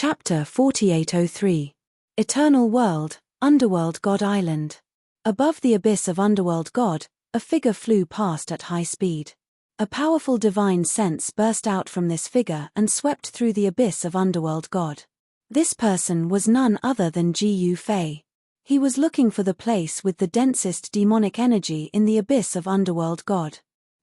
Chapter 4803. Eternal World, Underworld God Island. Above the abyss of Underworld God, a figure flew past at high speed. A powerful divine sense burst out from this figure and swept through the abyss of Underworld God. This person was none other than Gu Fei. He was looking for the place with the densest demonic energy in the abyss of Underworld God.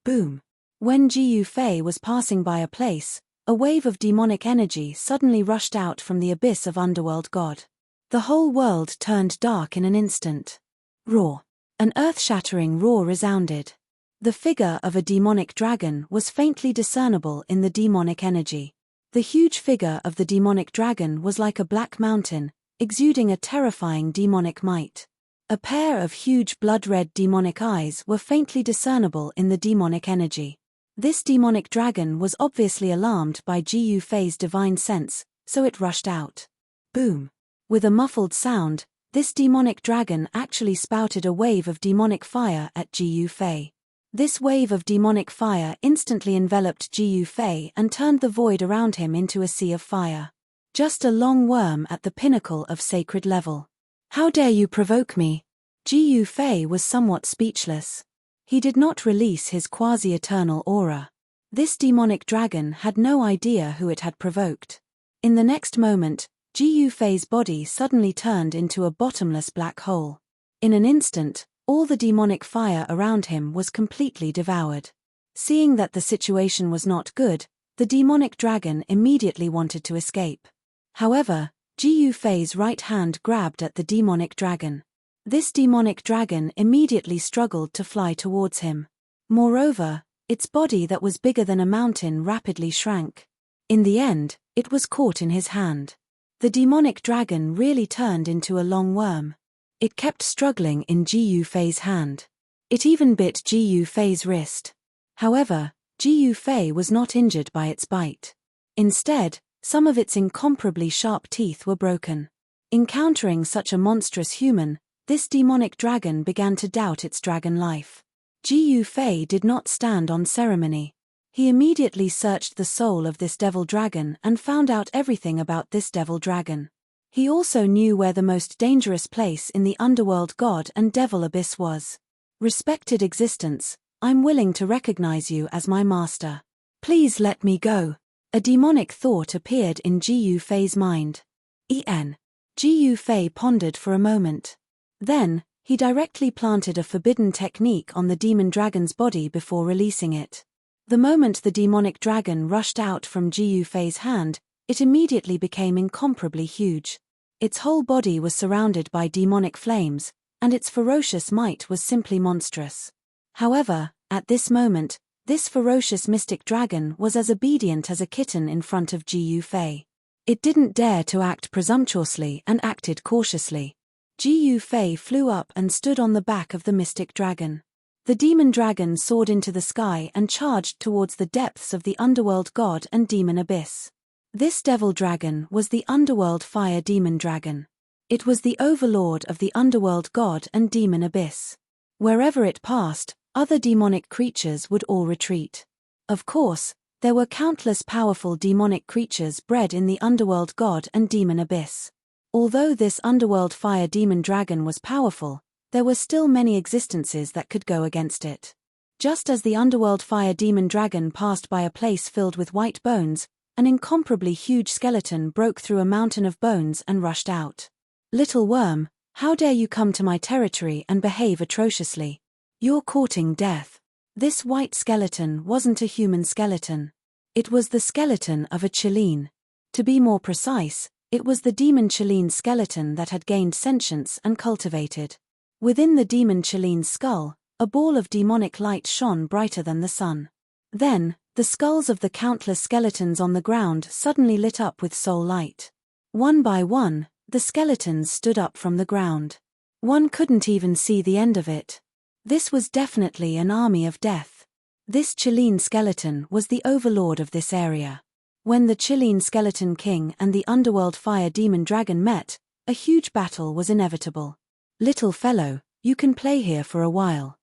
Boom! When Gu Fei was passing by a place, a wave of demonic energy suddenly rushed out from the abyss of Underworld God. The whole world turned dark in an instant. Roar! An earth-shattering roar resounded. The figure of a demonic dragon was faintly discernible in the demonic energy. The huge figure of the demonic dragon was like a black mountain, exuding a terrifying demonic might. A pair of huge blood-red demonic eyes were faintly discernible in the demonic energy. This demonic dragon was obviously alarmed by Gu Fei's divine sense, so it rushed out. Boom! With a muffled sound, this demonic dragon actually spouted a wave of demonic fire at Gu Fei. This wave of demonic fire instantly enveloped Gu Fei and turned the void around him into a sea of fire. Just a long worm at the pinnacle of sacred level. How dare you provoke me? Gu Fei was somewhat speechless. He did not release his quasi-eternal aura. This demonic dragon had no idea who it had provoked. In the next moment, Gu Fei's body suddenly turned into a bottomless black hole. In an instant, all the demonic fire around him was completely devoured. Seeing that the situation was not good, the demonic dragon immediately wanted to escape. However, Gu Fei's right hand grabbed at the demonic dragon. This demonic dragon immediately struggled to fly towards him. Moreover, its body that was bigger than a mountain rapidly shrank. In the end, it was caught in his hand. The demonic dragon really turned into a long worm. It kept struggling in Gu Fei's hand. It even bit Gu Fei's wrist. However, Gu Fei was not injured by its bite. Instead, some of its incomparably sharp teeth were broken. Encountering such a monstrous human, this demonic dragon began to doubt its dragon life. Gu Fei did not stand on ceremony. He immediately searched the soul of this devil dragon and found out everything about this devil dragon. He also knew where the most dangerous place in the underworld god and devil abyss was. Respected existence, I'm willing to recognize you as my master. Please let me go. A demonic thought appeared in Gu Fei's mind. Gu Fei pondered for a moment. Then, he directly planted a forbidden technique on the demon dragon's body before releasing it. The moment the demonic dragon rushed out from Gu Fei's hand, it immediately became incomparably huge. Its whole body was surrounded by demonic flames, and its ferocious might was simply monstrous. However, at this moment, this ferocious mystic dragon was as obedient as a kitten in front of Gu Fei. It didn't dare to act presumptuously and acted cautiously. Gu Fei flew up and stood on the back of the mystic dragon. The demon dragon soared into the sky and charged towards the depths of the underworld god and demon abyss. This devil dragon was the underworld fire demon dragon. It was the overlord of the underworld god and demon abyss. Wherever it passed, other demonic creatures would all retreat. Of course, there were countless powerful demonic creatures bred in the underworld god and demon abyss. Although this underworld fire demon dragon was powerful, there were still many existences that could go against it. Just as the underworld fire demon dragon passed by a place filled with white bones, an incomparably huge skeleton broke through a mountain of bones and rushed out. Little worm, how dare you come to my territory and behave atrociously? You're courting death. This white skeleton wasn't a human skeleton. It was the skeleton of a Chileen. To be more precise, it was the demon Chileen skeleton that had gained sentience and cultivated. Within the demon Chileen's skull, a ball of demonic light shone brighter than the sun. Then, the skulls of the countless skeletons on the ground suddenly lit up with soul light. One by one, the skeletons stood up from the ground. One couldn't even see the end of it. This was definitely an army of death. This Chileen skeleton was the overlord of this area. When the Chileen Skeleton King and the underworld fire demon dragon met, a huge battle was inevitable. Little fellow, you can play here for a while.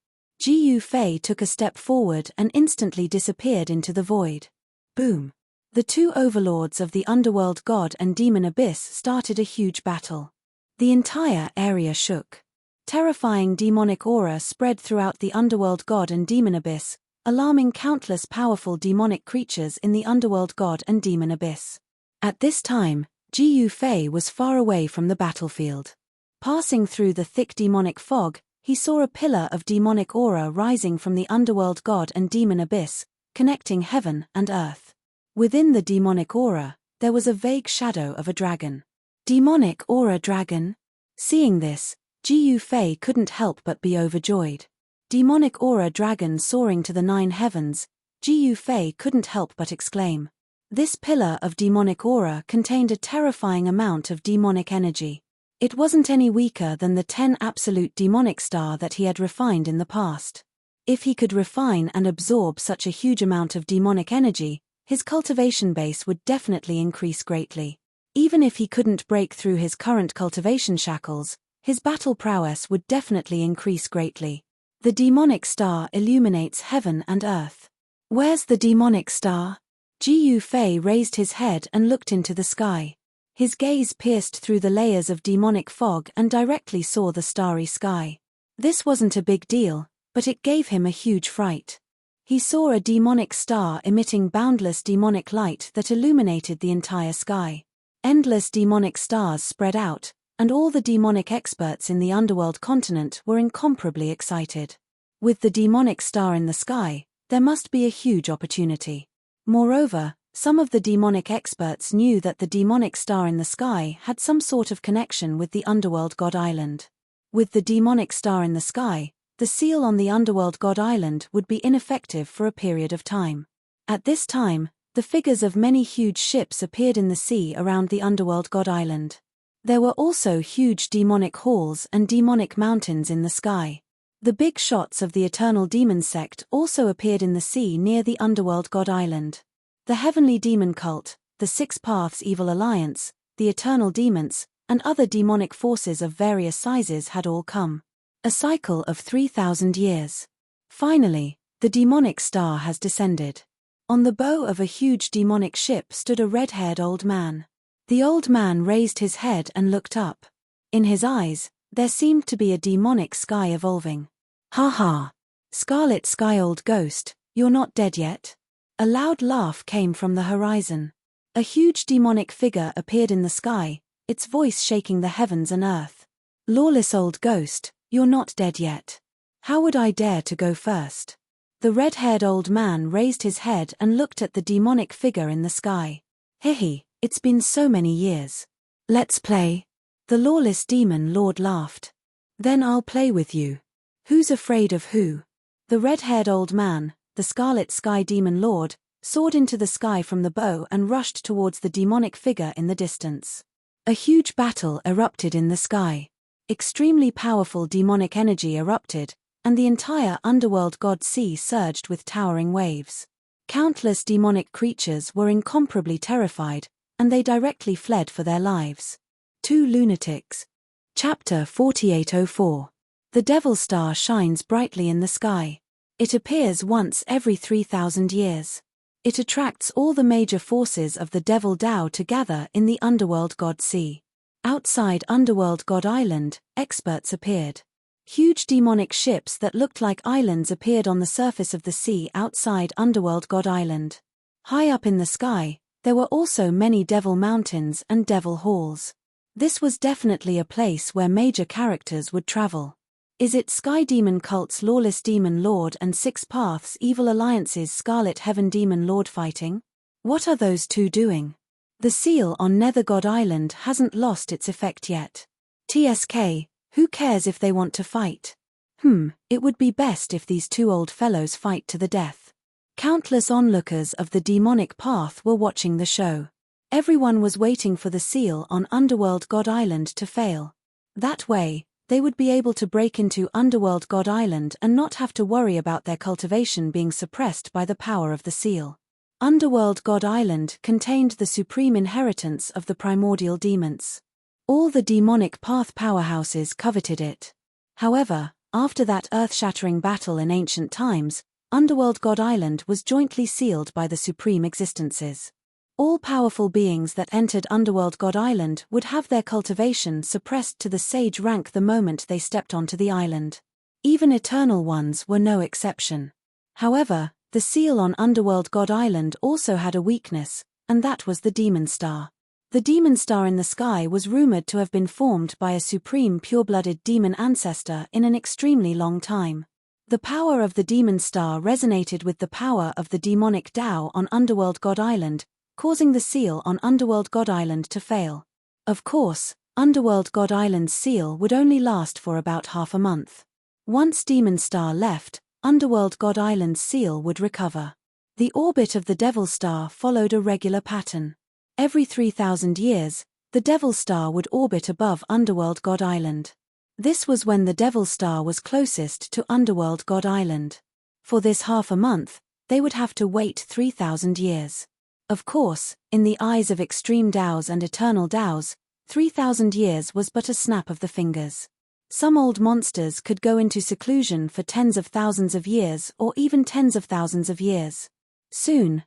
Gu Fei took a step forward and instantly disappeared into the void. Boom! The two overlords of the underworld god and demon abyss started a huge battle. The entire area shook. Terrifying demonic aura spread throughout the underworld god and demon abyss, alarming countless powerful demonic creatures in the underworld god and demon abyss. At this time, Jiu Fei was far away from the battlefield. Passing through the thick demonic fog, he saw a pillar of demonic aura rising from the underworld god and demon abyss, connecting heaven and earth. Within the demonic aura, there was a vague shadow of a dragon. Demonic aura dragon? Seeing this, Jiu Fei couldn't help but be overjoyed. Demonic aura dragon soaring to the 9 heavens, Jiu Fei couldn't help but exclaim. This pillar of demonic aura contained a terrifying amount of demonic energy. It wasn't any weaker than the 10 absolute demonic star that he had refined in the past. If he could refine and absorb such a huge amount of demonic energy, his cultivation base would definitely increase greatly. Even if he couldn't break through his current cultivation shackles, his battle prowess would definitely increase greatly. The demonic star illuminates heaven and earth. Where's the demonic star? Jiu Fei raised his head and looked into the sky. His gaze pierced through the layers of demonic fog and directly saw the starry sky. This wasn't a big deal, but it gave him a huge fright. He saw a demonic star emitting boundless demonic light that illuminated the entire sky. Endless demonic stars spread out, and all the demonic experts in the underworld continent were incomparably excited. With the demonic star in the sky, there must be a huge opportunity. Moreover, some of the demonic experts knew that the demonic star in the sky had some sort of connection with the underworld god island. With the demonic star in the sky, the seal on the underworld god island would be ineffective for a period of time. At this time, the figures of many huge ships appeared in the sea around the underworld god island. There were also huge demonic halls and demonic mountains in the sky. The big shots of the Eternal Demon sect also appeared in the sea near the underworld god island. The Heavenly Demon Cult, the 6 Paths Evil Alliance, the Eternal Demons, and other demonic forces of various sizes had all come. A cycle of 3,000 years. Finally, the demonic star has descended. On the bow of a huge demonic ship stood a red-haired old man. The old man raised his head and looked up. In his eyes, there seemed to be a demonic sky evolving. Ha ha! Scarlet Sky old ghost, you're not dead yet? A loud laugh came from the horizon. A huge demonic figure appeared in the sky, its voice shaking the heavens and earth. Lawless old ghost, you're not dead yet. How would I dare to go first? The red-haired old man raised his head and looked at the demonic figure in the sky. Hehe, it's been so many years. Let's play. The lawless demon lord laughed. Then I'll play with you. Who's afraid of who? The red-haired old man, the Scarlet Sky Demon Lord, soared into the sky from the bow and rushed towards the demonic figure in the distance. A huge battle erupted in the sky. Extremely powerful demonic energy erupted, and the entire underworld god sea surged with towering waves. Countless demonic creatures were incomparably terrified, and they directly fled for their lives. 2 lunatics. Chapter 4804. The Devil Star shines brightly in the sky. It appears once every 3,000 years. It attracts all the major forces of the Devil Tao to gather in the underworld god sea. Outside underworld god island, experts appeared. Huge demonic ships that looked like islands appeared on the surface of the sea outside underworld god island. High up in the sky, there were also many devil mountains and devil halls. This was definitely a place where major characters would travel. Is it Sky Demon Cult's Lawless Demon Lord and 6 Paths Evil Alliance's Scarlet Heaven Demon Lord fighting? What are those two doing? The seal on Nether God Island hasn't lost its effect yet. TSK, who cares if they want to fight? It would be best if these two old fellows fight to the death. Countless onlookers of the demonic path were watching the show. Everyone was waiting for the seal on Underworld God Island to fail. That way, they would be able to break into Underworld God Island and not have to worry about their cultivation being suppressed by the power of the seal. Underworld God Island contained the supreme inheritance of the primordial demons. All the demonic path powerhouses coveted it. However, after that earth-shattering battle in ancient times, Underworld God Island was jointly sealed by the supreme existences. All powerful beings that entered Underworld God Island would have their cultivation suppressed to the sage rank the moment they stepped onto the island. Even eternal ones were no exception. However, the seal on Underworld God Island also had a weakness, and that was the demon star. The demon star in the sky was rumored to have been formed by a supreme pure-blooded demon ancestor in an extremely long time. The power of the demon star resonated with the power of the demonic Tao on Underworld God Island, causing the seal on Underworld God Island to fail. Of course, Underworld God Island's seal would only last for about half a month. Once demon star left, Underworld God Island's seal would recover. The orbit of the Devil Star followed a regular pattern. Every 3,000 years, the Devil Star would orbit above Underworld God Island. This was when the Devil Star was closest to Underworld God Island. For this half a month, they would have to wait 3,000 years. Of course, in the eyes of extreme Daos and eternal Daos, 3,000 years was but a snap of the fingers. Some old monsters could go into seclusion for tens of thousands of years or even tens of thousands of years. Soon,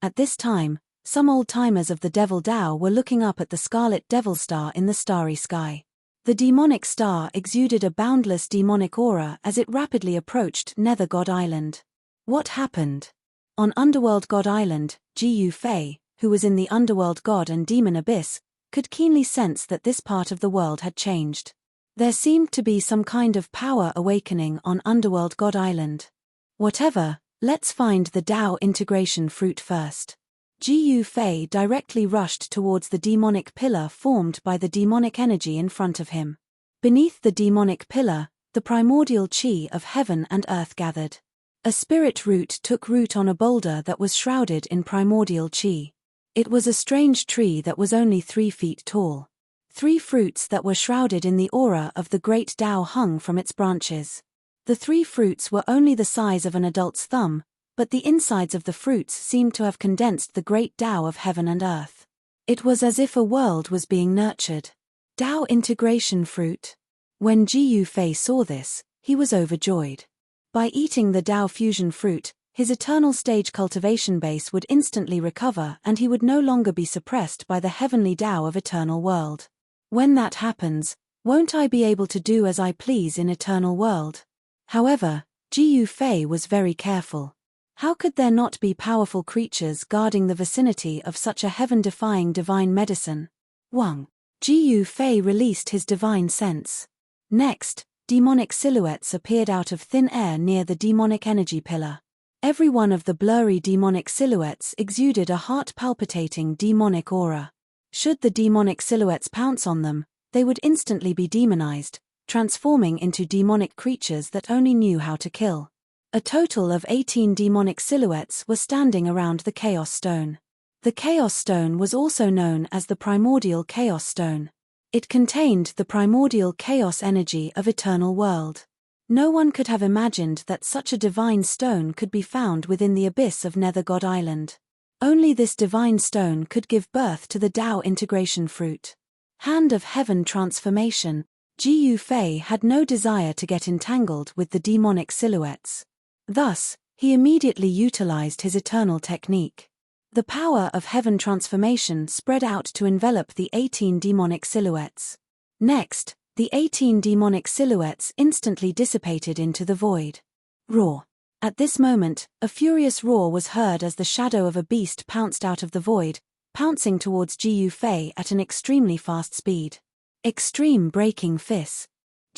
at this time, some old-timers of the Devil Tao were looking up at the scarlet Devil Star in the starry sky. The demonic star exuded a boundless demonic aura as it rapidly approached Nether God Island. What happened? On Underworld God Island, Gu Fei, who was in the Underworld God and Demon Abyss, could keenly sense that this part of the world had changed. There seemed to be some kind of power awakening on Underworld God Island. Whatever, let's find the Tao integration fruit first. Gu Fei directly rushed towards the demonic pillar formed by the demonic energy in front of him. Beneath the demonic pillar, the primordial chi of heaven and earth gathered. A spirit root took root on a boulder that was shrouded in primordial chi. It was a strange tree that was only 3 feet tall. 3 fruits that were shrouded in the aura of the great Tao hung from its branches. The 3 fruits were only the size of an adult's thumb, but the insides of the fruits seemed to have condensed the great Tao of heaven and earth. It was as if a world was being nurtured. Tao integration fruit. When Gu Fei saw this, he was overjoyed. By eating the Tao fusion fruit, his eternal stage cultivation base would instantly recover and he would no longer be suppressed by the heavenly Tao of eternal world. When that happens, won't I be able to do as I please in eternal world? However, Gu Fei was very careful. How could there not be powerful creatures guarding the vicinity of such a heaven-defying divine medicine? Wang. Gu Fei released his divine sense. Next, demonic silhouettes appeared out of thin air near the demonic energy pillar. Every one of the blurry demonic silhouettes exuded a heart-palpitating demonic aura. Should the demonic silhouettes pounce on them, they would instantly be demonized, transforming into demonic creatures that only knew how to kill. A total of 18 demonic silhouettes were standing around the Chaos Stone. The Chaos Stone was also known as the Primordial Chaos Stone. It contained the primordial chaos energy of eternal world. No one could have imagined that such a divine stone could be found within the abyss of Nether God Island. Only this divine stone could give birth to the Tao integration fruit. Hand of Heaven transformation. Gu Fei had no desire to get entangled with the demonic silhouettes. Thus, he immediately utilized his eternal technique. The power of heaven transformation spread out to envelop the 18 demonic silhouettes. Next, the 18 demonic silhouettes instantly dissipated into the void. Roar. At this moment, a furious roar was heard as the shadow of a beast pounced out of the void, pouncing towards Gu Fei at an extremely fast speed. Extreme breaking fist.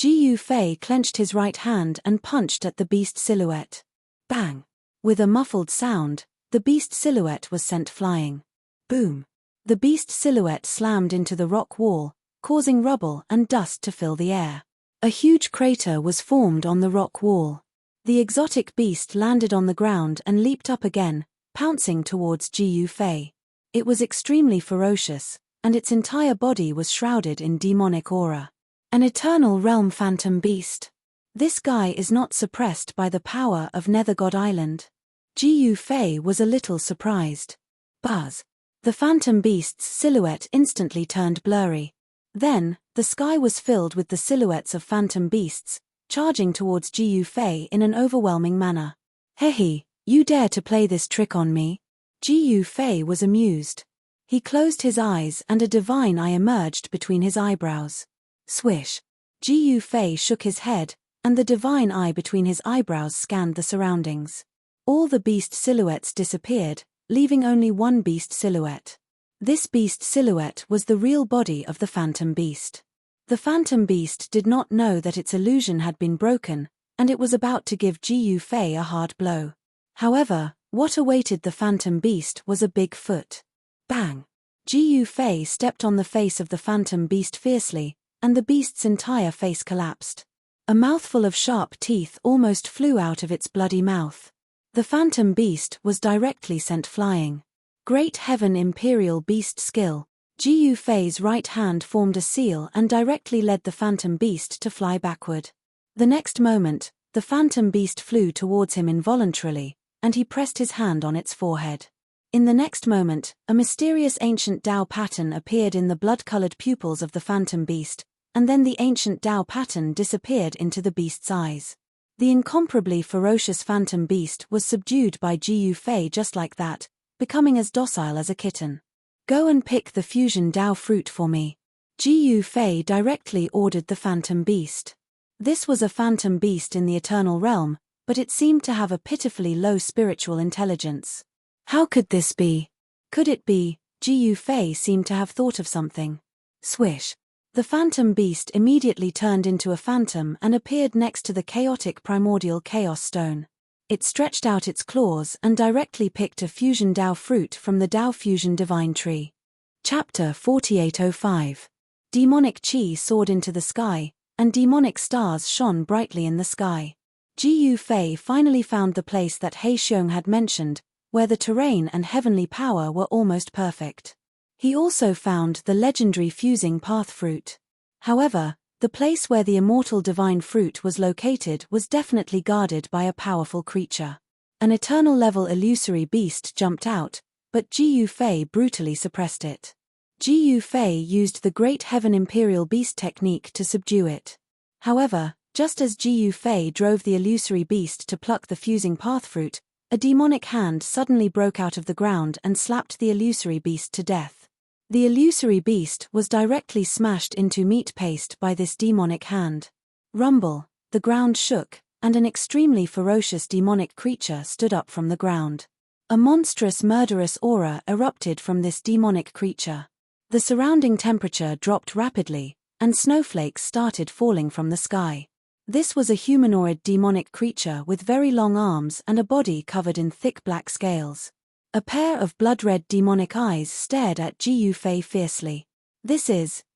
Gu Fei clenched his right hand and punched at the beast silhouette. Bang! With a muffled sound, the beast silhouette was sent flying. Boom! The beast silhouette slammed into the rock wall, causing rubble and dust to fill the air. A huge crater was formed on the rock wall. The exotic beast landed on the ground and leaped up again, pouncing towards Gu Fei. It was extremely ferocious, and its entire body was shrouded in demonic aura. An eternal realm phantom beast. This guy is not suppressed by the power of Nether God Island. Gu Fei was a little surprised. Buzz. The phantom beast's silhouette instantly turned blurry. Then, the sky was filled with the silhouettes of phantom beasts, charging towards Gu Fei in an overwhelming manner. Hehe, you dare to play this trick on me? Ji Fei was amused. He closed his eyes and a divine eye emerged between his eyebrows. Swish. Ji Fei shook his head, and the divine eye between his eyebrows scanned the surroundings. All the beast silhouettes disappeared, leaving only one beast silhouette. This beast silhouette was the real body of the phantom beast. The phantom beast did not know that its illusion had been broken, and it was about to give Ji Fei a hard blow. However, what awaited the phantom beast was a big foot. Bang! Ji Fei stepped on the face of the phantom beast fiercely, and the beast's entire face collapsed. A mouthful of sharp teeth almost flew out of its bloody mouth. The phantom beast was directly sent flying. Great Heaven Imperial Beast Skill. Ji Fei's right hand formed a seal and directly led the phantom beast to fly backward. The next moment, the phantom beast flew towards him involuntarily, and he pressed his hand on its forehead. In the next moment, a mysterious ancient Tao pattern appeared in the blood-colored pupils of the phantom beast, and then the ancient Tao pattern disappeared into the beast's eyes. The incomparably ferocious phantom beast was subdued by Ji Fei just like that, becoming as docile as a kitten. Go and pick the fusion Tao fruit for me. Ji Fei directly ordered the phantom beast. This was a phantom beast in the eternal realm, but it seemed to have a pitifully low spiritual intelligence. How could this be? Could it be? Ji Fei seemed to have thought of something. Swish. The phantom beast immediately turned into a phantom and appeared next to the chaotic primordial chaos stone. It stretched out its claws and directly picked a fusion Tao fruit from the Tao fusion divine tree. Chapter 4805. Demonic chi soared into the sky, and demonic stars shone brightly in the sky. Ji Fei finally found the place that He Xiong had mentioned, where the terrain and heavenly power were almost perfect. He also found the legendary fusing path fruit. However, the place where the immortal divine fruit was located was definitely guarded by a powerful creature. An eternal-level illusory beast jumped out, but Ji Fei brutally suppressed it. Ji Fei used the Great Heaven Imperial Beast technique to subdue it. However, just as Ji Fei drove the illusory beast to pluck the fusing path fruit, a demonic hand suddenly broke out of the ground and slapped the illusory beast to death. The illusory beast was directly smashed into meat paste by this demonic hand. Rumble, the ground shook, and an extremely ferocious demonic creature stood up from the ground. A monstrous murderous aura erupted from this demonic creature. The surrounding temperature dropped rapidly, and snowflakes started falling from the sky. This was a humanoid demonic creature with very long arms and a body covered in thick black scales. A pair of blood-red demonic eyes stared at Ji Fei fiercely.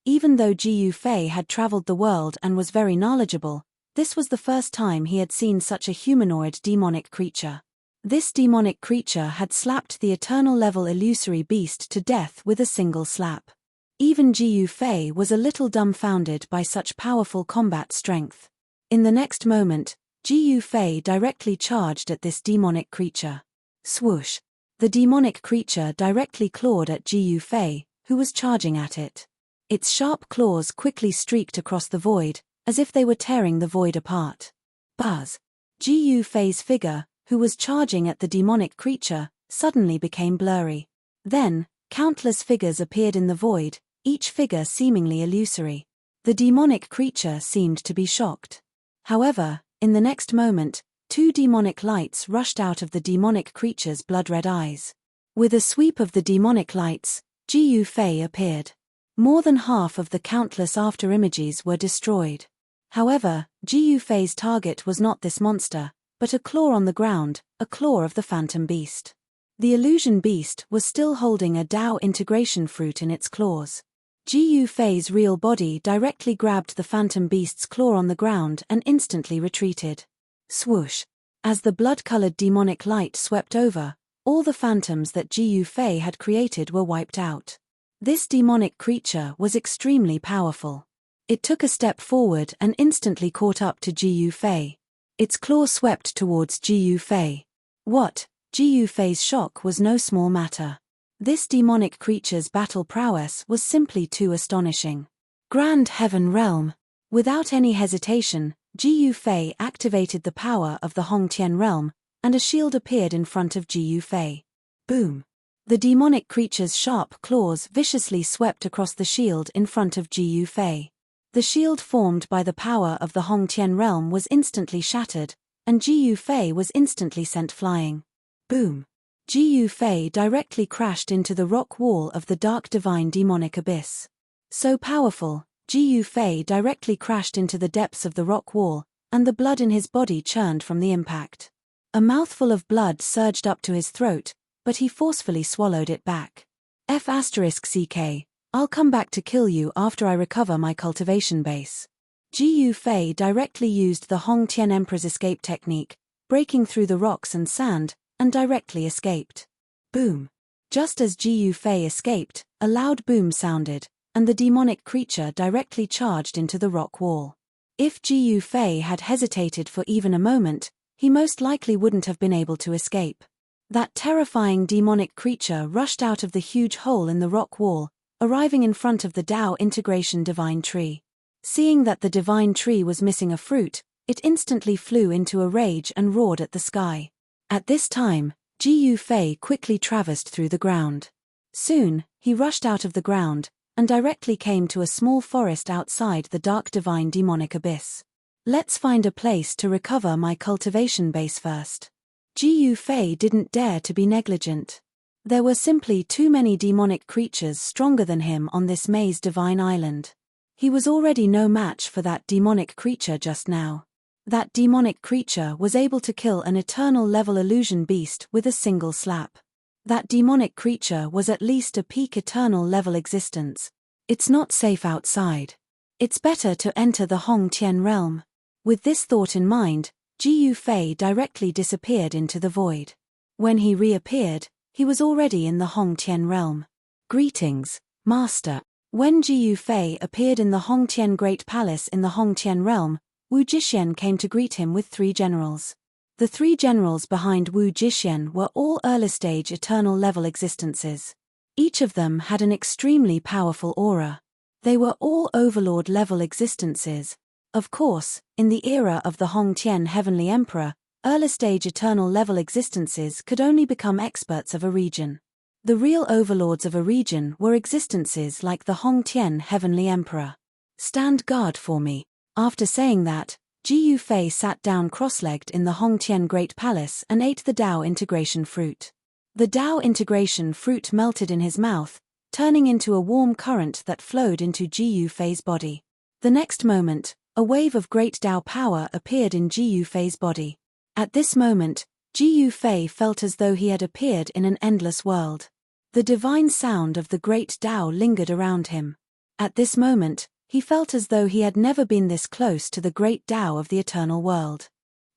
Even though Ji Fei had traveled the world and was very knowledgeable, this was the first time he had seen such a humanoid demonic creature. This demonic creature had slapped the eternal-level illusory beast to death with a single slap. Even Ji Fei was a little dumbfounded by such powerful combat strength. In the next moment, Ji Fei directly charged at this demonic creature. Swoosh! The demonic creature directly clawed at Ji Fei, who was charging at it. Its sharp claws quickly streaked across the void, as if they were tearing the void apart. Buzz! Ji Fei's figure, who was charging at the demonic creature, suddenly became blurry. Then, countless figures appeared in the void, each figure seemingly illusory. The demonic creature seemed to be shocked. However, in the next moment, two demonic lights rushed out of the demonic creature's blood-red eyes. With a sweep of the demonic lights, Ji Fei appeared. More than half of the countless after-images were destroyed. However, Ji Fei's target was not this monster, but a claw on the ground, a claw of the phantom beast. The illusion beast was still holding a Tao integration fruit in its claws. Ji Fei's real body directly grabbed the phantom beast's claw on the ground and instantly retreated. Swoosh! As the blood-colored demonic light swept over, all the phantoms that Ji Fei had created were wiped out. This demonic creature was extremely powerful. It took a step forward and instantly caught up to Ji Fei. Its claw swept towards Ji Fei. What? Ji Fei's shock was no small matter. This demonic creature's battle prowess was simply too astonishing. Grand Heaven Realm. Without any hesitation, Ji Fei activated the power of the Hongtian realm, and a shield appeared in front of Ji Fei. Boom! The demonic creature's sharp claws viciously swept across the shield in front of Ji Yufei. The shield formed by the power of the Hongtian realm was instantly shattered, and Ji Yufei was instantly sent flying. Boom! Ji Yufei directly crashed into the rock wall of the dark divine demonic abyss. So powerful, Ji Yufei directly crashed into the depths of the rock wall, and the blood in his body churned from the impact. A mouthful of blood surged up to his throat, but he forcefully swallowed it back. F***ck, I'll come back to kill you after I recover my cultivation base. Ji Yufei directly used the Hongtian Emperor's escape technique, breaking through the rocks and sand, and directly escaped. Boom! Just as Ji Yufei escaped, a loud boom sounded, and the demonic creature directly charged into the rock wall. If Ji Yufei had hesitated for even a moment, he most likely wouldn't have been able to escape. That terrifying demonic creature rushed out of the huge hole in the rock wall, arriving in front of the Tao Integration Divine Tree. Seeing that the Divine Tree was missing a fruit, it instantly flew into a rage and roared at the sky. At this time, Ji Yufei quickly traversed through the ground. Soon, he rushed out of the ground, and directly came to a small forest outside the dark divine demonic abyss. Let's find a place to recover my cultivation base first. Ji Yufei didn't dare to be negligent. There were simply too many demonic creatures stronger than him on this maze divine island. He was already no match for that demonic creature just now. That demonic creature was able to kill an eternal level illusion beast with a single slap. That demonic creature was at least a peak eternal level existence. It's not safe outside. It's better to enter the Hongtian realm. With this thought in mind, Ji Yufei directly disappeared into the void. When he reappeared, he was already in the Hongtian realm. Greetings, Master. When Ji Yufei appeared in the Hongtian Great Palace in the Hongtian realm, Wu Jixuan came to greet him with 3 generals. The 3 generals behind Wu Jixuan were all early-stage eternal level existences. Each of them had an extremely powerful aura. They were all overlord level existences. Of course, in the era of the Hongtian Heavenly Emperor, early-stage eternal level existences could only become experts of a region. The real overlords of a region were existences like the Hongtian Heavenly Emperor. Stand guard for me. After saying that, Ji Yufei sat down cross-legged in the Hongtian Great Palace and ate the Tao Integration Fruit. The Tao Integration Fruit melted in his mouth, turning into a warm current that flowed into Ji Yufei's body. The next moment, a wave of great Tao power appeared in Ji Yufei's body. At this moment, Ji Yufei felt as though he had appeared in an endless world. The divine sound of the great Tao lingered around him. At this moment, he felt as though he had never been this close to the great Tao of the eternal world.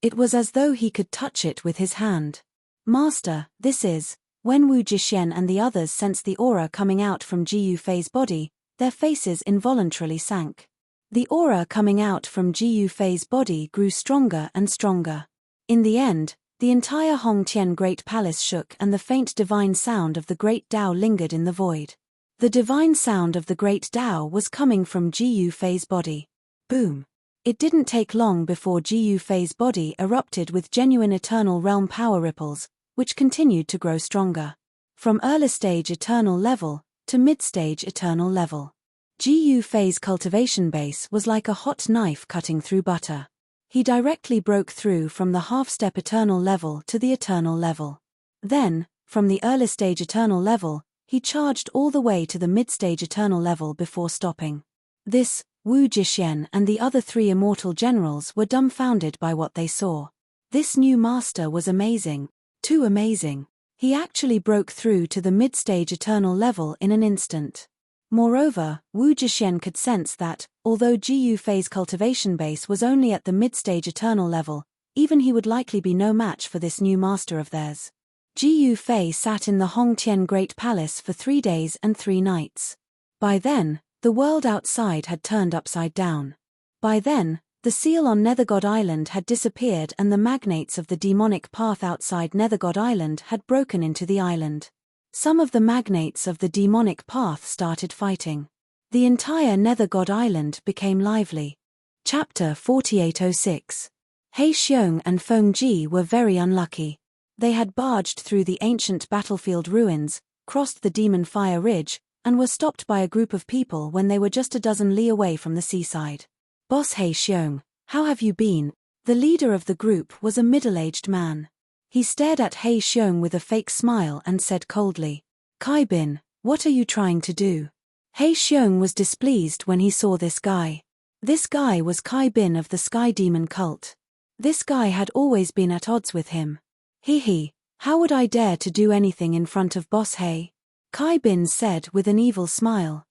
It was as though he could touch it with his hand. Master, this is. When Wu Jixuan and the others sensed the aura coming out from Ji Yufei's body, their faces involuntarily sank. The aura coming out from Ji Yufei's body grew stronger and stronger. In the end, the entire Hongtian Great Palace shook and the faint divine sound of the great Tao lingered in the void. The divine sound of the great Tao was coming from Ji Yufei's body. Boom! It didn't take long before Ji Yufei's body erupted with genuine eternal realm power ripples, which continued to grow stronger. From early-stage eternal level to mid-stage eternal level. Ji Yufei's cultivation base was like a hot knife cutting through butter. He directly broke through from the half-step eternal level to the eternal level. Then, from the early-stage eternal level, he charged all the way to the mid-stage eternal level before stopping. This, Wu Jixuan and the other 3 immortal generals were dumbfounded by what they saw. This new master was amazing. Too amazing. He actually broke through to the mid-stage eternal level in an instant. Moreover, Wu Jixuan could sense that, although Ji Yufei's cultivation base was only at the mid-stage eternal level, even he would likely be no match for this new master of theirs. Ji Yufei sat in the Hongtian Great Palace for 3 days and 3 nights. By then, the world outside had turned upside down. By then, the seal on Nethergod Island had disappeared and the magnates of the demonic path outside Nethergod Island had broken into the island. Some of the magnates of the demonic path started fighting. The entire Nethergod Island became lively. Chapter 4806. He Xiong and Feng Ji were very unlucky. They had barged through the ancient battlefield ruins, crossed the demon fire ridge, and were stopped by a group of people when they were just a dozen li away from the seaside. Boss He Xiong, how have you been? The leader of the group was a middle-aged man. He stared at He Xiong with a fake smile and said coldly, Kai Bin, what are you trying to do? He Xiong was displeased when he saw this guy. This guy was Kai Bin of the Sky Demon cult. This guy had always been at odds with him. He, how would I dare to do anything in front of Boss He? Kai Bin said with an evil smile.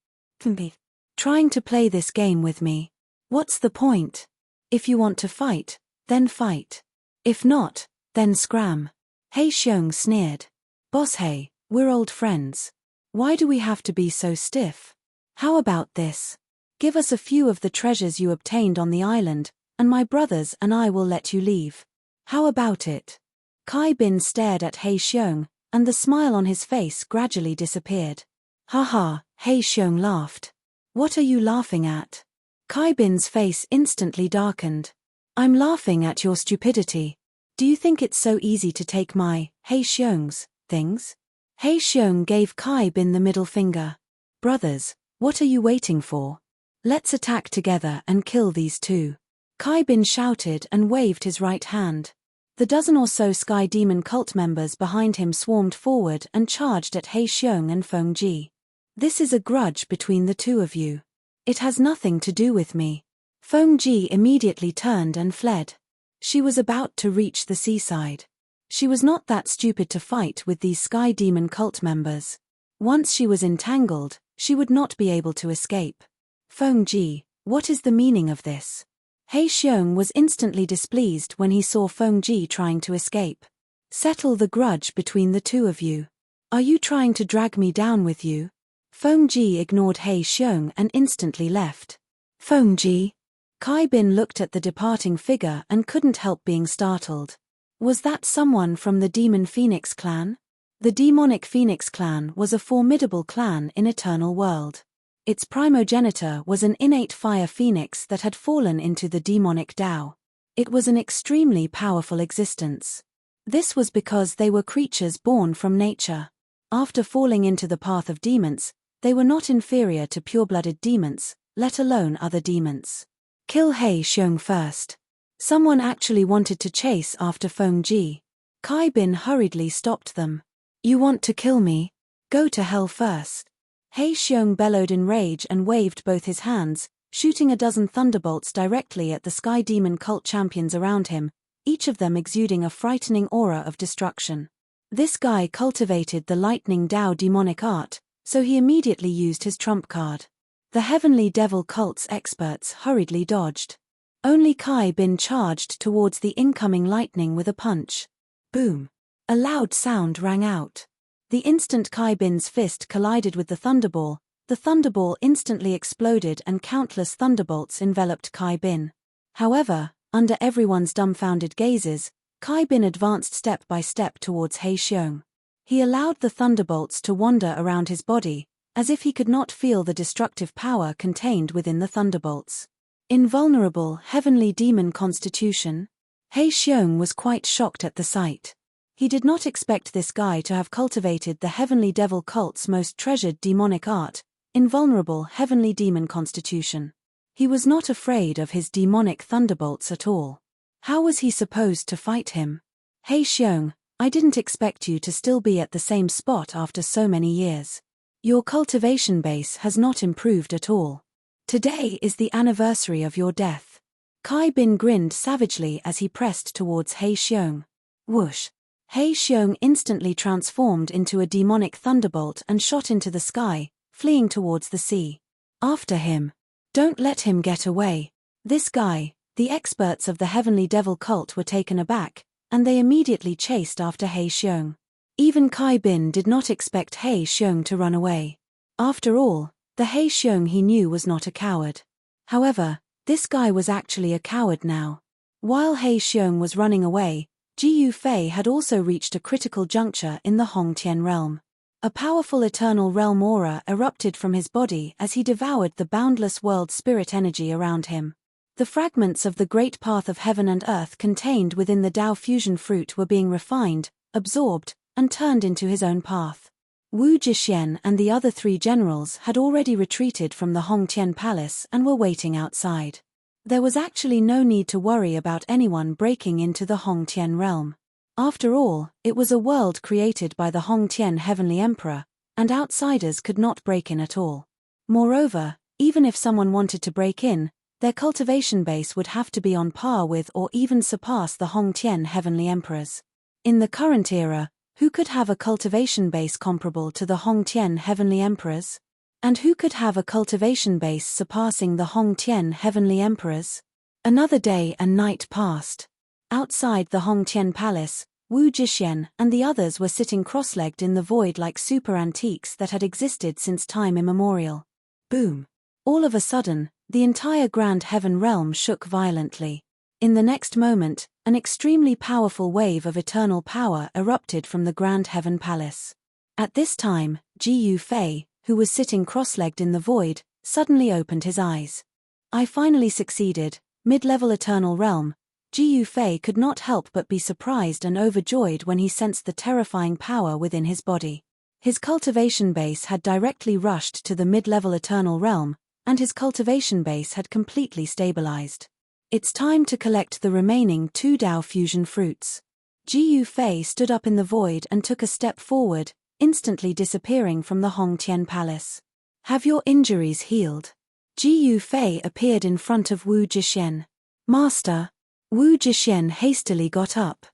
Trying to play this game with me. What's the point? If you want to fight, then fight. If not, then scram. He Xiong sneered. Boss He, we're old friends. Why do we have to be so stiff? How about this? Give us a few of the treasures you obtained on the island, and my brothers and I will let you leave. How about it? Kai Bin stared at He Xiong, and the smile on his face gradually disappeared. Haha, He Xiong laughed. What are you laughing at? Kai Bin's face instantly darkened. I'm laughing at your stupidity. Do you think it's so easy to take my, He Xiong's, things? He Xiong gave Kai Bin the middle finger. Brothers, what are you waiting for? Let's attack together and kill these two. Kai Bin shouted and waved his right hand. The dozen or so Sky Demon cult members behind him swarmed forward and charged at He Xiong and Feng Ji. This is a grudge between the two of you. It has nothing to do with me. Feng Ji immediately turned and fled. She was about to reach the seaside. She was not that stupid to fight with these Sky Demon cult members. Once she was entangled, she would not be able to escape. Feng Ji, what is the meaning of this? He Xiong was instantly displeased when he saw Feng Ji trying to escape. Settle the grudge between the two of you. Are you trying to drag me down with you? Feng Ji ignored He Xiong and instantly left. Feng Ji? Kai Bin looked at the departing figure and couldn't help being startled. Was that someone from the Demon Phoenix clan? The Demonic Phoenix clan was a formidable clan in Eternal World. Its primogenitor was an innate fire phoenix that had fallen into the demonic Tao. It was an extremely powerful existence. This was because they were creatures born from nature. After falling into the path of demons, they were not inferior to pure-blooded demons, let alone other demons. Kill He Xiong first. Someone actually wanted to chase after Feng Ji. Kai Bin hurriedly stopped them. You want to kill me? Go to hell first. He Xiong bellowed in rage and waved both his hands, shooting a dozen thunderbolts directly at the Sky Demon cult champions around him, each of them exuding a frightening aura of destruction. This guy cultivated the Lightning Tao demonic art, so he immediately used his trump card. The Heavenly Devil cult's experts hurriedly dodged. Only Kai Bin charged towards the incoming lightning with a punch. Boom! A loud sound rang out. The instant Kai Bin's fist collided with the thunderball instantly exploded and countless thunderbolts enveloped Kai Bin. However, under everyone's dumbfounded gazes, Kai Bin advanced step by step towards He Xiong. He allowed the thunderbolts to wander around his body, as if he could not feel the destructive power contained within the thunderbolts. Invulnerable heavenly demon constitution? He Xiong was quite shocked at the sight. He did not expect this guy to have cultivated the Heavenly Devil cult's most treasured demonic art, invulnerable heavenly demon constitution. He was not afraid of his demonic thunderbolts at all. How was he supposed to fight him? He Xiong, I didn't expect you to still be at the same spot after so many years. Your cultivation base has not improved at all. Today is the anniversary of your death. Kai Bin grinned savagely as he pressed towards He Xiong. Whoosh! He Xiong instantly transformed into a demonic thunderbolt and shot into the sky, fleeing towards the sea. After him. Don't let him get away. This guy, the experts of the Heavenly Devil cult were taken aback, and they immediately chased after He Xiong. Even Kai Bin did not expect He Xiong to run away. After all, the He Xiong he knew was not a coward. However, this guy was actually a coward now. While He Xiong was running away, Ji Yufei had also reached a critical juncture in the Hongtian realm. A powerful eternal realm aura erupted from his body as he devoured the boundless world spirit energy around him. The fragments of the great path of heaven and earth contained within the Tao fusion fruit were being refined, absorbed, and turned into his own path. Wu Zhixian and the other 3 generals had already retreated from the Hongtian Palace and were waiting outside. There was actually no need to worry about anyone breaking into the Hongtian realm. After all, it was a world created by the Hongtian Heavenly Emperor, and outsiders could not break in at all. Moreover, even if someone wanted to break in, their cultivation base would have to be on par with or even surpass the Hongtian Heavenly Emperor's. In the current era, who could have a cultivation base comparable to the Hongtian Heavenly Emperor's? And who could have a cultivation base surpassing the Hongtian Heavenly Emperor's? Another day and night passed. Outside the Hongtian Palace, Wu Zhixian and the others were sitting cross-legged in the void like super antiques that had existed since time immemorial. Boom! All of a sudden, the entire Grand Heaven realm shook violently. In the next moment, an extremely powerful wave of eternal power erupted from the Grand Heaven Palace. At this time, Ji Yufei, who was sitting cross-legged in the void, suddenly opened his eyes. I finally succeeded, mid-level eternal realm. Ji Yufei could not help but be surprised and overjoyed when he sensed the terrifying power within his body. His cultivation base had directly rushed to the mid-level eternal realm, and his cultivation base had completely stabilized. It's time to collect the remaining 2 Dao fusion fruits. Ji Yufei stood up in the void and took a step forward, instantly disappearing from the Hongtian Palace. Have your injuries healed? Ji Yufei appeared in front of Wu Zhixian. Master. Wu Zhixian hastily got up.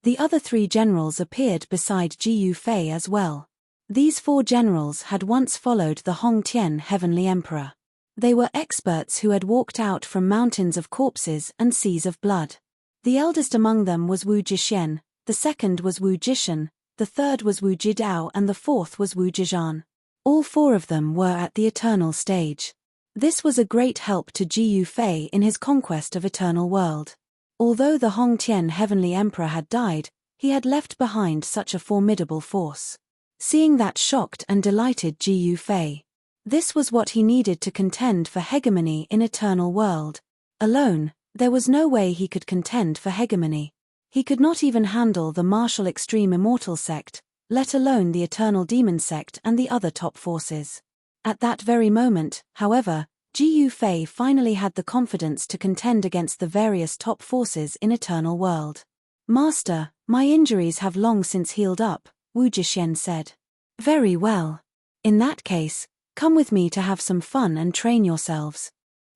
The other 3 generals appeared beside Ji Yufei as well. These 4 generals had once followed the Hongtian Heavenly Emperor. They were experts who had walked out from mountains of corpses and seas of blood. The eldest among them was Wu Zhixian, the second was Wu Zhixian, the third was Wu Jidao and the fourth was Wu Zhizhan. All 4 of them were at the eternal stage. This was a great help to Ji Yufei in his conquest of eternal world. Although the Hongtian Heavenly Emperor had died, he had left behind such a formidable force. Seeing that shocked and delighted Ji Yufei. This was what he needed to contend for hegemony in eternal world. Alone, there was no way he could contend for hegemony. He could not even handle the martial extreme immortal sect, let alone the eternal demon sect and the other top forces. At that very moment, however, Ji Yufei finally had the confidence to contend against the various top forces in eternal world. Master, my injuries have long since healed up, Wu Zhixian said. Very well. In that case, come with me to have some fun and train yourselves.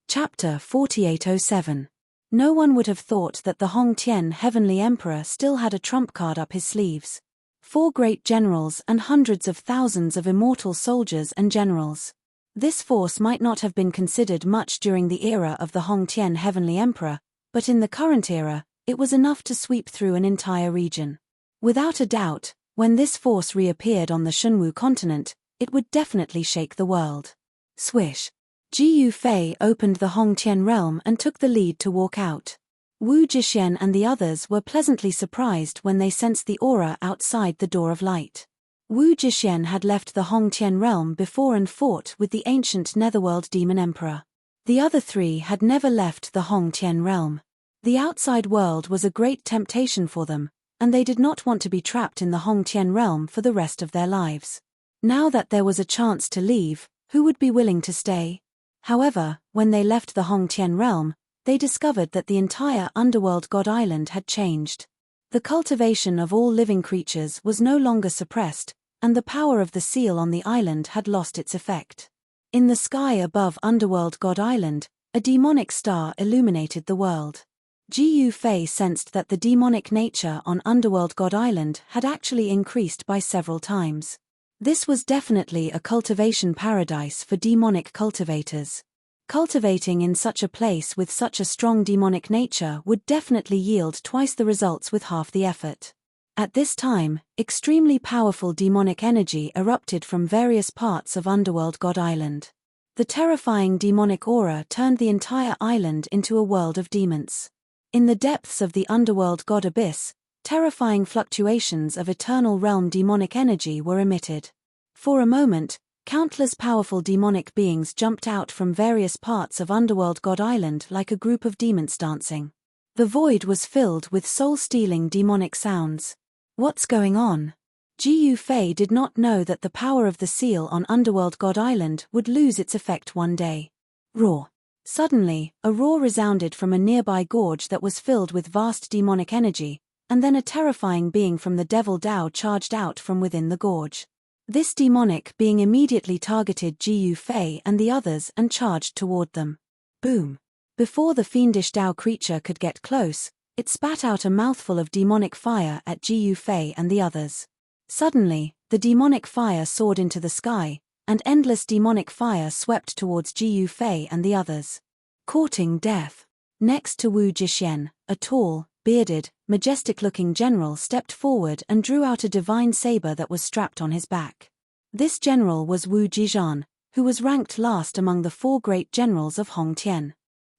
Chapter 4807. No one would have thought that the Hongtian Heavenly Emperor still had a trump card up his sleeves. 4 great generals and hundreds of thousands of immortal soldiers and generals. This force might not have been considered much during the era of the Hongtian Heavenly Emperor, but in the current era, it was enough to sweep through an entire region. Without a doubt, when this force reappeared on the Shunwu continent, it would definitely shake the world. Swish. Ji Yufei opened the Hongtian realm and took the lead to walk out. Wu Zhixian and the others were pleasantly surprised when they sensed the aura outside the Door of Light. Wu Zhixian had left the Hongtian realm before and fought with the ancient Netherworld Demon Emperor. The other 3 had never left the Hongtian realm. The outside world was a great temptation for them, and they did not want to be trapped in the Hongtian realm for the rest of their lives. Now that there was a chance to leave, who would be willing to stay? However, when they left the Hongtian realm, they discovered that the entire underworld God Island had changed. The cultivation of all living creatures was no longer suppressed, and the power of the seal on the island had lost its effect. In the sky above underworld God Island, a demonic star illuminated the world. Ji Yufei sensed that the demonic nature on underworld God Island had actually increased by several times. This was definitely a cultivation paradise for demonic cultivators. Cultivating in such a place with such a strong demonic nature would definitely yield twice the results with half the effort. At this time, extremely powerful demonic energy erupted from various parts of underworld God Island. The terrifying demonic aura turned the entire island into a world of demons. In the depths of the underworld God Abyss, terrifying fluctuations of eternal realm demonic energy were emitted. For a moment, countless powerful demonic beings jumped out from various parts of underworld God Island like a group of demons dancing. The void was filled with soul-stealing demonic sounds. What's going on? Ji Yufei did not know that the power of the seal on Underworld God Island would lose its effect one day. Roar. Suddenly, a roar resounded from a nearby gorge that was filled with vast demonic energy, and then a terrifying being from the Devil Dao charged out from within the gorge. This demonic being immediately targeted Ji Yufei and the others and charged toward them. Boom. Before the fiendish Dao creature could get close, it spat out a mouthful of demonic fire at Ji Yufei and the others. Suddenly, the demonic fire soared into the sky, and endless demonic fire swept towards Ji Yufei and the others. Courting death. Next to Wu Jixuan, a tall, bearded, majestic-looking general stepped forward and drew out a divine saber that was strapped on his back. This general was Wu Jixuan, who was ranked last among the 4 great generals of Hongtian.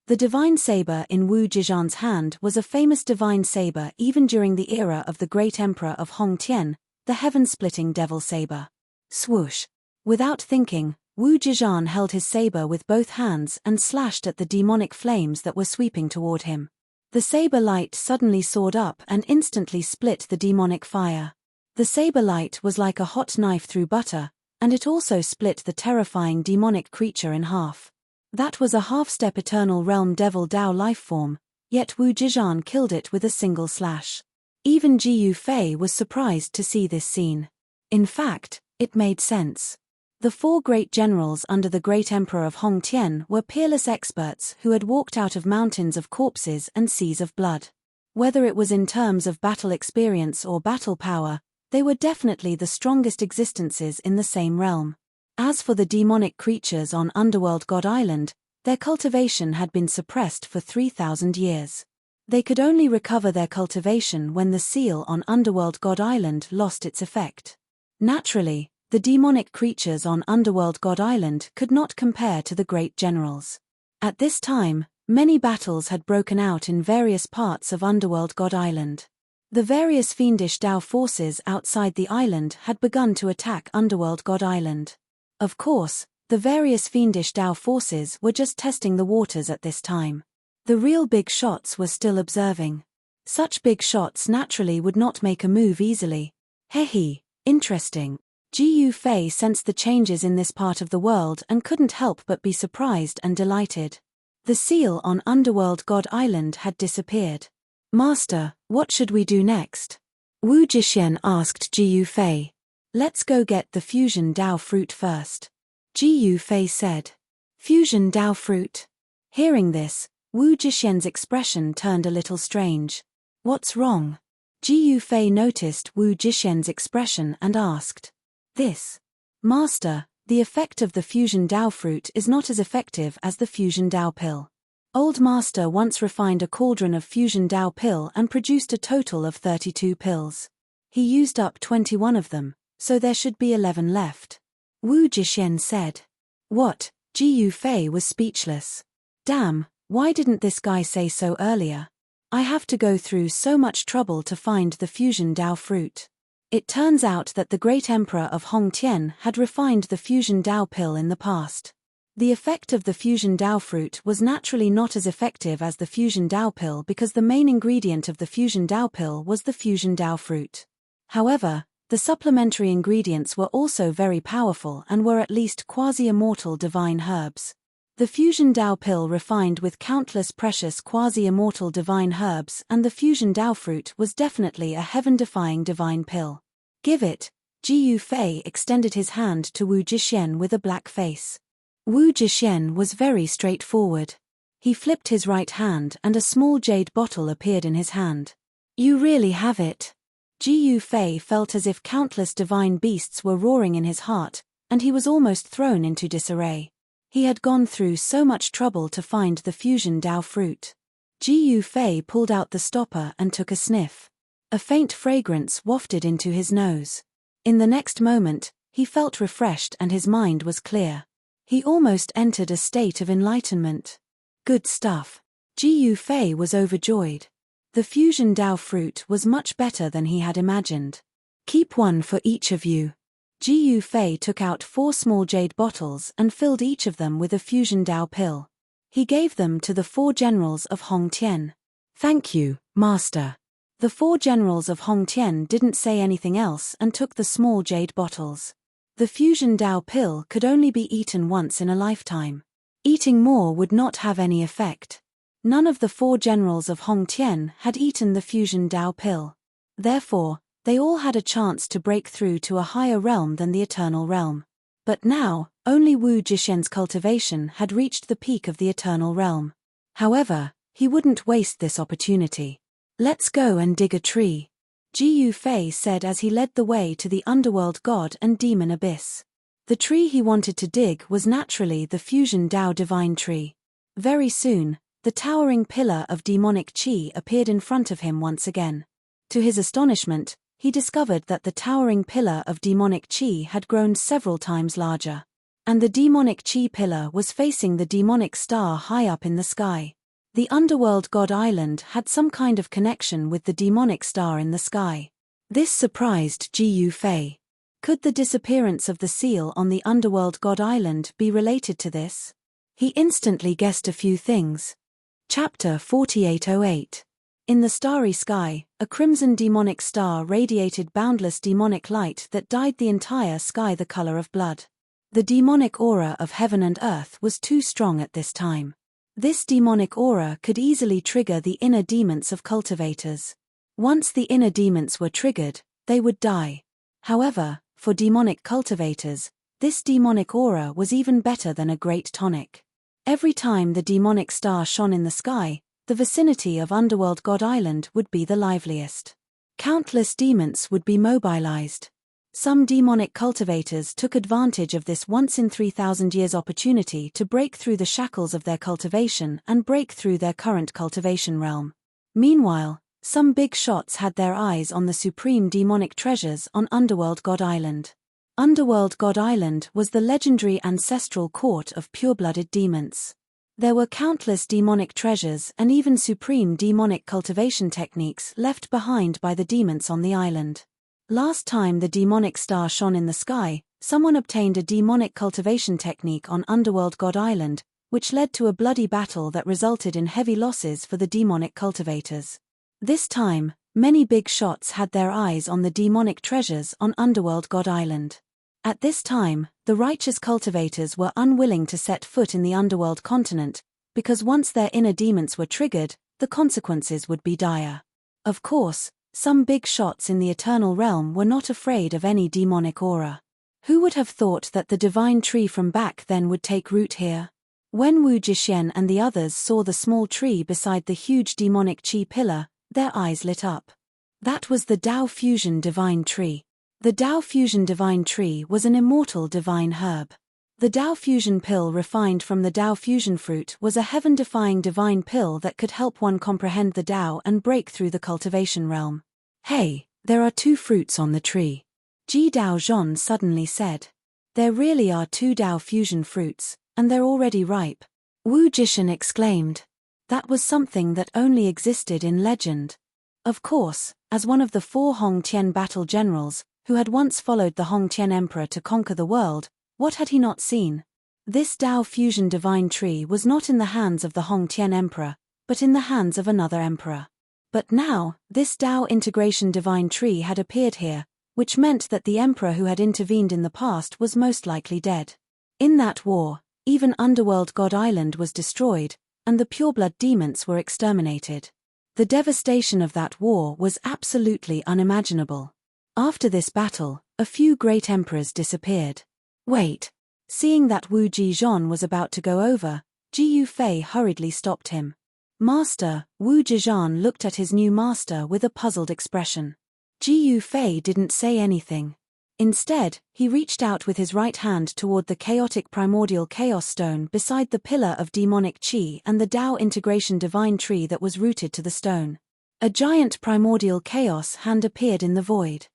The divine saber in Wu Jixuan's hand was a famous divine saber even during the era of the great emperor of Hongtian, the heaven-splitting devil saber. Swoosh. Without thinking, Wu Jixuan held his saber with both hands and slashed at the demonic flames that were sweeping toward him. The saber light suddenly soared up and instantly split the demonic fire. The saber light was like a hot knife through butter, and it also split the terrifying demonic creature in half. That was a half-step eternal realm devil Dao lifeform, yet Wu Jixuan killed it with a single slash. Even Ji Yufei was surprised to see this scene. In fact, it made sense. The 4 great generals under the great emperor of Hongtian were peerless experts who had walked out of mountains of corpses and seas of blood. Whether it was in terms of battle experience or battle power, they were definitely the strongest existences in the same realm. As for the demonic creatures on Underworld God Island, their cultivation had been suppressed for 3,000 years. They could only recover their cultivation when the seal on Underworld God Island lost its effect. Naturally, the demonic creatures on Underworld God Island could not compare to the great generals. At this time, many battles had broken out in various parts of Underworld God Island. The various fiendish Dao forces outside the island had begun to attack Underworld God Island. Of course, the various fiendish Dao forces were just testing the waters at this time. The real big shots were still observing. Such big shots naturally would not make a move easily. Hehe, interesting. Ji Yufei sensed the changes in this part of the world and couldn't help but be surprised and delighted. The seal on Underworld God Island had disappeared. Master, what should we do next? Wu Jixuan asked Ji Yufei. Let's go get the fusion Dao fruit first. Ji Yufei said. Fusion Dao fruit? Hearing this, Wu Jixuan's expression turned a little strange. What's wrong? Ji Yufei noticed Wu Jixuan's expression and asked. This. Master, the effect of the fusion Dao fruit is not as effective as the fusion Dao pill. Old Master once refined a cauldron of fusion Dao pill and produced a total of 32 pills. He used up 21 of them, so there should be 11 left. Wu Jixuan said. What? Ji Yufei was speechless. Damn, why didn't this guy say so earlier? I have to go through so much trouble to find the fusion Dao fruit. It turns out that the great emperor of Hongtian had refined the fusion Dao pill in the past. The effect of the fusion Dao fruit was naturally not as effective as the fusion Dao pill because the main ingredient of the fusion Dao pill was the fusion Dao fruit. However, the supplementary ingredients were also very powerful and were at least quasi-immortal divine herbs. The fusion Dao pill refined with countless precious quasi-immortal divine herbs, and the fusion Dao fruit was definitely a heaven-defying divine pill. Give it. Ji Yufei extended his hand to Wu Jixuan with a black face. Wu Jixuan was very straightforward. He flipped his right hand and a small jade bottle appeared in his hand. You really have it. Ji Yufei felt as if countless divine beasts were roaring in his heart, and he was almost thrown into disarray. He had gone through so much trouble to find the fusion Dao fruit. Ji Yufei pulled out the stopper and took a sniff. A faint fragrance wafted into his nose. In the next moment, he felt refreshed and his mind was clear. He almost entered a state of enlightenment. Good stuff. Ji Yufei was overjoyed. The fusion Dao fruit was much better than he had imagined. Keep one for each of you. Ji Yufei took out 4 small jade bottles and filled each of them with a fusion Dao pill. He gave them to the 4 generals of Hongtian. Thank you, Master. The 4 generals of Hongtian didn't say anything else and took the small jade bottles. The fusion Dao pill could only be eaten once in a lifetime. Eating more would not have any effect. None of the 4 generals of Hongtian had eaten the fusion Dao pill. Therefore, they all had a chance to break through to a higher realm than the eternal realm. But now, only Wu Jishen's cultivation had reached the peak of the eternal realm. However, he wouldn't waste this opportunity. "Let's go and dig a tree," Ji Yufei said as he led the way to the underworld god and demon abyss. The tree he wanted to dig was naturally the fusion Dao divine tree. Very soon, the towering pillar of demonic qi appeared in front of him once again. To his astonishment, he discovered that the towering pillar of demonic qi had grown several times larger. And the demonic qi pillar was facing the demonic star high up in the sky. The underworld god island had some kind of connection with the demonic star in the sky. This surprised Ji Yufei. Could the disappearance of the seal on the underworld god island be related to this? He instantly guessed a few things. Chapter 4808. In the starry sky, a crimson demonic star radiated boundless demonic light that dyed the entire sky the color of blood. The demonic aura of heaven and earth was too strong at this time. This demonic aura could easily trigger the inner demons of cultivators. Once the inner demons were triggered, they would die. However, for demonic cultivators, this demonic aura was even better than a great tonic. Every time the demonic star shone in the sky, the vicinity of Underworld God Island would be the liveliest. Countless demons would be mobilized. Some demonic cultivators took advantage of this once-in-3,000 years opportunity to break through the shackles of their cultivation and break through their current cultivation realm. Meanwhile, some big shots had their eyes on the supreme demonic treasures on Underworld God Island. Underworld God Island was the legendary ancestral court of pure-blooded demons. There were countless demonic treasures and even supreme demonic cultivation techniques left behind by the demons on the island. Last time the demonic star shone in the sky, someone obtained a demonic cultivation technique on Underworld God Island, which led to a bloody battle that resulted in heavy losses for the demonic cultivators. This time, many big shots had their eyes on the demonic treasures on Underworld God Island. At this time, the righteous cultivators were unwilling to set foot in the Underworld continent, because once their inner demons were triggered, the consequences would be dire. Of course, some big shots in the eternal realm were not afraid of any demonic aura. Who would have thought that the divine tree from back then would take root here? When Wu Jishen and the others saw the small tree beside the huge demonic qi pillar, their eyes lit up. That was the Dao Fusion Divine Tree. The Dao Fusion Divine Tree was an immortal divine herb. The Dao Fusion Pill refined from the Dao Fusion Fruit was a heaven-defying divine pill that could help one comprehend the Dao and break through the cultivation realm. "Hey, there are 2 fruits on the tree," Ji Daozhong suddenly said. "There really are 2 Dao Fusion fruits, and they're already ripe," Wu Jishen exclaimed. That was something that only existed in legend. Of course, as one of the 4 Hongtian battle generals, who had once followed the Hongtian Emperor to conquer the world, what had he not seen? This Dao Fusion Divine Tree was not in the hands of the Hongtian Emperor, but in the hands of another emperor. But now, this Dao Integration Divine Tree had appeared here, which meant that the emperor who had intervened in the past was most likely dead. In that war, even Underworld God Island was destroyed, and the pureblood demons were exterminated. The devastation of that war was absolutely unimaginable. After this battle, a few great emperors disappeared. Wait. Seeing that Wu Jizhong was about to go over, Ji Yufei hurriedly stopped him. "Master," Wu Jizhong looked at his new master with a puzzled expression. Ji Yufei didn't say anything. Instead, he reached out with his right hand toward the chaotic primordial chaos stone beside the pillar of demonic qi and the Dao Integration Divine Tree that was rooted to the stone. A giant primordial chaos hand appeared in the void.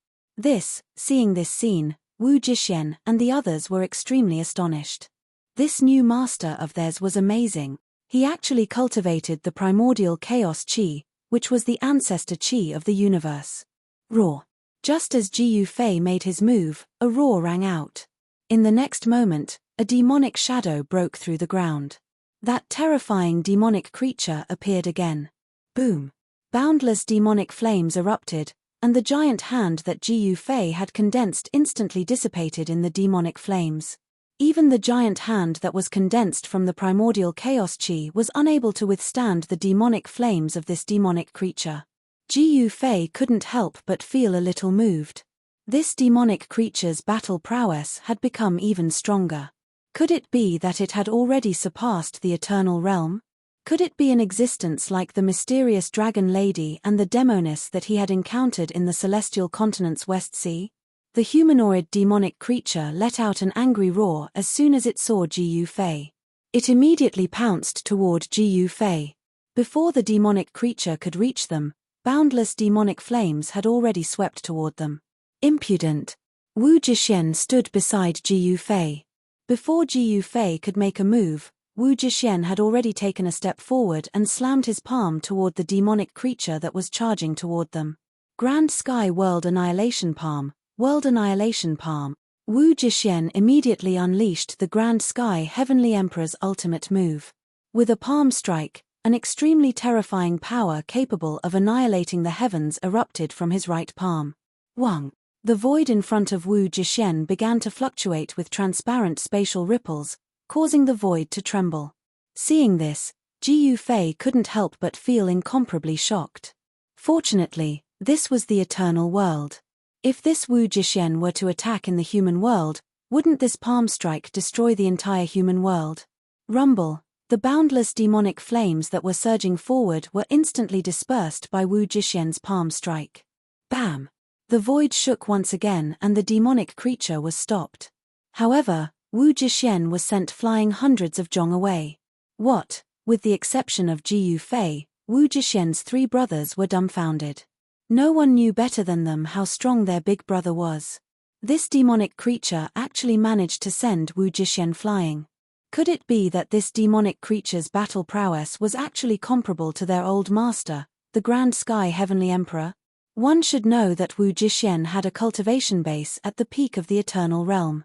Seeing this scene, Wu Jishen and the others were extremely astonished. This new master of theirs was amazing. He actually cultivated the primordial chaos qi, which was the ancestor qi of the universe. Roar. Just as Ji Yufei made his move, a roar rang out. In the next moment, a demonic shadow broke through the ground. That terrifying demonic creature appeared again. Boom. Boundless demonic flames erupted, and the giant hand that Jiu Fei had condensed instantly dissipated in the demonic flames. Even the giant hand that was condensed from the primordial chaos chi was unable to withstand the demonic flames of this demonic creature. Jiu Fei couldn't help but feel a little moved. This demonic creature's battle prowess had become even stronger. Could it be that it had already surpassed the eternal realm? Could it be an existence like the mysterious dragon lady and the demoness that he had encountered in the celestial continent's West Sea? The humanoid demonic creature let out an angry roar as soon as it saw Jiu Fei. It immediately pounced toward Jiu Fei. Before the demonic creature could reach them, boundless demonic flames had already swept toward them. Impudent! Wu Zhixian stood beside Jiu Fei. Before Jiu Fei could make a move, Wu Zhixian had already taken a step forward and slammed his palm toward the demonic creature that was charging toward them. Grand Sky World Annihilation Palm. World Annihilation Palm. Wu Zhixian immediately unleashed the Grand Sky Heavenly Emperor's ultimate move. With a palm strike, an extremely terrifying power capable of annihilating the heavens erupted from his right palm. Wang. The void in front of Wu Zhixian began to fluctuate with transparent spatial ripples, causing the void to tremble. Seeing this, Jiu Fei couldn't help but feel incomparably shocked. Fortunately, this was the eternal world. If this Wu Zhixian were to attack in the human world, wouldn't this palm strike destroy the entire human world? Rumble. The boundless demonic flames that were surging forward were instantly dispersed by Wu Zhixian's palm strike. Bam! The void shook once again and the demonic creature was stopped. However, Wu Zhixian was sent flying hundreds of zhong away. What? With the exception of Jiu Fei, Wu Zhixian's three brothers were dumbfounded. No one knew better than them how strong their big brother was. This demonic creature actually managed to send Wu Zhixian flying. Could it be that this demonic creature's battle prowess was actually comparable to their old master, the Grand Sky Heavenly Emperor? One should know that Wu Zhixian had a cultivation base at the peak of the eternal realm.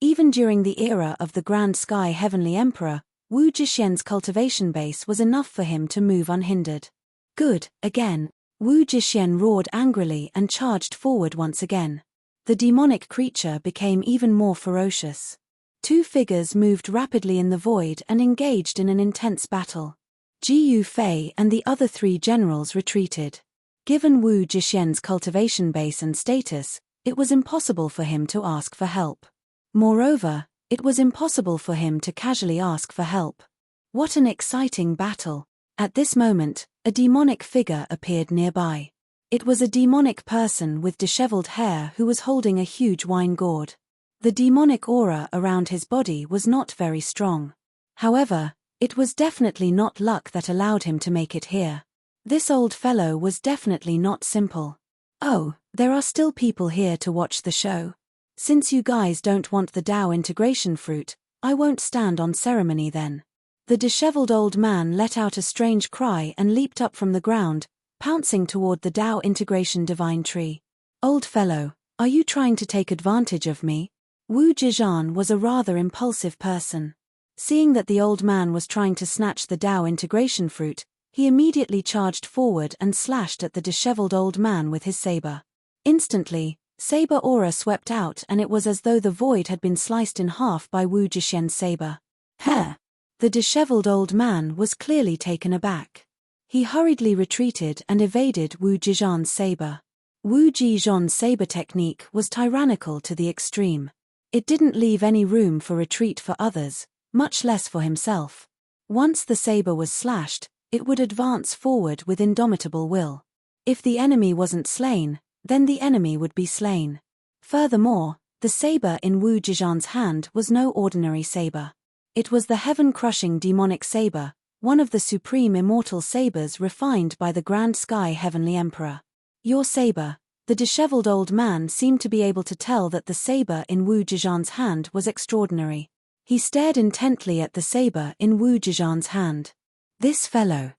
Even during the era of the Grand Sky Heavenly Emperor, Wu Zhixian's cultivation base was enough for him to move unhindered. Good, again. Wu Zhixian roared angrily and charged forward once again. The demonic creature became even more ferocious. Two figures moved rapidly in the void and engaged in an intense battle. Jiu Fei and the other three generals retreated. Given Wu Zhixian's cultivation base and status, it was impossible for him to ask for help. Moreover, it was impossible for him to casually ask for help. What an exciting battle! At this moment, a demonic figure appeared nearby. It was a demonic person with disheveled hair who was holding a huge wine gourd. The demonic aura around his body was not very strong. However, it was definitely not luck that allowed him to make it here. This old fellow was definitely not simple. Oh, there are still people here to watch the show. Since you guys don't want the Dao integration fruit, I won't stand on ceremony then. The disheveled old man let out a strange cry and leaped up from the ground, pouncing toward the Dao integration divine tree. Old fellow, are you trying to take advantage of me? Wu Zhixian was a rather impulsive person. Seeing that the old man was trying to snatch the Dao integration fruit, he immediately charged forward and slashed at the disheveled old man with his saber. Instantly, saber aura swept out and it was as though the void had been sliced in half by Wu Zhixian's saber. Heh! The disheveled old man was clearly taken aback. He hurriedly retreated and evaded Wu Zhixian's saber. Wu Zhixian's saber technique was tyrannical to the extreme. It didn't leave any room for retreat for others, much less for himself. Once the saber was slashed, it would advance forward with indomitable will. If the enemy wasn't slain, then the enemy would be slain. Furthermore, the saber in Wu Zhixian's hand was no ordinary saber. It was the heaven-crushing demonic saber, one of the supreme immortal sabers refined by the Grand Sky Heavenly Emperor. Your saber. The disheveled old man seemed to be able to tell that the saber in Wu Zhixian's hand was extraordinary. He stared intently at the saber in Wu Zhixian's hand. This fellow.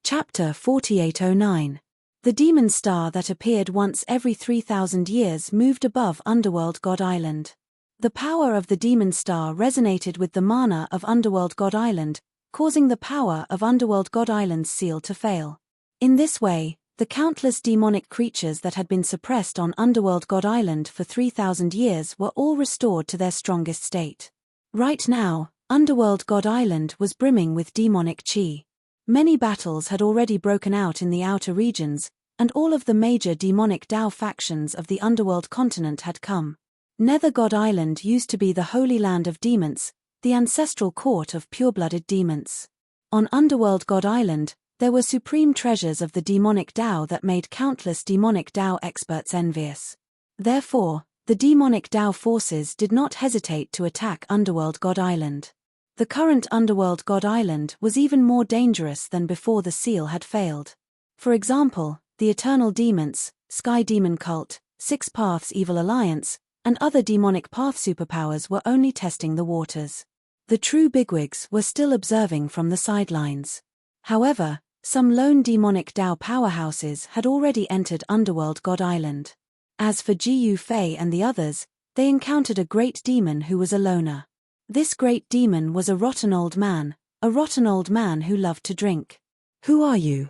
Chapter 4809. The demon star that appeared once every 3,000 years moved above Underworld God Island. The power of the demon star resonated with the mana of Underworld God Island, causing the power of Underworld God Island's seal to fail. In this way, The countless demonic creatures that had been suppressed on Underworld God Island for 3,000 years were all restored to their strongest state. Right now, Underworld God Island was brimming with demonic chi. Many battles had already broken out in the outer regions, and all of the major demonic Dao factions of the Underworld continent had come. Nether God Island used to be the holy land of demons, the ancestral court of pure-blooded demons. On Underworld God Island, there were supreme treasures of the demonic Dao that made countless demonic Dao experts envious. Therefore, the demonic Dao forces did not hesitate to attack Underworld God Island. The current Underworld God Island was even more dangerous than before the seal had failed. For example, the Eternal Demons, Sky Demon Cult, Six Paths Evil Alliance, and other demonic path superpowers were only testing the waters. The true bigwigs were still observing from the sidelines. However, some lone demonic Dao powerhouses had already entered Underworld God Island. As for Gu Fei and the others, they encountered a great demon who was a loner. This great demon was a rotten old man who loved to drink. "Who are you?"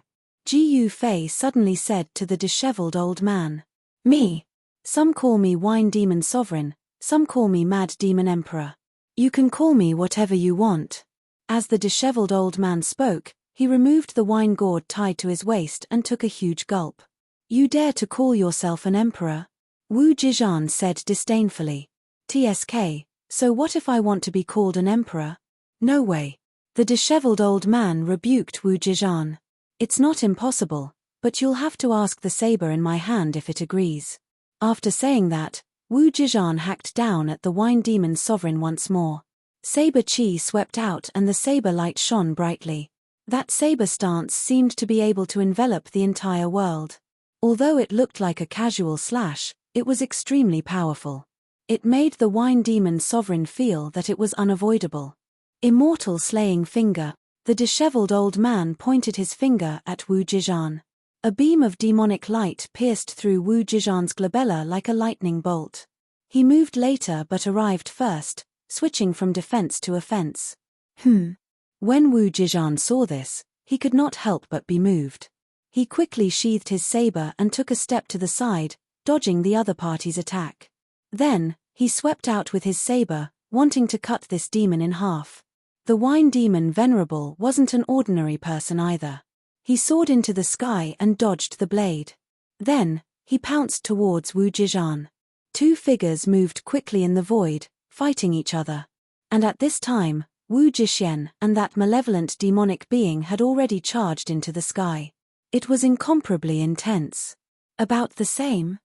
Gu Fei suddenly said to the disheveled old man. "Me. Some call me Wine Demon Sovereign, some call me Mad Demon Emperor. You can call me whatever you want." As the disheveled old man spoke, he removed the wine gourd tied to his waist and took a huge gulp. "You dare to call yourself an emperor?" Wu Zizhan said disdainfully. "TSK, so what if I want to be called an emperor?" "No way." The disheveled old man rebuked Wu Zizhan. "It's not impossible, but you'll have to ask the saber in my hand if it agrees." After saying that, Wu Zizhan hacked down at the Wine Demon Sovereign once more. Saber chi swept out and the saber light shone brightly. That saber stance seemed to be able to envelop the entire world. Although it looked like a casual slash, it was extremely powerful. It made the Wine Demon Sovereign feel that it was unavoidable. Immortal slaying finger. The disheveled old man pointed his finger at Wu Zizhan. A beam of demonic light pierced through Wu Zizhan's glabella like a lightning bolt. He moved later but arrived first, switching from defense to offense. When Wu Zizhan saw this, he could not help but be moved. He quickly sheathed his saber and took a step to the side, dodging the other party's attack. Then, he swept out with his saber, wanting to cut this demon in half. The Wine Demon Venerable wasn't an ordinary person either. He soared into the sky and dodged the blade. Then, he pounced towards Wu Zizhan. Two figures moved quickly in the void, fighting each other. And at this time, Wu Zhixian and that malevolent demonic being had already charged into the sky. It was incomparably intense. About the same,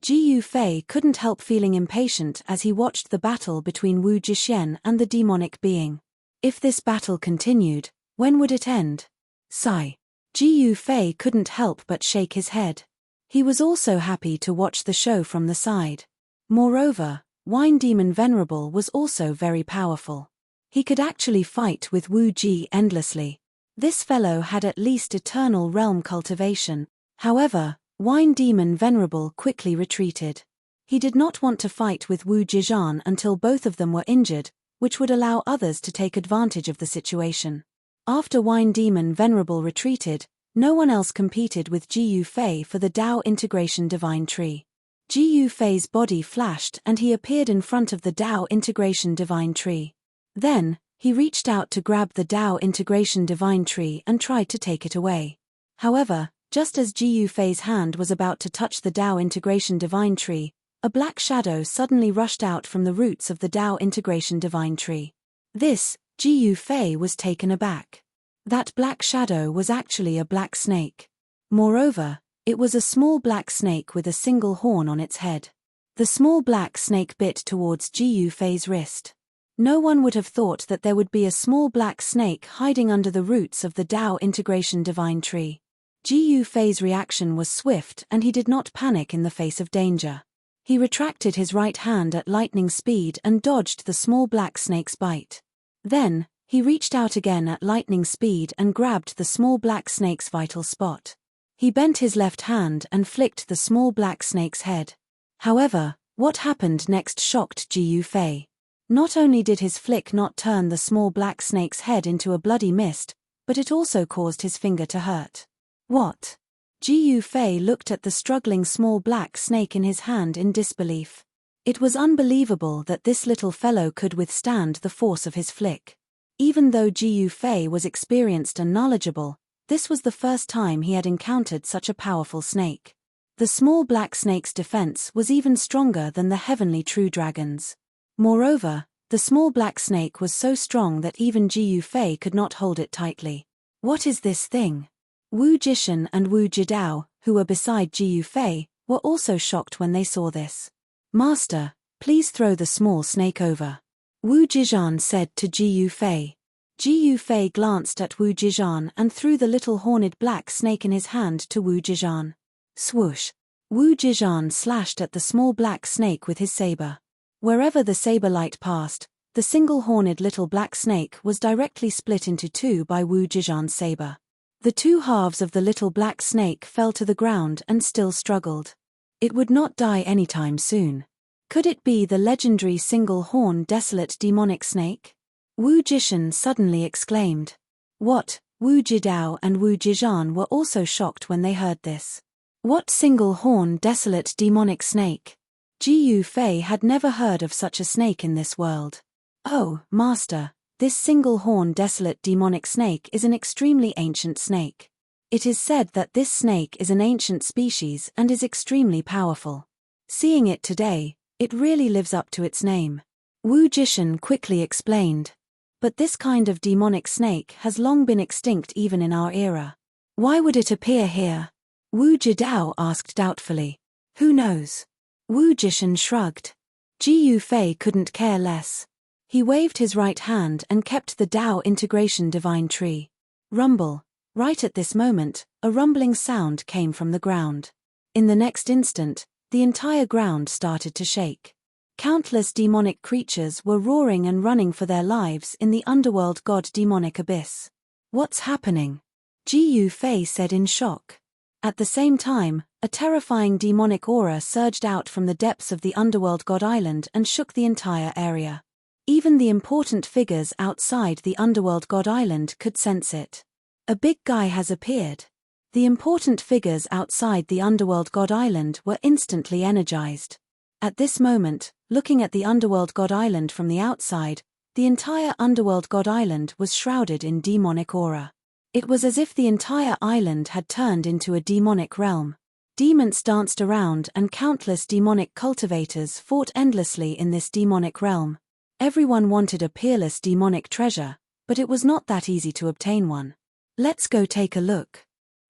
Gu Fei couldn't help feeling impatient as he watched the battle between Wu Zhixian and the demonic being. If this battle continued, when would it end? Sigh. Gu Fei couldn't help but shake his head. He was also happy to watch the show from the side. Moreover, Wine Demon Venerable was also very powerful. He could actually fight with Wu Ji endlessly. This fellow had at least eternal realm cultivation. However, Wine Demon Venerable quickly retreated. He did not want to fight with Wu Zizhan until both of them were injured, which would allow others to take advantage of the situation. After Wine Demon Venerable retreated, no one else competed with Gu Fei for the Dao Integration Divine Tree. Gu Fei's body flashed and he appeared in front of the Dao Integration Divine Tree. Then, he reached out to grab the Dao Integration Divine Tree and tried to take it away. However, just as Gu Fei's hand was about to touch the Dao Integration Divine Tree, a black shadow suddenly rushed out from the roots of the Dao Integration Divine Tree. This, Gu Fei was taken aback. That black shadow was actually a black snake. Moreover, it was a small black snake with a single horn on its head. The small black snake bit towards Gu Fei's wrist. No one would have thought that there would be a small black snake hiding under the roots of the Dao Integration Divine Tree. Gu Fei's reaction was swift and he did not panic in the face of danger. He retracted his right hand at lightning speed and dodged the small black snake's bite. Then, he reached out again at lightning speed and grabbed the small black snake's vital spot. He bent his left hand and flicked the small black snake's head. However, what happened next shocked Gu Fei. Not only did his flick not turn the small black snake's head into a bloody mist, but it also caused his finger to hurt. What? Ji Fei looked at the struggling small black snake in his hand in disbelief. It was unbelievable that this little fellow could withstand the force of his flick. Even though Ji Fei was experienced and knowledgeable, this was the first time he had encountered such a powerful snake. The small black snake's defense was even stronger than the heavenly true dragon's. Moreover, the small black snake was so strong that even Ji Fei could not hold it tightly. What is this thing? Wu Jishan and Wu Jidao, who were beside Ji Fei, were also shocked when they saw this. Master, please throw the small snake over. Wu Jizhan said to Ji Fei. Ji Fei glanced at Wu Jizhan and threw the little horned black snake in his hand to Wu Jizhan. Swoosh! Wu Jizhan slashed at the small black snake with his saber. Wherever the saber light passed, the single horned little black snake was directly split into two by Wu Jizhan's saber. The two halves of the little black snake fell to the ground and still struggled. It would not die anytime soon. Could it be the legendary single-horn desolate demonic snake? Wu Jishan suddenly exclaimed. What? Wu Jidao and Wu Jizhan were also shocked when they heard this. What single-horn desolate demonic snake? Ji Fei had never heard of such a snake in this world. Oh, Master, this single-horn desolate demonic snake is an extremely ancient snake. It is said that this snake is an ancient species and is extremely powerful. Seeing it today, it really lives up to its name. Wu Jishan quickly explained. But this kind of demonic snake has long been extinct even in our era. Why would it appear here? Wu Jidao asked doubtfully. Who knows? Wu Jishan shrugged. Ji Fei couldn't care less. He waved his right hand and kept the Dao integration divine tree. Rumble. Right at this moment, a rumbling sound came from the ground. In the next instant, the entire ground started to shake. Countless demonic creatures were roaring and running for their lives in the underworld god demonic abyss. What's happening? Ji Fei said in shock. At the same time, a terrifying demonic aura surged out from the depths of the underworld god island and shook the entire area. Even the important figures outside the underworld god island could sense it. A big guy has appeared. The important figures outside the underworld god island were instantly energized. At this moment, looking at the underworld god island from the outside, the entire underworld god island was shrouded in demonic aura. It was as if the entire island had turned into a demonic realm. Demons danced around and countless demonic cultivators fought endlessly in this demonic realm. Everyone wanted a peerless demonic treasure, but it was not that easy to obtain one. Let's go take a look.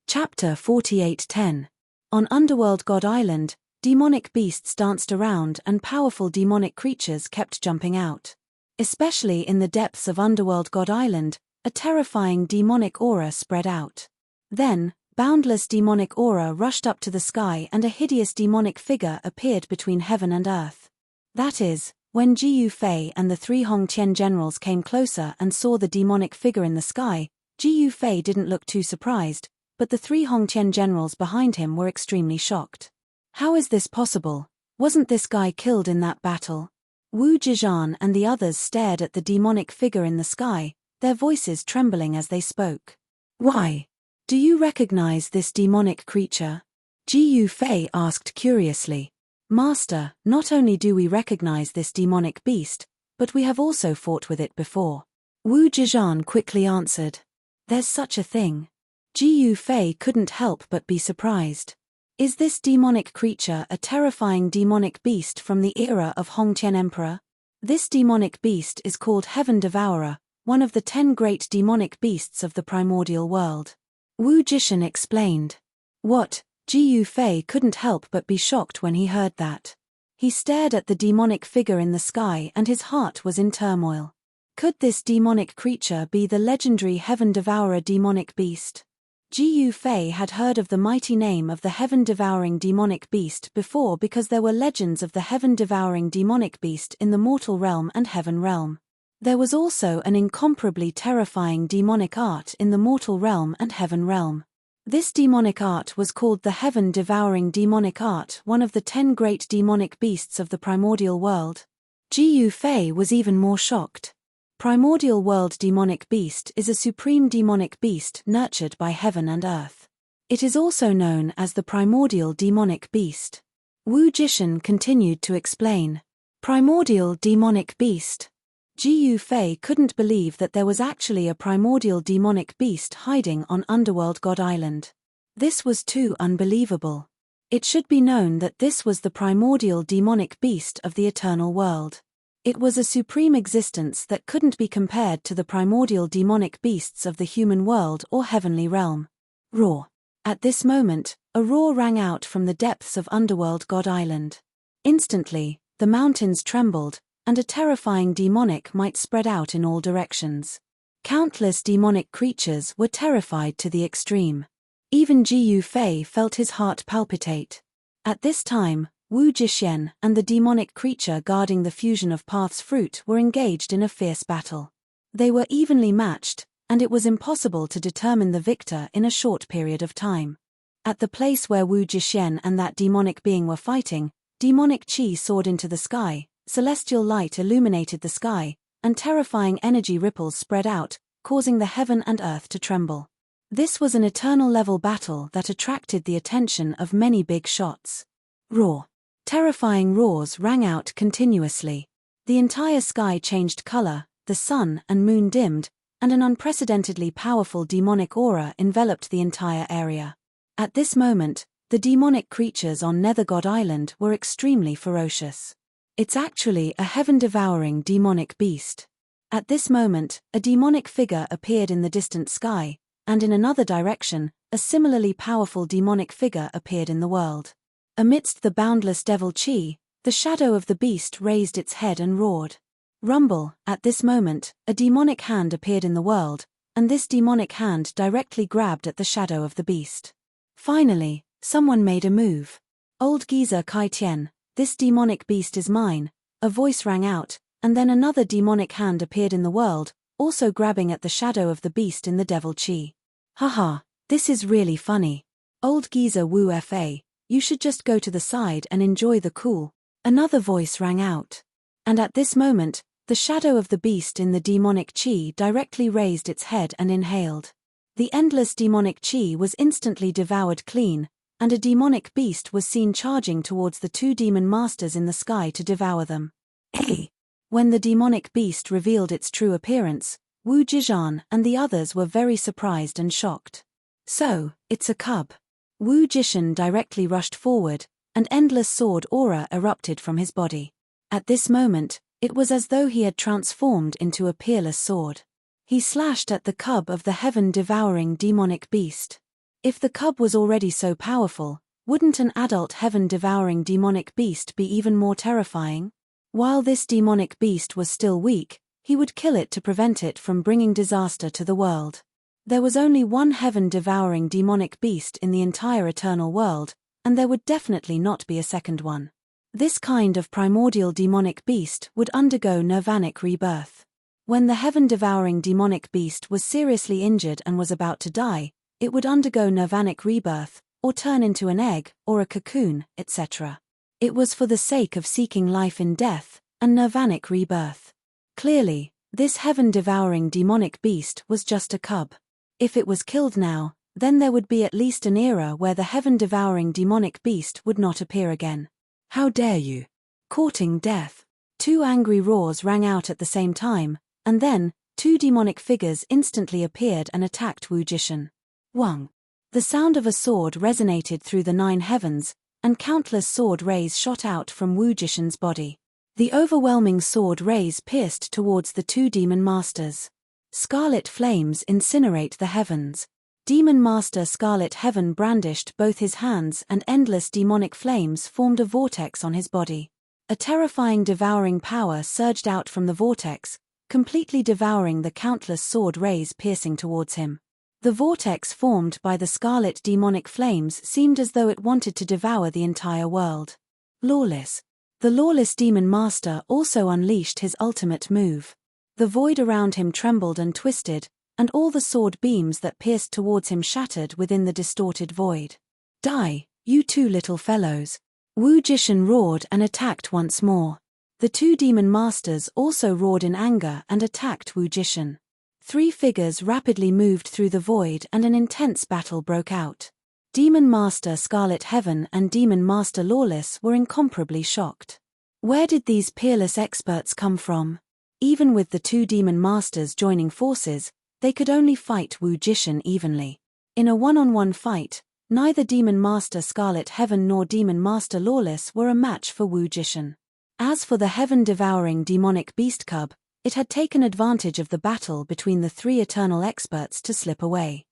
Chapter 48:10. On Underworld God Island, demonic beasts danced around and powerful demonic creatures kept jumping out. Especially in the depths of Underworld God Island, a terrifying demonic aura spread out. Then, boundless demonic aura rushed up to the sky and a hideous demonic figure appeared between heaven and earth. That is, when Ji Fei and the three Hongqian generals came closer and saw the demonic figure in the sky, Ji Fei didn't look too surprised, but the three Hongqian generals behind him were extremely shocked. How is this possible? Wasn't this guy killed in that battle? Wu Jizhan and the others stared at the demonic figure in the sky, their voices trembling as they spoke. Why? Do you recognize this demonic creature? Ji Fei asked curiously. Master, not only do we recognize this demonic beast, but we have also fought with it before. Wu Jizhan quickly answered. There's such a thing. Ji Fei couldn't help but be surprised. Is this demonic creature a terrifying demonic beast from the era of Hongqian Emperor? This demonic beast is called Heaven Devourer, one of the 10 great demonic beasts of the primordial world. Wu Jishan explained. What? Ji Fei couldn't help but be shocked when he heard that. He stared at the demonic figure in the sky and his heart was in turmoil. Could this demonic creature be the legendary Heaven Devourer demonic beast? Ji Fei had heard of the mighty name of the heaven-devouring demonic beast before because there were legends of the heaven-devouring demonic beast in the mortal realm and heaven realm. There was also an incomparably terrifying demonic art in the mortal realm and heaven realm. This demonic art was called the heaven-devouring demonic art, one of the 10 great demonic beasts of the primordial world. Ji Fei was even more shocked. Primordial world demonic beast is a supreme demonic beast nurtured by heaven and earth. It is also known as the primordial demonic beast. Wu Jishan continued to explain. Primordial demonic beast. Jiyu Fei couldn't believe that there was actually a primordial demonic beast hiding on Underworld God Island. This was too unbelievable. It should be known that this was the primordial demonic beast of the eternal world. It was a supreme existence that couldn't be compared to the primordial demonic beasts of the human world or heavenly realm. Roar. At this moment, a roar rang out from the depths of Underworld God Island. Instantly, the mountains trembled, and a terrifying demonic might spread out in all directions. Countless demonic creatures were terrified to the extreme. Even Jiyu Fei felt his heart palpitate. At this time, Wu Jishen and the demonic creature guarding the fusion of paths fruit were engaged in a fierce battle. They were evenly matched, and it was impossible to determine the victor in a short period of time. At the place where Wu Jishen and that demonic being were fighting, demonic chi soared into the sky, celestial light illuminated the sky, and terrifying energy ripples spread out, causing the heaven and earth to tremble. This was an eternal level battle that attracted the attention of many big shots. Roar. Terrifying roars rang out continuously. The entire sky changed color, the sun and moon dimmed, and an unprecedentedly powerful demonic aura enveloped the entire area. At this moment, the demonic creatures on Nether God Island were extremely ferocious. It's actually a heaven-devouring demonic beast. At this moment, a demonic figure appeared in the distant sky, and in another direction, a similarly powerful demonic figure appeared in the world. Amidst the boundless devil chi, the shadow of the beast raised its head and roared. Rumble. At this moment, a demonic hand appeared in the world, and this demonic hand directly grabbed at the shadow of the beast. Finally, someone made a move. Old geezer Kai Tian, this demonic beast is mine, a voice rang out, and then another demonic hand appeared in the world, also grabbing at the shadow of the beast in the devil chi. Haha, this is really funny. Old geezer Wu Fa, you should just go to the side and enjoy the cool. Another voice rang out. And at this moment, the shadow of the beast in the demonic chi directly raised its head and inhaled. The endless demonic chi was instantly devoured clean, and a demonic beast was seen charging towards the two demon masters in the sky to devour them. Hey! When the demonic beast revealed its true appearance, Wu Jizhan and the others were very surprised and shocked. So, it's a cub. Wu Jishan directly rushed forward, and endless sword aura erupted from his body. At this moment, it was as though he had transformed into a peerless sword. He slashed at the cub of the heaven-devouring demonic beast. If the cub was already so powerful, wouldn't an adult heaven-devouring demonic beast be even more terrifying? While this demonic beast was still weak, he would kill it to prevent it from bringing disaster to the world. There was only one heaven-devouring demonic beast in the entire eternal world, and there would definitely not be a second one. This kind of primordial demonic beast would undergo nirvanic rebirth. When the heaven-devouring demonic beast was seriously injured and was about to die, it would undergo nirvanic rebirth, or turn into an egg, or a cocoon, etc. It was for the sake of seeking life in death, and nirvanic rebirth. Clearly, this heaven-devouring demonic beast was just a cub. If it was killed now, then there would be at least an era where the heaven-devouring demonic beast would not appear again. How dare you! Courting death. Two angry roars rang out at the same time, and then, two demonic figures instantly appeared and attacked Wu Jishan. Wang. The sound of a sword resonated through the 9 heavens, and countless sword rays shot out from Wu Jishan's body. The overwhelming sword rays pierced towards the two demon masters. Scarlet flames incinerate the heavens. Demon Master Scarlet Heaven brandished both his hands, and endless demonic flames formed a vortex on his body. A terrifying devouring power surged out from the vortex, completely devouring the countless sword rays piercing towards him. The vortex formed by the scarlet demonic flames seemed as though it wanted to devour the entire world. Lawless. The lawless demon master also unleashed his ultimate move. The void around him trembled and twisted, and all the sword beams that pierced towards him shattered within the distorted void. Die, you two little fellows. Wu Jishan roared and attacked once more. The two demon masters also roared in anger and attacked Wu Jishan. 3 figures rapidly moved through the void and an intense battle broke out. Demon Master Scarlet Heaven and Demon Master Lawless were incomparably shocked. Where did these peerless experts come from? Even with the two Demon Masters joining forces, they could only fight Wu Jishan evenly. In a one-on-one fight, neither Demon Master Scarlet Heaven nor Demon Master Lawless were a match for Wu Jishan. As for the heaven-devouring demonic beast cub, it had taken advantage of the battle between the three eternal experts to slip away.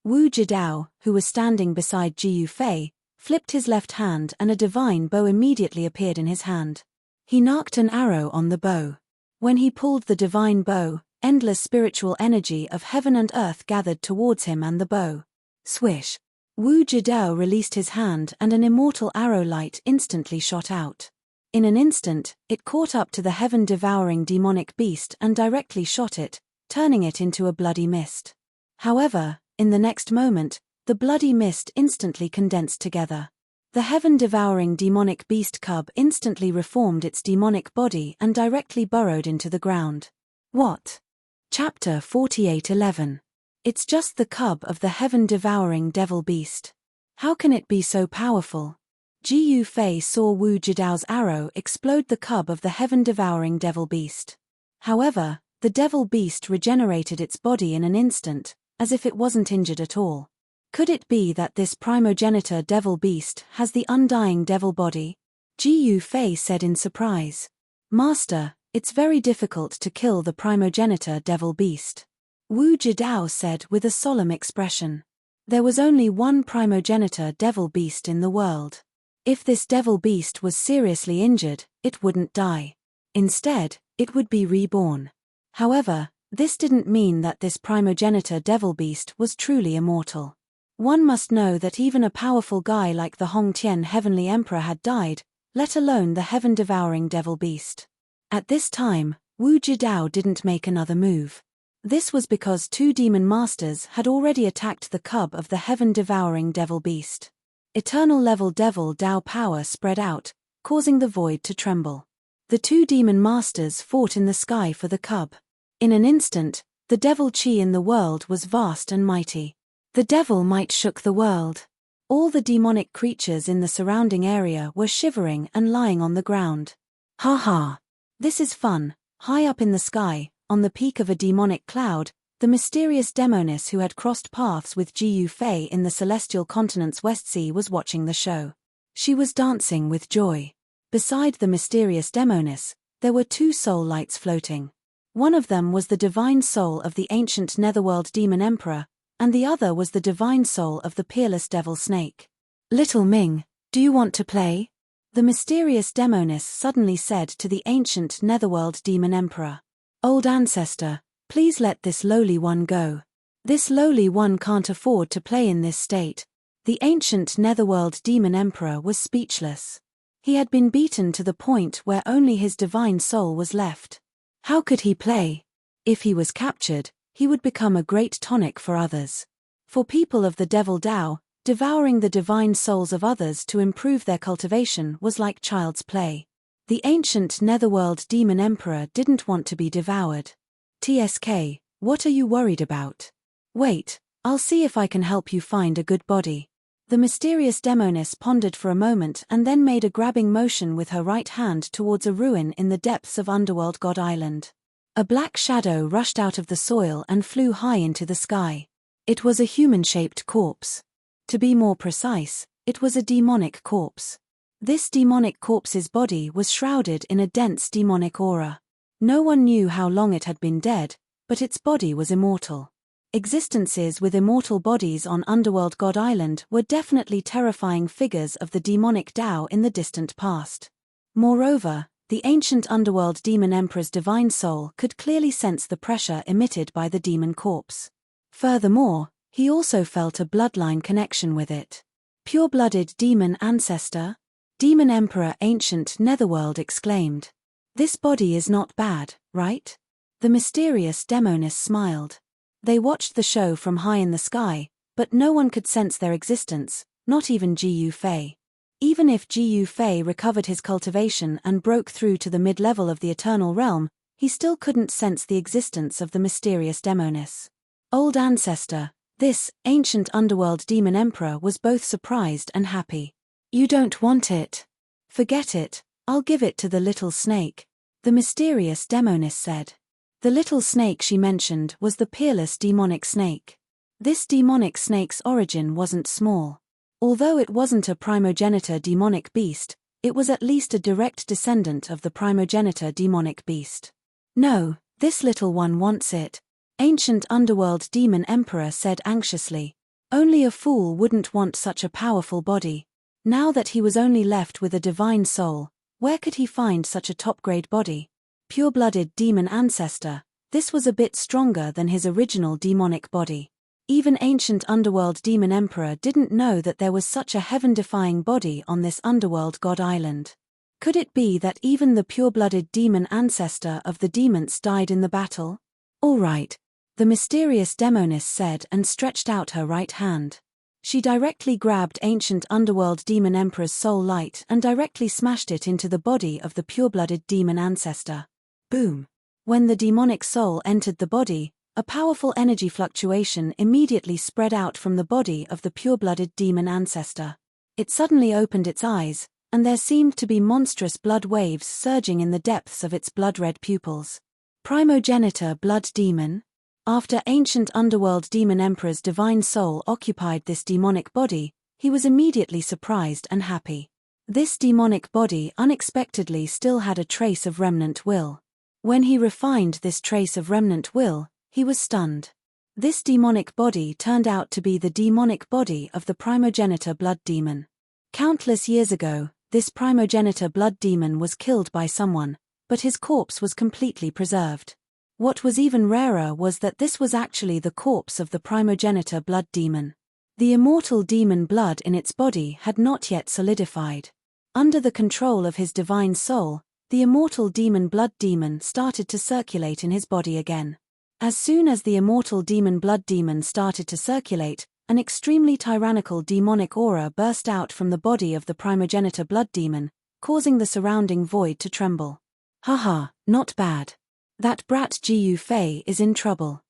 Wu Jidao, who was standing beside Ji Yufei, flipped his left hand and a divine bow immediately appeared in his hand. He knocked an arrow on the bow. When he pulled the divine bow, endless spiritual energy of heaven and earth gathered towards him and the bow. Swish! Wu Jidao released his hand and an immortal arrow light instantly shot out. In an instant, it caught up to the heaven-devouring demonic beast and directly shot it, turning it into a bloody mist. However, in the next moment, the bloody mist instantly condensed together. The heaven-devouring demonic beast cub instantly reformed its demonic body and directly burrowed into the ground. What? Chapter 48:11. It's just the cub of the heaven-devouring devil beast. How can it be so powerful? Ji Yufei saw Wu Jidao's arrow explode the cub of the heaven-devouring devil beast. However, the devil beast regenerated its body in an instant, as if it wasn't injured at all. Could it be that this primogenitor devil beast has the undying devil body? Ji Yufei said in surprise. Master, it's very difficult to kill the primogenitor devil beast. Wu Jidao said with a solemn expression. There was only one primogenitor devil beast in the world. If this devil beast was seriously injured, it wouldn't die. Instead, it would be reborn. However, this didn't mean that this primogenitor devil beast was truly immortal. One must know that even a powerful guy like the Hongtian Heavenly Emperor had died, let alone the heaven-devouring devil beast. At this time, Wu Jidao didn't make another move. This was because two demon masters had already attacked the cub of the heaven-devouring devil beast. Eternal-level devil Dao power spread out, causing the void to tremble. The two demon masters fought in the sky for the cub. In an instant, the devil chi in the world was vast and mighty. The devil might shook the world. All the demonic creatures in the surrounding area were shivering and lying on the ground. Ha ha! This is fun. High up in the sky, on the peak of a demonic cloud, the mysterious demoness who had crossed paths with Ji Yufei in the celestial continent's West Sea was watching the show. She was dancing with joy. Beside the mysterious demoness, there were two soul lights floating. One of them was the divine soul of the ancient netherworld demon emperor, and the other was the divine soul of the peerless devil snake. Little Ming, do you want to play? The mysterious demoness suddenly said to the ancient netherworld demon emperor. Old ancestor, please let this lowly one go. This lowly one can't afford to play in this state. The ancient netherworld demon emperor was speechless. He had been beaten to the point where only his divine soul was left. How could he play? If he was captured, he would become a great tonic for others. For people of the devil Dao, devouring the divine souls of others to improve their cultivation was like child's play. The ancient netherworld demon emperor didn't want to be devoured. TSK, what are you worried about? Wait, I'll see if I can help you find a good body. The mysterious demoness pondered for a moment and then made a grabbing motion with her right hand towards a ruin in the depths of Underworld God Island. A black shadow rushed out of the soil and flew high into the sky. It was a human-shaped corpse. To be more precise, it was a demonic corpse. This demonic corpse's body was shrouded in a dense demonic aura. No one knew how long it had been dead, but its body was immortal. Existences with immortal bodies on Underworld God Island were definitely terrifying figures of the demonic Dao in the distant past. Moreover, the ancient Underworld Demon Emperor's divine soul could clearly sense the pressure emitted by the demon corpse. Furthermore, he also felt a bloodline connection with it. Pure-blooded demon ancestor? Demon Emperor Ancient Netherworld exclaimed. This body is not bad, right? The mysterious demoness smiled. They watched the show from high in the sky, but no one could sense their existence, not even Ji Yufei. Even if Ji Yufei recovered his cultivation and broke through to the mid-level of the Eternal Realm, he still couldn't sense the existence of the mysterious demoness. Old ancestor, This ancient underworld demon emperor was both surprised and happy. "You don't want it? Forget it, I'll give it to the little snake," the mysterious demoness said. The little snake she mentioned was the peerless demonic snake. This demonic snake's origin wasn't small. Although it wasn't a primogenitor demonic beast, it was at least a direct descendant of the primogenitor demonic beast. "No, this little one wants it," ancient underworld demon emperor said anxiously. Only a fool wouldn't want such a powerful body. Now that he was only left with a divine soul, where could he find such a top-grade body? Pure-blooded demon ancestor, this was a bit stronger than his original demonic body. Even ancient underworld demon emperor didn't know that there was such a heaven-defying body on this underworld god island. Could it be that even the pure-blooded demon ancestor of the demons died in the battle? "All right," the mysterious demoness said and stretched out her right hand. She directly grabbed ancient underworld demon emperor's soul light and directly smashed it into the body of the pure-blooded demon ancestor. Boom! When the demonic soul entered the body, a powerful energy fluctuation immediately spread out from the body of the pure-blooded demon ancestor. It suddenly opened its eyes, and there seemed to be monstrous blood waves surging in the depths of its blood-red pupils. Primogenitor blood demon? After ancient underworld demon emperor's divine soul occupied this demonic body, he was immediately surprised and happy. This demonic body unexpectedly still had a trace of remnant will. When he refined this trace of remnant will, he was stunned. This demonic body turned out to be the demonic body of the primogenitor blood demon. Countless years ago, this primogenitor blood demon was killed by someone, but his corpse was completely preserved. What was even rarer was that this was actually the corpse of the primogenitor blood demon. The immortal demon blood in its body had not yet solidified. Under the control of his divine soul, the immortal demon blood demon started to circulate in his body again. As soon as the immortal demon blood demon started to circulate, an extremely tyrannical demonic aura burst out from the body of the primogenitor blood demon, causing the surrounding void to tremble. "Haha, not bad. That brat Gu Fei is in trouble."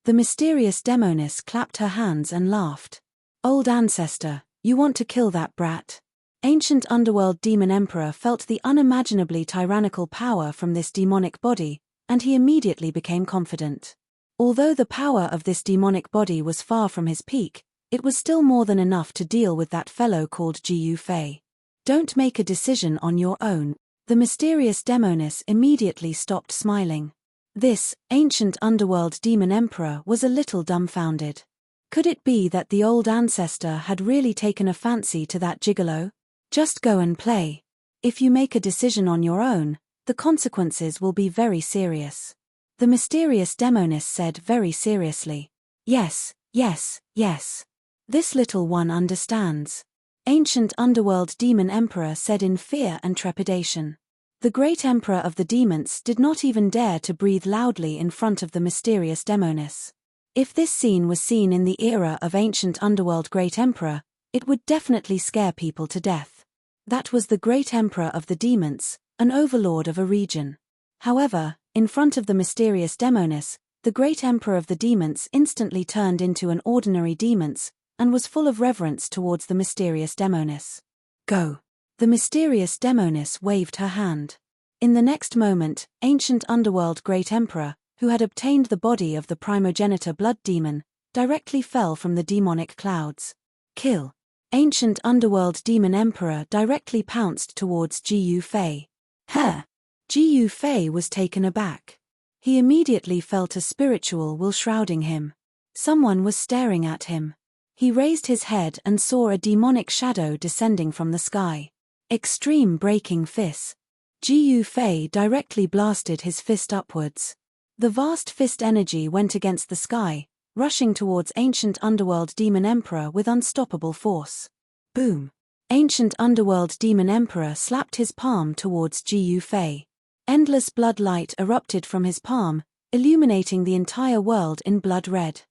The mysterious demoness clapped her hands and laughed. "Old ancestor, you want to kill that brat?" Ancient underworld demon emperor felt the unimaginably tyrannical power from this demonic body, and he immediately became confident. Although the power of this demonic body was far from his peak, it was still more than enough to deal with that fellow called Gu Fei. "Don't make a decision on your own." The mysterious demoness immediately stopped smiling. This ancient underworld demon emperor was a little dumbfounded. Could it be that the old ancestor had really taken a fancy to that gigolo? "Just go and play. If you make a decision on your own, the consequences will be very serious," the mysterious demoness said very seriously. "Yes, yes, yes. This little one understands," ancient underworld demon emperor said in fear and trepidation. The great emperor of the demons did not even dare to breathe loudly in front of the mysterious demoness. If this scene was seen in the era of ancient underworld great emperor, it would definitely scare people to death. That was the great emperor of the demons, an overlord of a region. However, in front of the mysterious demoness, the great emperor of the demons instantly turned into an ordinary demons, and was full of reverence towards the mysterious demoness. "Go." The mysterious demoness waved her hand. In the next moment, ancient underworld great emperor, who had obtained the body of the primogenitor blood demon, directly fell from the demonic clouds. "Kill." Ancient underworld demon emperor directly pounced towards Gu Fei. "Huh!" Gu Fei was taken aback. He immediately felt a spiritual will shrouding him. Someone was staring at him. He raised his head and saw a demonic shadow descending from the sky. Extreme breaking fist. Gu Fei directly blasted his fist upwards. The vast fist energy went against the sky, rushing towards ancient underworld demon emperor with unstoppable force. Boom! Ancient underworld demon emperor slapped his palm towards Gu Fei. Endless blood light erupted from his palm, illuminating the entire world in blood red.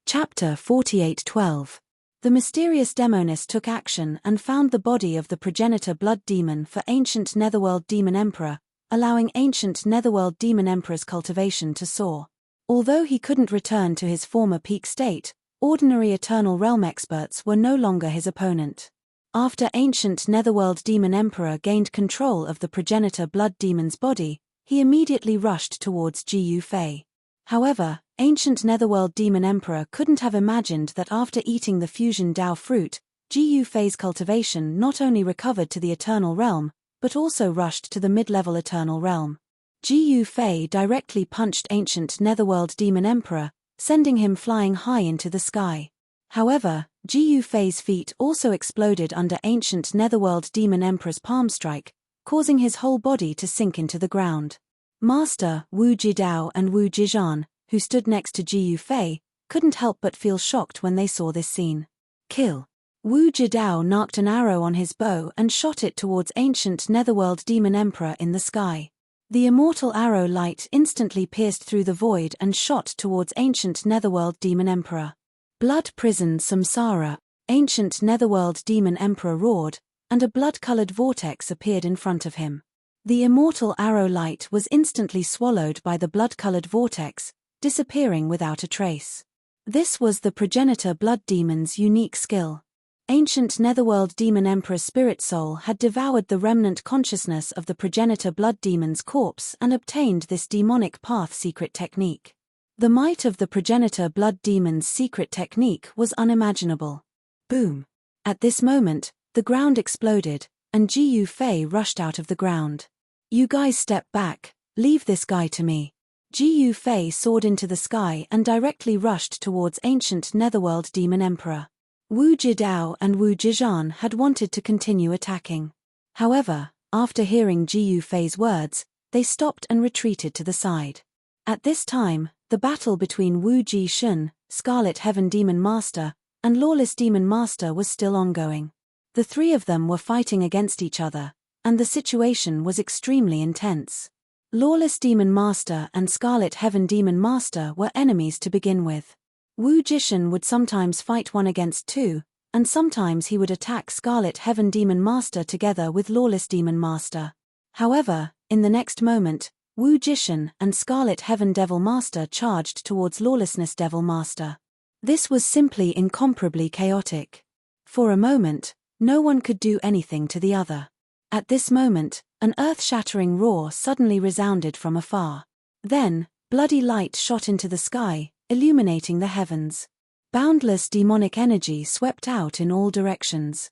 Chapter 48:12. The mysterious demoness took action and found the body of the progenitor blood demon for ancient netherworld demon emperor, allowing ancient netherworld demon emperor's cultivation to soar. Although he couldn't return to his former peak state, Ordinary Eternal Realm experts were no longer his opponent. After ancient Netherworld Demon Emperor gained control of the progenitor blood demon's body, he immediately rushed towards Jiu Fei. However, ancient Netherworld Demon Emperor couldn't have imagined that after eating the fusion Dao fruit, Jiu Fei's cultivation not only recovered to the Eternal Realm, but also rushed to the mid-level Eternal Realm. Jiu Fei directly punched ancient Netherworld Demon Emperor, sending him flying high into the sky. However, Jiu Fei's feet also exploded under ancient Netherworld Demon Emperor's palm strike, causing his whole body to sink into the ground. Master Wu Jidao and Wu Jizhan, who stood next to Jiu Fei, couldn't help but feel shocked when they saw this scene. Kill. Wu Jidao knocked an arrow on his bow and shot it towards ancient Netherworld Demon Emperor in the sky. The immortal arrow light instantly pierced through the void and shot towards ancient Netherworld Demon Emperor. Blood prison Samsara, ancient Netherworld Demon Emperor roared, and a blood-colored vortex appeared in front of him. The immortal arrow light was instantly swallowed by the blood-colored vortex, disappearing without a trace. This was the progenitor blood demon's unique skill. Ancient Netherworld Demon Emperor's spirit soul had devoured the remnant consciousness of the progenitor blood demon's corpse and obtained this demonic path secret technique. The might of the progenitor blood demon's secret technique was unimaginable. Boom! At this moment, the ground exploded, and Jiu Fei rushed out of the ground. You guys step back, leave this guy to me. Jiu Fei soared into the sky and directly rushed towards ancient Netherworld Demon Emperor. Wu Jidao and Wu Jizhan had wanted to continue attacking. However, after hearing Jiu Fei's words, they stopped and retreated to the side. At this time, the battle between Wu Jishun, Scarlet Heaven Demon Master, and Lawless Demon Master was still ongoing. The three of them were fighting against each other, and the situation was extremely intense. Lawless Demon Master and Scarlet Heaven Demon Master were enemies to begin with. Wu Jishun would sometimes fight 1 against 2, and sometimes he would attack Scarlet Heaven Demon Master together with Lawless Demon Master. However, in the next moment, Wu Jishun and Scarlet Heaven Devil Master charged towards Lawlessness Devil Master. This was simply incomparably chaotic. For a moment, no one could do anything to the other. At this moment, an earth-shattering roar suddenly resounded from afar. Then, bloody light shot into the sky, illuminating the heavens. Boundless demonic energy swept out in all directions.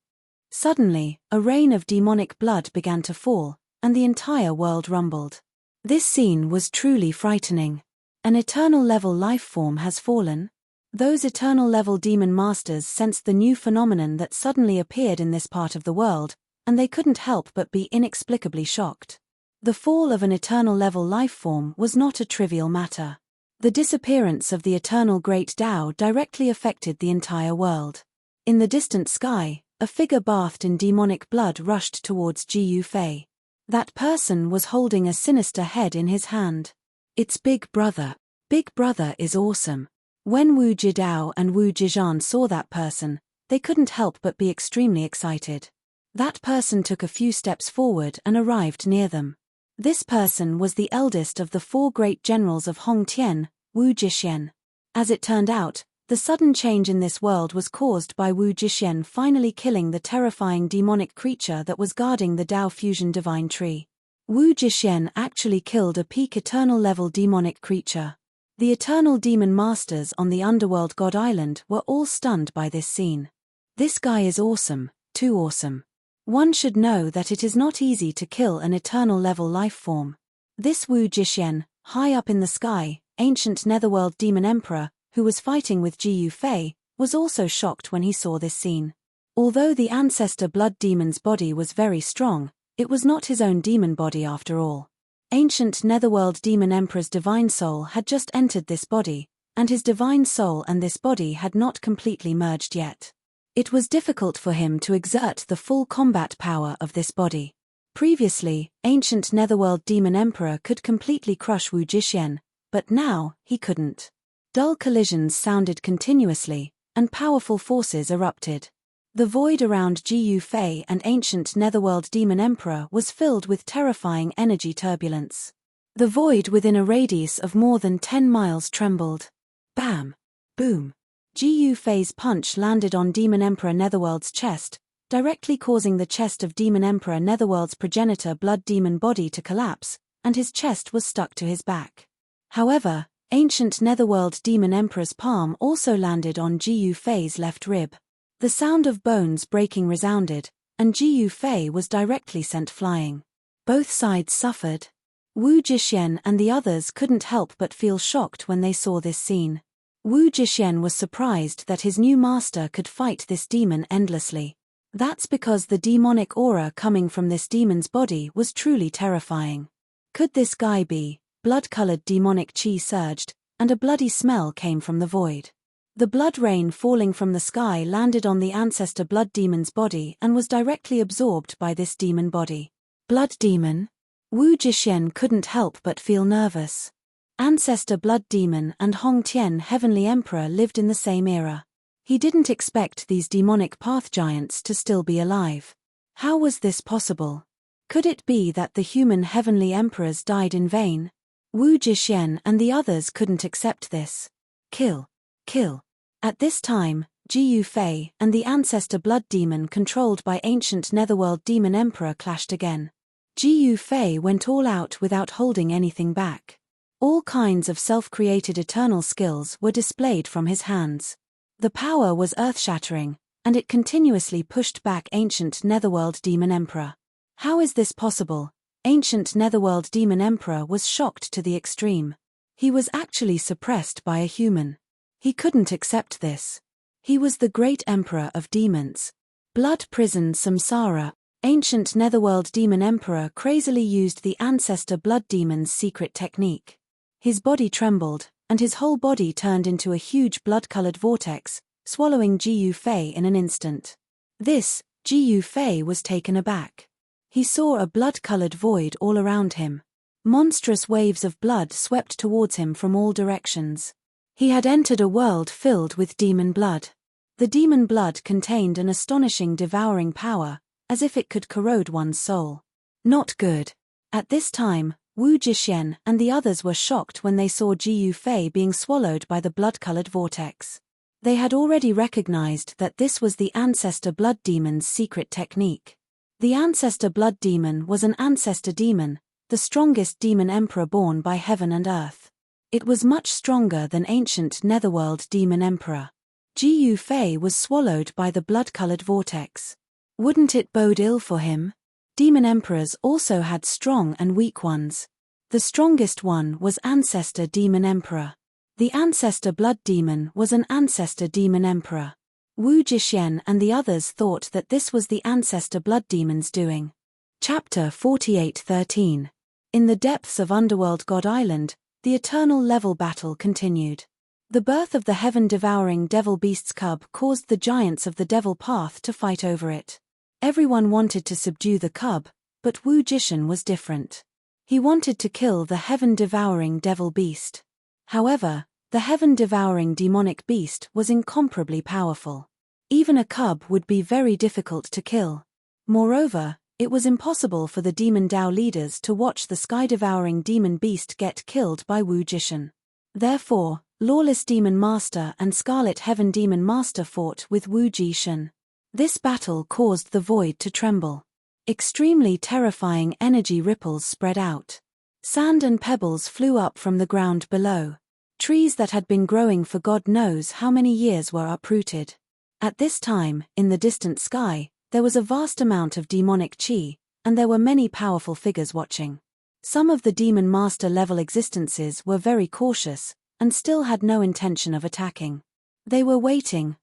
Suddenly, a rain of demonic blood began to fall, and the entire world rumbled. This scene was truly frightening. An eternal-level life form has fallen? Those eternal-level demon masters sensed the new phenomenon that suddenly appeared in this part of the world, and they couldn't help but be inexplicably shocked. The fall of an eternal-level life form was not a trivial matter. The disappearance of the eternal Great Tao directly affected the entire world. In the distant sky, a figure bathed in demonic blood rushed towards Jiu Fei. That person was holding a sinister head in his hand. It's Big Brother. Big Brother is awesome. When Wu Jidao and Wu Jizhan saw that person, they couldn't help but be extremely excited. That person took a few steps forward and arrived near them. This person was the eldest of the 4 great generals of Hongtian, Wu Jixuan. As it turned out, the sudden change in this world was caused by Wu Jixuan finally killing the terrifying demonic creature that was guarding the Dao Fusion Divine Tree. Wu Jixuan actually killed a peak eternal-level demonic creature. The Eternal Demon Masters on the Underworld God Island were all stunned by this scene. This guy is awesome, too awesome. One should know that it is not easy to kill an eternal-level life form. This Wu Jixuan, high up in the sky, ancient Netherworld Demon Emperor, who was fighting with Jiu Fei, was also shocked when he saw this scene. Although the ancestor blood demon's body was very strong, it was not his own demon body after all. Ancient Netherworld Demon Emperor's divine soul had just entered this body, and his divine soul and this body had not completely merged yet. It was difficult for him to exert the full combat power of this body. Previously, ancient Netherworld Demon Emperor could completely crush Wu Jixuan, but now, he couldn't. Dull collisions sounded continuously, and powerful forces erupted. The void around Jiu Fei and ancient Netherworld Demon Emperor was filled with terrifying energy turbulence. The void within a radius of more than 10 miles trembled. Bam! Boom! Ji Fei's punch landed on Demon Emperor Netherworld's chest, directly causing the chest of Demon Emperor Netherworld's progenitor Blood Demon body to collapse, and his chest was stuck to his back. However, ancient Netherworld Demon Emperor's palm also landed on Ji Fei's left rib. The sound of bones breaking resounded, and Ji Fei was directly sent flying. Both sides suffered. Wu Jixuan and the others couldn't help but feel shocked when they saw this scene. Wu Jixuan was surprised that his new master could fight this demon endlessly. That's because the demonic aura coming from this demon's body was truly terrifying. Could this guy be? Blood-colored demonic chi surged, and a bloody smell came from the void. The blood rain falling from the sky landed on the ancestor blood demon's body and was directly absorbed by this demon body. Blood demon? Wu Jixuan couldn't help but feel nervous. Ancestor blood demon and Hong Tian heavenly emperor lived in the same era. He didn't expect these demonic path giants to still be alive. How was this possible? Could it be that the human heavenly emperors died in vain? Wu Jixuan and the others couldn't accept this. Kill. Kill. At this time, Ji Fei and the ancestor blood demon controlled by ancient Netherworld demon emperor clashed again. Ji Fei went all out without holding anything back. All kinds of self-created eternal skills were displayed from his hands. The power was earth-shattering, and it continuously pushed back ancient Netherworld Demon Emperor. How is this possible? Ancient Netherworld Demon Emperor was shocked to the extreme. He was actually suppressed by a human. He couldn't accept this. He was the great emperor of demons. Blood prison Samsara. Ancient Netherworld Demon Emperor crazily used the ancestor blood demon's secret technique. His body trembled, and his whole body turned into a huge blood-colored vortex, swallowing Ji Fei in an instant. This, Ji Fei was taken aback. He saw a blood-colored void all around him. Monstrous waves of blood swept towards him from all directions. He had entered a world filled with demon blood. The demon blood contained an astonishing devouring power, as if it could corrode one's soul. Not good. At this time, Wu Jixuan and the others were shocked when they saw Ji Fei being swallowed by the blood-colored vortex. They had already recognized that this was the ancestor blood demon's secret technique. The ancestor blood demon was an ancestor demon, the strongest demon emperor born by heaven and earth. It was much stronger than ancient Netherworld demon emperor. Ji Fei was swallowed by the blood-colored vortex. Wouldn't it bode ill for him? Demon emperors also had strong and weak ones. The strongest one was Ancestor Demon Emperor. The Ancestor Blood Demon was an Ancestor Demon Emperor. Wu Jixuan and the others thought that this was the Ancestor Blood Demon's doing. Chapter 48:13. In the depths of Underworld God Island, the eternal level battle continued. The birth of the heaven-devouring Devil Beast's cub caused the giants of the Devil Path to fight over it. Everyone wanted to subdue the cub, but Wu Jixuan was different. He wanted to kill the heaven-devouring devil beast. However, the heaven-devouring demonic beast was incomparably powerful. Even a cub would be very difficult to kill. Moreover, it was impossible for the demon Dao leaders to watch the sky-devouring demon beast get killed by Wu Jixuan. Therefore, Lawless Demon Master and Scarlet Heaven Demon Master fought with Wu Jixuan. This battle caused the void to tremble. Extremely terrifying energy ripples spread out. Sand and pebbles flew up from the ground below. Trees that had been growing for God knows how many years were uprooted. At this time, in the distant sky, there was a vast amount of demonic chi, and there were many powerful figures watching. Some of the demon master level existences were very cautious, and still had no intention of attacking. They were waiting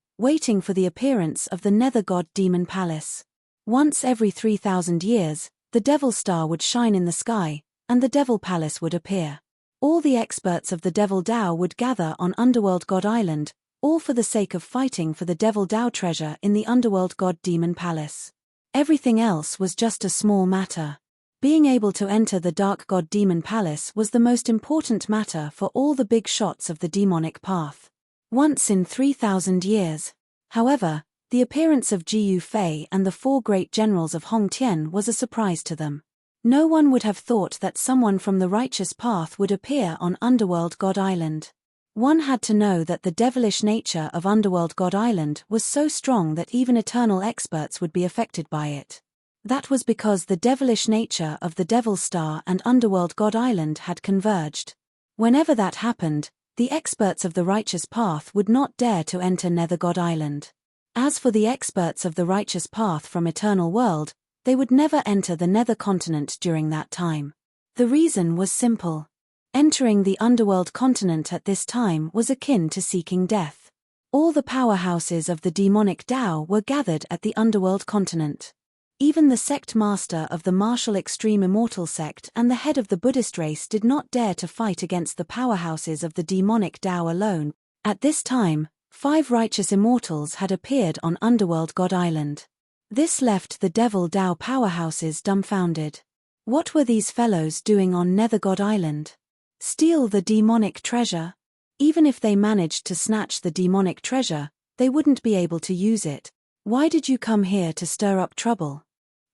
for the appearance of the Nether God Demon Palace. Once every 3,000 years, the Devil Star would shine in the sky, and the Devil Palace would appear. All the experts of the Devil Dao would gather on Underworld God Island, all for the sake of fighting for the Devil Dao treasure in the Underworld God Demon Palace. Everything else was just a small matter. Being able to enter the Dark God Demon Palace was the most important matter for all the big shots of the demonic path. Once in 3,000 years. However, the appearance of Ji Fei and the four great generals of Hong Tian was a surprise to them. No one would have thought that someone from the righteous path would appear on Underworld God Island. One had to know that the devilish nature of Underworld God Island was so strong that even eternal experts would be affected by it. That was because the devilish nature of the Devil Star and Underworld God Island had converged. Whenever that happened, the experts of the righteous path would not dare to enter Nether God Island. As for the experts of the righteous path from Eternal World, they would never enter the Nether continent during that time. The reason was simple. Entering the Underworld continent at this time was akin to seeking death. All the powerhouses of the demonic Tao were gathered at the Underworld continent. Even the sect master of the martial extreme immortal sect and the head of the Buddhist race did not dare to fight against the powerhouses of the demonic Tao alone. At this time, 5 righteous immortals had appeared on Underworld God Island. This left the Devil Tao powerhouses dumbfounded. What were these fellows doing on Nether God Island? Steal the demonic treasure? Even if they managed to snatch the demonic treasure, they wouldn't be able to use it. Why did you come here to stir up trouble?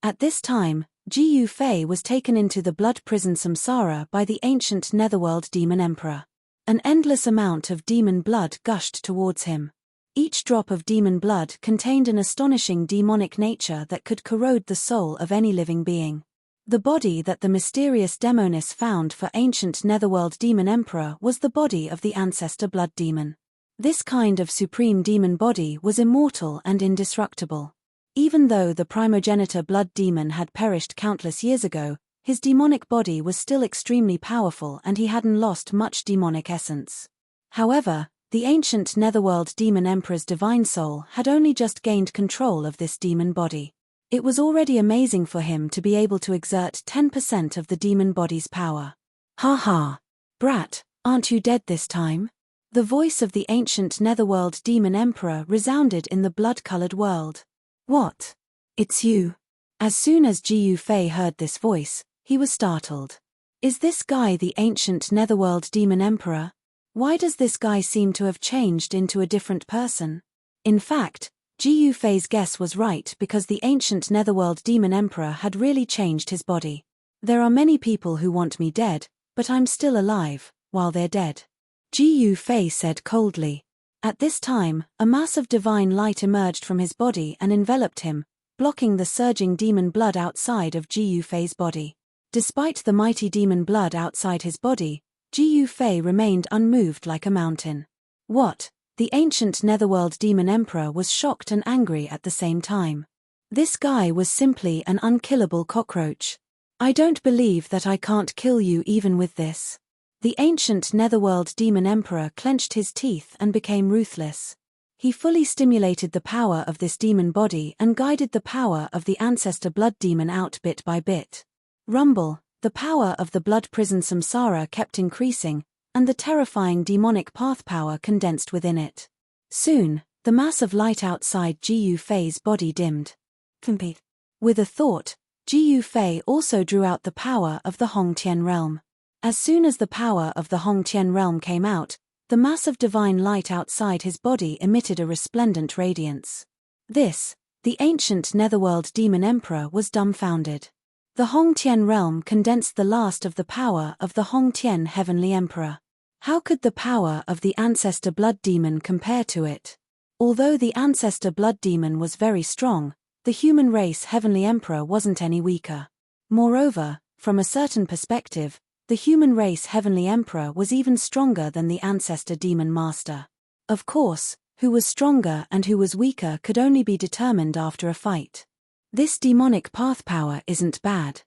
At this time, Gu Fei was taken into the blood prison Samsara by the ancient Netherworld Demon Emperor. An endless amount of demon blood gushed towards him. Each drop of demon blood contained an astonishing demonic nature that could corrode the soul of any living being. The body that the mysterious Demonis found for ancient Netherworld Demon Emperor was the body of the ancestor blood demon. This kind of supreme demon body was immortal and indestructible. Even though the primogenitor blood demon had perished countless years ago, his demonic body was still extremely powerful and he hadn't lost much demonic essence. However, the ancient Netherworld Demon Emperor's divine soul had only just gained control of this demon body. It was already amazing for him to be able to exert 10% of the demon body's power. Ha ha! Brat, aren't you dead this time? The voice of the ancient Netherworld Demon Emperor resounded in the blood-colored world. What? It's you. As soon as Gu Fei heard this voice, he was startled. Is this guy the ancient Netherworld Demon Emperor? Why does this guy seem to have changed into a different person? In fact, Gu Fei's guess was right because the ancient Netherworld Demon Emperor had really changed his body. There are many people who want me dead, but I'm still alive, while they're dead. Gu Fei said coldly. At this time, a mass of divine light emerged from his body and enveloped him, blocking the surging demon blood outside of Gu Fei's body. Despite the mighty demon blood outside his body, Gu Fei remained unmoved like a mountain. What? The ancient Netherworld Demon Emperor was shocked and angry at the same time. This guy was simply an unkillable cockroach. I don't believe that I can't kill you even with this. The ancient Netherworld Demon Emperor clenched his teeth and became ruthless. He fully stimulated the power of this demon body and guided the power of the ancestor blood demon out bit by bit. Rumble, the power of the blood prison Samsara kept increasing, and the terrifying demonic path power condensed within it. Soon, the mass of light outside Gu Fei's body dimmed. With a thought, Gu Fei also drew out the power of the Hongtian realm. As soon as the power of the Hongtian realm came out, the mass of divine light outside his body emitted a resplendent radiance. This, the ancient Netherworld Demon Emperor was dumbfounded. The Hongtian realm condensed the last of the power of the Hongtian Heavenly Emperor. How could the power of the ancestor blood demon compare to it? Although the ancestor blood demon was very strong, the human race Heavenly Emperor wasn't any weaker. Moreover, from a certain perspective, the human race Heavenly Emperor was even stronger than the ancestor demon master. Of course, who was stronger and who was weaker could only be determined after a fight. This demonic path power isn't bad.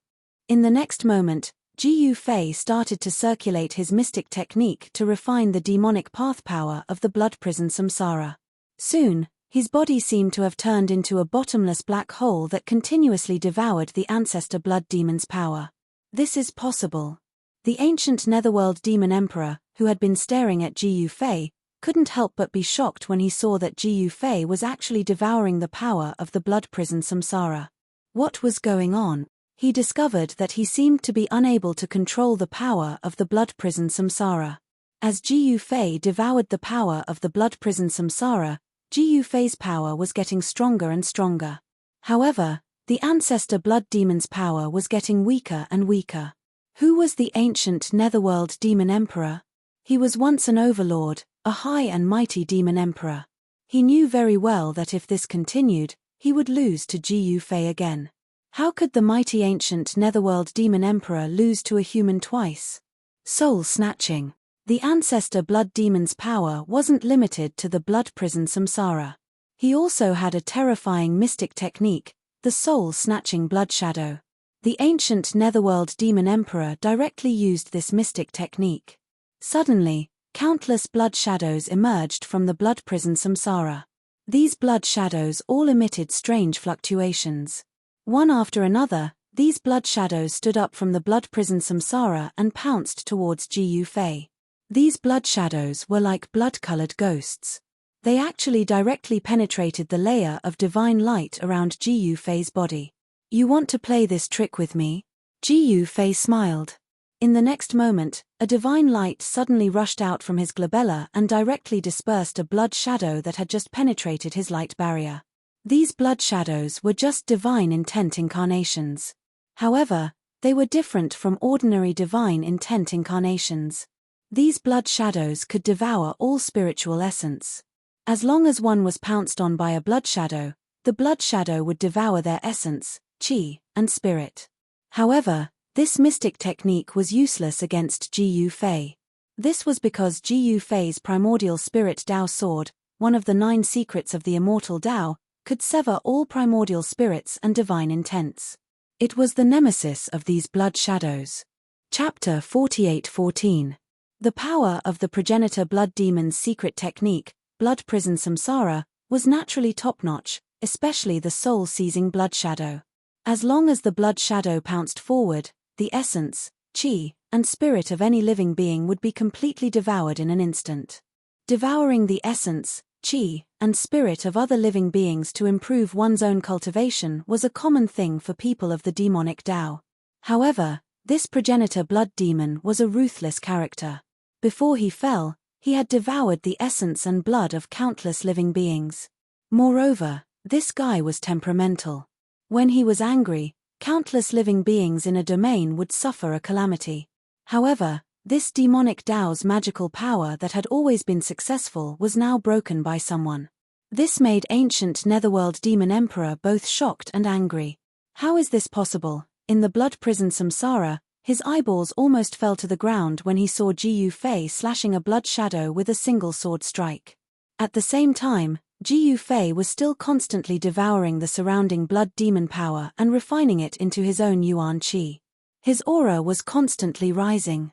In the next moment, Gu Fei started to circulate his mystic technique to refine the demonic path power of the blood prison Samsara. Soon, his body seemed to have turned into a bottomless black hole that continuously devoured the ancestor blood demon's power. This is possible. The ancient Netherworld Demon Emperor, who had been staring at Gu Fei, couldn't help but be shocked when he saw that Gu Fei was actually devouring the power of the blood prison Samsara. What was going on? He discovered that he seemed to be unable to control the power of the blood prison Samsara. As Gu Fei devoured the power of the blood prison Samsara, Gu Fei's power was getting stronger and stronger. However, the ancestor blood demon's power was getting weaker and weaker. Who was the ancient Netherworld Demon Emperor? He was once an overlord, a high and mighty demon emperor. He knew very well that if this continued, he would lose to Jiu Fei again. How could the mighty ancient netherworld demon emperor lose to a human twice? Soul snatching. The ancestor blood demon's power wasn't limited to the blood prison samsara. He also had a terrifying mystic technique, the soul snatching blood shadow. The ancient netherworld demon emperor directly used this mystic technique. Suddenly, countless blood shadows emerged from the blood prison samsara. These blood shadows all emitted strange fluctuations. One after another, these blood shadows stood up from the blood prison samsara and pounced towards Jiu Fei. These blood shadows were like blood-colored ghosts. They actually directly penetrated the layer of divine light around Jiu Fei's body. "You want to play this trick with me?" Jiu Fei smiled. In the next moment, a divine light suddenly rushed out from his glabella and directly dispersed a blood shadow that had just penetrated his light barrier. These blood shadows were just divine intent incarnations. However, they were different from ordinary divine intent incarnations. These blood shadows could devour all spiritual essence. As long as one was pounced on by a blood shadow, the blood shadow would devour their essence, qi, and spirit. However, this mystic technique was useless against Jiu Fei. This was because Jiu Fei's primordial spirit Dao sword, one of the 9 secrets of the immortal Dao, could sever all primordial spirits and divine intents. It was the nemesis of these blood shadows. Chapter 48:14. The power of the progenitor blood demon's secret technique, blood prison samsara, was naturally top-notch, especially the soul-seizing blood shadow. As long as the blood shadow pounced forward, the essence, qi, and spirit of any living being would be completely devoured in an instant. Devouring the essence, qi, and spirit of other living beings to improve one's own cultivation was a common thing for people of the demonic Dao. However, this progenitor blood demon was a ruthless character. Before he fell, he had devoured the essence and blood of countless living beings. Moreover, this guy was temperamental. When he was angry, countless living beings in a domain would suffer a calamity. However, this demonic Dao's magical power that had always been successful was now broken by someone. This made ancient netherworld demon emperor both shocked and angry. How is this possible? In the blood prison samsara, his eyeballs almost fell to the ground when he saw Jiu Fei slashing a blood shadow with a single sword strike. At the same time, Jiu Fei was still constantly devouring the surrounding blood demon power and refining it into his own yuan qi. His aura was constantly rising.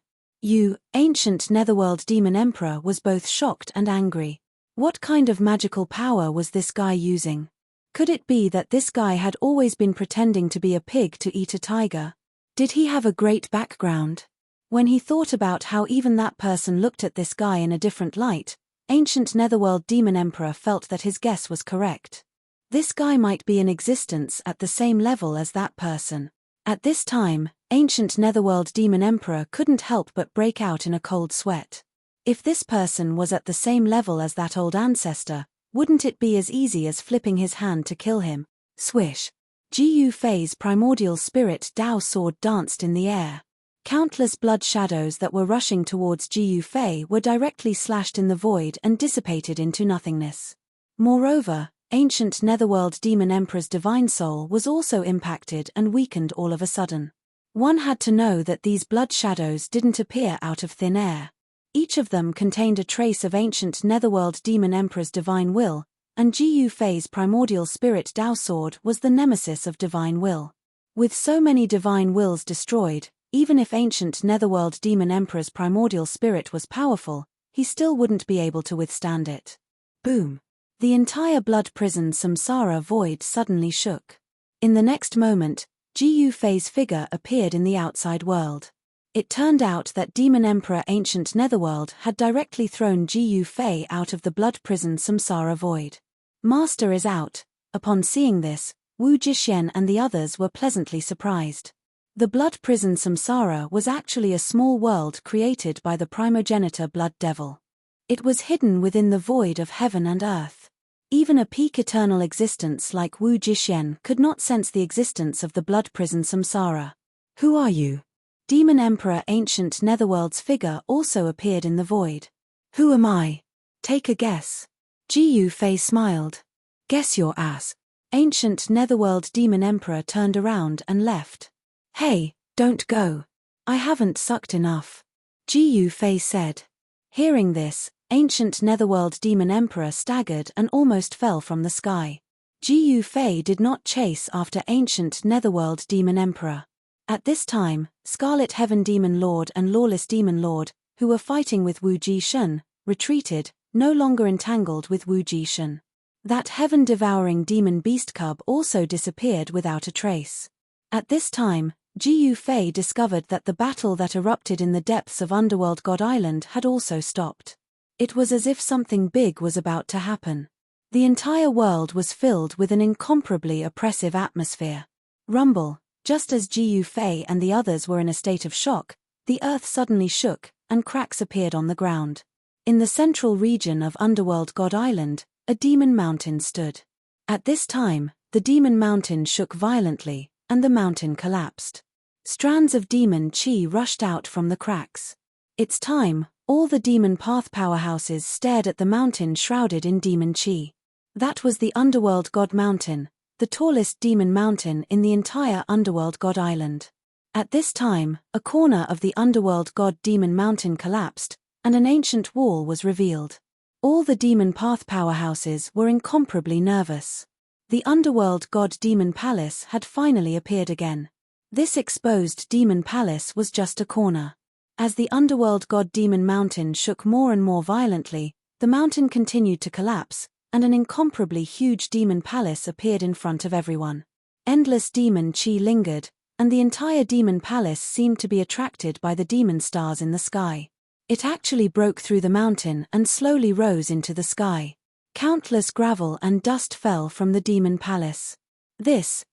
Ancient netherworld demon emperor was both shocked and angry. What kind of magical power was this guy using? Could it be that this guy had always been pretending to be a pig to eat a tiger? Did he have a great background? When he thought about how even that person looked at this guy in a different light, ancient netherworld demon emperor felt that his guess was correct. This guy might be in existence at the same level as that person. At this time, ancient netherworld demon emperor couldn't help but break out in a cold sweat. If this person was at the same level as that old ancestor, wouldn't it be as easy as flipping his hand to kill him? Swish! Jiu Fei's primordial spirit Dao sword danced in the air. Countless blood shadows that were rushing towards Jiu Fei were directly slashed in the void and dissipated into nothingness. Moreover, ancient netherworld demon emperor's divine soul was also impacted and weakened all of a sudden. One had to know that these blood shadows didn't appear out of thin air. Each of them contained a trace of ancient netherworld demon emperor's divine will, and Jiu Fei's primordial spirit Dao sword was the nemesis of divine will. With so many divine wills destroyed, even if ancient netherworld demon emperor's primordial spirit was powerful, he still wouldn't be able to withstand it. Boom! The entire blood prison samsara void suddenly shook. In the next moment, Jiu Fei's figure appeared in the outside world. It turned out that Demon Emperor Ancient Netherworld had directly thrown Jiu Fei out of the blood prison samsara void. Master is out. Upon seeing this, Wu Jixuan and the others were pleasantly surprised. The blood prison samsara was actually a small world created by the primogenitor blood devil. It was hidden within the void of heaven and earth. Even a peak eternal existence like Wu Jixuan could not sense the existence of the blood prison samsara. Who are you? Demon Emperor Ancient Netherworld's figure also appeared in the void. Who am I? Take a guess. Gu Fei smiled. Guess your ass. Ancient Netherworld Demon Emperor turned around and left. Hey, don't go. I haven't sucked enough. Gu Fei said. Hearing this, Ancient Netherworld Demon Emperor staggered and almost fell from the sky. Gu Fei did not chase after Ancient Netherworld Demon Emperor. At this time, Scarlet Heaven Demon Lord and Lawless Demon Lord, who were fighting with Wu Jishun, retreated, no longer entangled with Wu Jishun. That heaven-devouring demon beast cub also disappeared without a trace. At this time, Gu Fei discovered that the battle that erupted in the depths of Underworld God Island had also stopped. It was as if something big was about to happen. The entire world was filled with an incomparably oppressive atmosphere. Rumble. Just as Gu Fei and the others were in a state of shock, the earth suddenly shook, and cracks appeared on the ground. In the central region of Underworld God Island, a demon mountain stood. At this time, the demon mountain shook violently, and the mountain collapsed. Strands of demon chi rushed out from the cracks. It's time. All the demon path powerhouses stared at the mountain shrouded in demon chi. That was the Underworld God Mountain, the tallest demon mountain in the entire Underworld God Island. At this time, a corner of the Underworld God Demon Mountain collapsed, and an ancient wall was revealed. All the demon path powerhouses were incomparably nervous. The Underworld God Demon Palace had finally appeared again. This exposed demon palace was just a corner. As the Underworld God Demon Mountain shook more and more violently, the mountain continued to collapse, and an incomparably huge demon palace appeared in front of everyone. Endless demon chi lingered, and the entire demon palace seemed to be attracted by the demon stars in the sky. It actually broke through the mountain and slowly rose into the sky. Countless gravel and dust fell from the demon palace.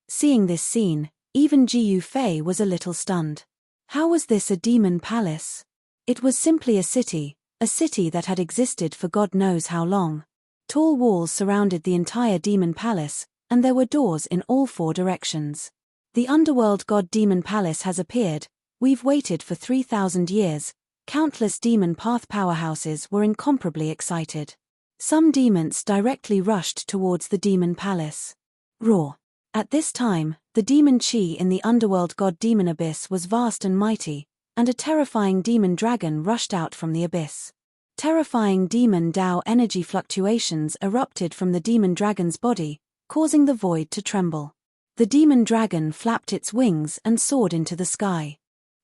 Seeing this scene, even Gu Fei was a little stunned. How was this a demon palace? It was simply a city that had existed for God knows how long. Tall walls surrounded the entire demon palace, and there were doors in all 4 directions. The Underworld God Demon Palace has appeared. We've waited for 3,000 years. Countless demon path powerhouses were incomparably excited. Some demons directly rushed towards the demon palace. Roar. At this time, the demon chi in the Underworld God Demon Abyss was vast and mighty, and a terrifying demon dragon rushed out from the abyss. Terrifying demon Dao energy fluctuations erupted from the demon dragon's body, causing the void to tremble. The demon dragon flapped its wings and soared into the sky.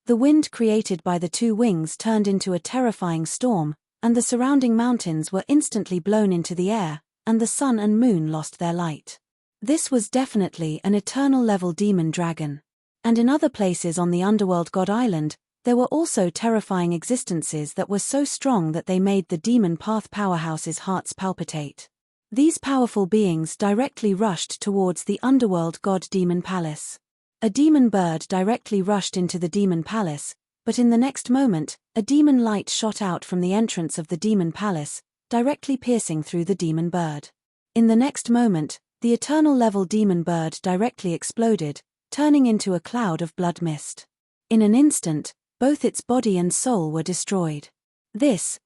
The wind created by the 2 wings turned into a terrifying storm, and the surrounding mountains were instantly blown into the air, and the sun and moon lost their light. This was definitely an eternal level demon dragon. And in other places on the Underworld God Island, there were also terrifying existences that were so strong that they made the demon path powerhouses' hearts palpitate. These powerful beings directly rushed towards the Underworld God Demon Palace. A demon bird directly rushed into the demon palace, but in the next moment, a demon light shot out from the entrance of the demon palace, directly piercing through the demon bird. In the next moment, the eternal level demon bird directly exploded, turning into a cloud of blood mist. In an instant, both its body and soul were destroyed.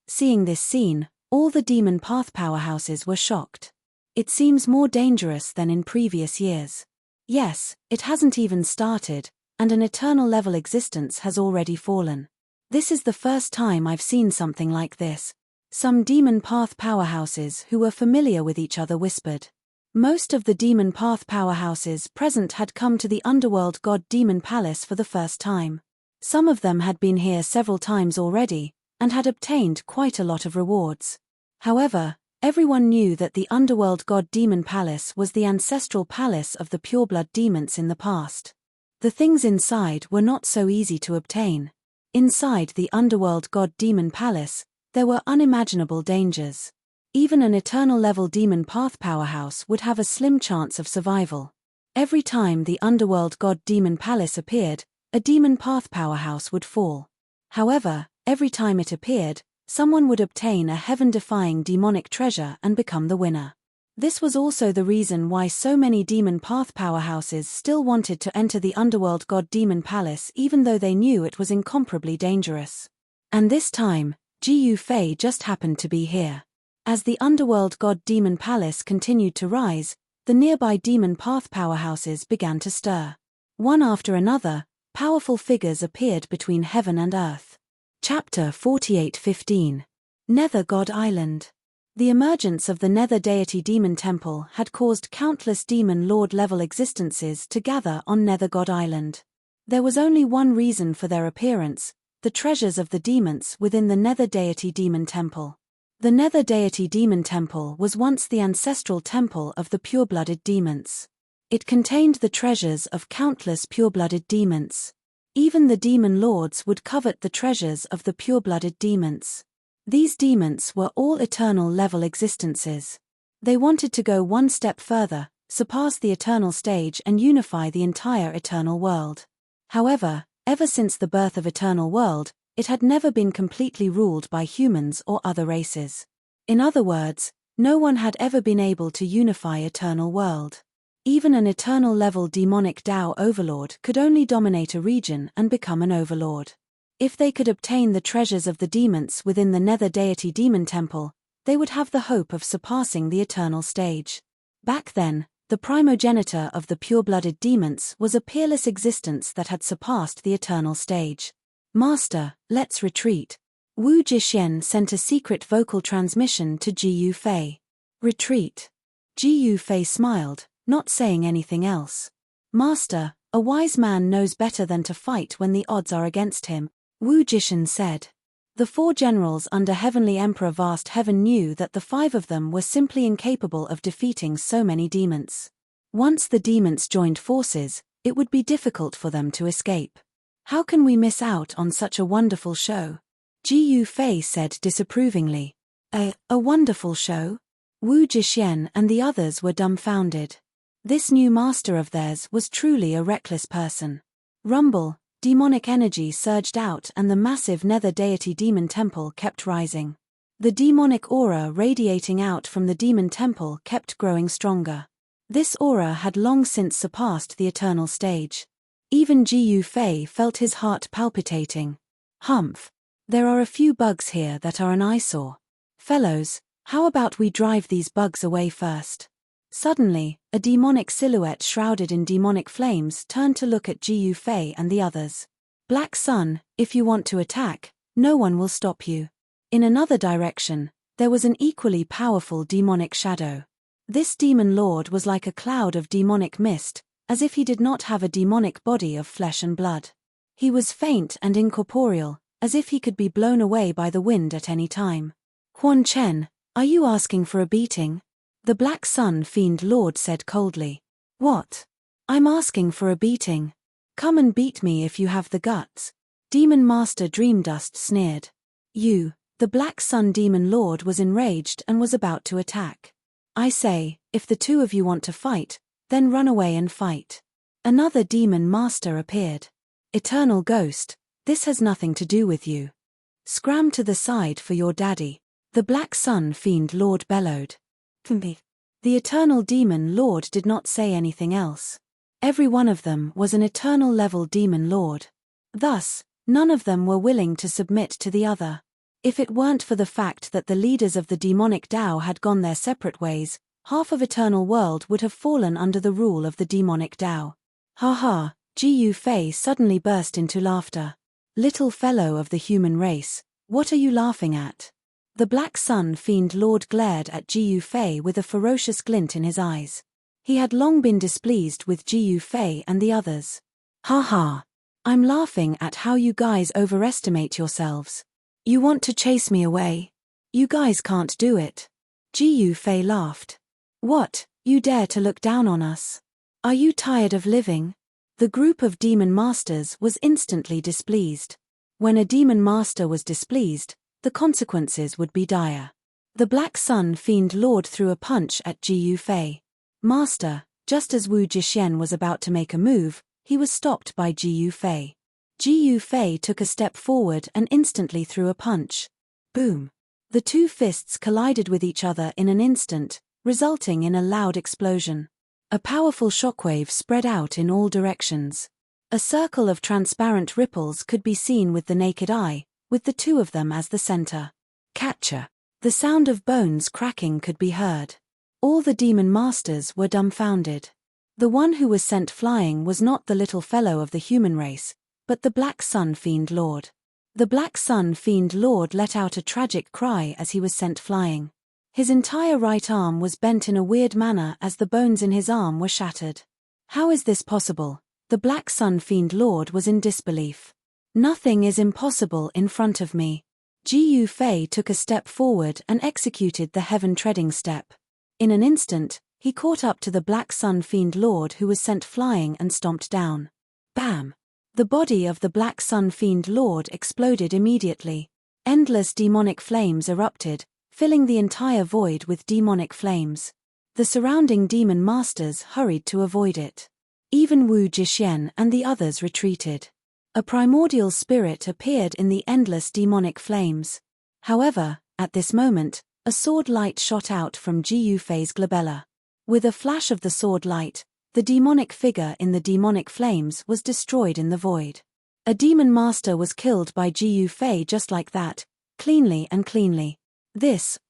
Seeing this scene, all the demon path powerhouses were shocked. It seems more dangerous than in previous years. Yes, it hasn't even started, and an eternal level existence has already fallen. This is the first time I've seen something like this. Some demon path powerhouses who were familiar with each other whispered. Most of the demon path powerhouses present had come to the Underworld God Demon Palace for the first time. Some of them had been here several times already, and had obtained quite a lot of rewards. However, everyone knew that the Underworld God Demon Palace was the ancestral palace of the pureblood demons in the past. The things inside were not so easy to obtain. Inside the Underworld God Demon Palace, there were unimaginable dangers. Even an eternal level demon path powerhouse would have a slim chance of survival. Every time the Underworld God Demon Palace appeared, a demon path powerhouse would fall. However, every time it appeared, someone would obtain a heaven-defying demonic treasure and become the winner. This was also the reason why so many demon path powerhouses still wanted to enter the Underworld God Demon Palace even though they knew it was incomparably dangerous. And this time, Gu Fei just happened to be here. As the underworld god Demon Palace continued to rise, the nearby Demon Path powerhouses began to stir. One after another, powerful figures appeared between heaven and earth. Chapter 48:15. Nether God Island. The emergence of the Nether deity demon temple had caused countless demon lord-level existences to gather on Nether God Island. There was only one reason for their appearance: the treasures of the demons within the Nether deity demon temple. The Nether deity demon temple was once the ancestral temple of the pure-blooded demons. It contained the treasures of countless pure-blooded demons. Even the demon lords would covet the treasures of the pure-blooded demons. These demons were all eternal-level existences. They wanted to go one step further, surpass the eternal stage and unify the entire eternal world. However, ever since the birth of eternal world, it had never been completely ruled by humans or other races. In other words, no one had ever been able to unify eternal world. Even an eternal-level demonic Tao overlord could only dominate a region and become an overlord. If they could obtain the treasures of the demons within the Nether deity demon temple, they would have the hope of surpassing the eternal stage. Back then, the primogenitor of the pure-blooded demons was a peerless existence that had surpassed the eternal stage. "Master, let's retreat." Wu Jixuan sent a secret vocal transmission to Ji Yufei. "Retreat?" Ji Yufei smiled, not saying anything else. "Master, a wise man knows better than to fight when the odds are against him," Wu Jixuan said. The 4 generals under Heavenly Emperor Vast Heaven knew that the 5 of them were simply incapable of defeating so many demons. Once the demons joined forces, it would be difficult for them to escape. "How can we miss out on such a wonderful show?" Ji Yufei said disapprovingly. A wonderful show?" Wu Jixuan and the others were dumbfounded. This new master of theirs was truly a reckless person. Rumble, demonic energy surged out and the massive Nether deity demon temple kept rising. The demonic aura radiating out from the demon temple kept growing stronger. This aura had long since surpassed the eternal stage. Even Ji Yufei felt his heart palpitating. "Humph. There are a few bugs here that are an eyesore. Fellows, how about we drive these bugs away first?" Suddenly, a demonic silhouette shrouded in demonic flames turned to look at Ji Yufei and the others. "Black Sun, if you want to attack, no one will stop you." In another direction, there was an equally powerful demonic shadow. This demon lord was like a cloud of demonic mist, as if he did not have a demonic body of flesh and blood. He was faint and incorporeal, as if he could be blown away by the wind at any time. "Quan Chen, are you asking for a beating?" The Black Sun Fiend Lord said coldly. "What? I'm asking for a beating. Come and beat me if you have the guts." Demon Master Dreamdust sneered. The Black Sun Demon Lord was enraged and was about to attack. "I say, if the 2 of you want to fight, then run away and fight." Another Demon Master appeared. "Eternal Ghost, this has nothing to do with you. Scram to the side for your daddy," the Black Sun Fiend Lord bellowed. The Eternal Demon Lord did not say anything else. Every one of them was an eternal-level Demon Lord. Thus, none of them were willing to submit to the other. If it weren't for the fact that the leaders of the demonic Tao had gone their separate ways, half of Eternal World would have fallen under the rule of the demonic Tao. "Ha ha," Ji Yufei suddenly burst into laughter. "Little fellow of the human race, what are you laughing at?" The Black Sun Fiend Lord glared at Ji Yufei with a ferocious glint in his eyes. He had long been displeased with Ji Yufei and the others. "Ha ha. I'm laughing at how you guys overestimate yourselves. You want to chase me away? You guys can't do it." Ji Yufei laughed. "What, you dare to look down on us? Are you tired of living?" The group of demon masters was instantly displeased. When a demon master was displeased, the consequences would be dire. The Black Sun Fiend Lord threw a punch at Ji Yufei. "Master," just as Wu Jixuan was about to make a move, he was stopped by Ji Yufei. Ji Yufei took a step forward and instantly threw a punch. Boom! The 2 fists collided with each other in an instant, resulting in a loud explosion. A powerful shockwave spread out in all directions. A circle of transparent ripples could be seen with the naked eye, with the 2 of them as the center. "Catcher!" The sound of bones cracking could be heard. All the demon masters were dumbfounded. The one who was sent flying was not the little fellow of the human race, but the Black Sun Fiend Lord. The Black Sun Fiend Lord let out a tragic cry as he was sent flying. His entire right arm was bent in a weird manner as the bones in his arm were shattered. How is this possible? The Black Sun Fiend Lord was in disbelief. Nothing is impossible in front of me. Ji Fei took a step forward and executed the heaven-treading step. In an instant, he caught up to the Black Sun Fiend Lord who was sent flying and stomped down. Bam! The body of the Black Sun Fiend Lord exploded immediately. Endless demonic flames erupted, filling the entire void with demonic flames. The surrounding demon masters hurried to avoid it. Even Wu Jixuan and the others retreated. A primordial spirit appeared in the endless demonic flames. However, at this moment, a sword light shot out from Ji Fei's glabella. With a flash of the sword light, the demonic figure in the demonic flames was destroyed in the void. A demon master was killed by Ji Fei just like that, cleanly and cleanly.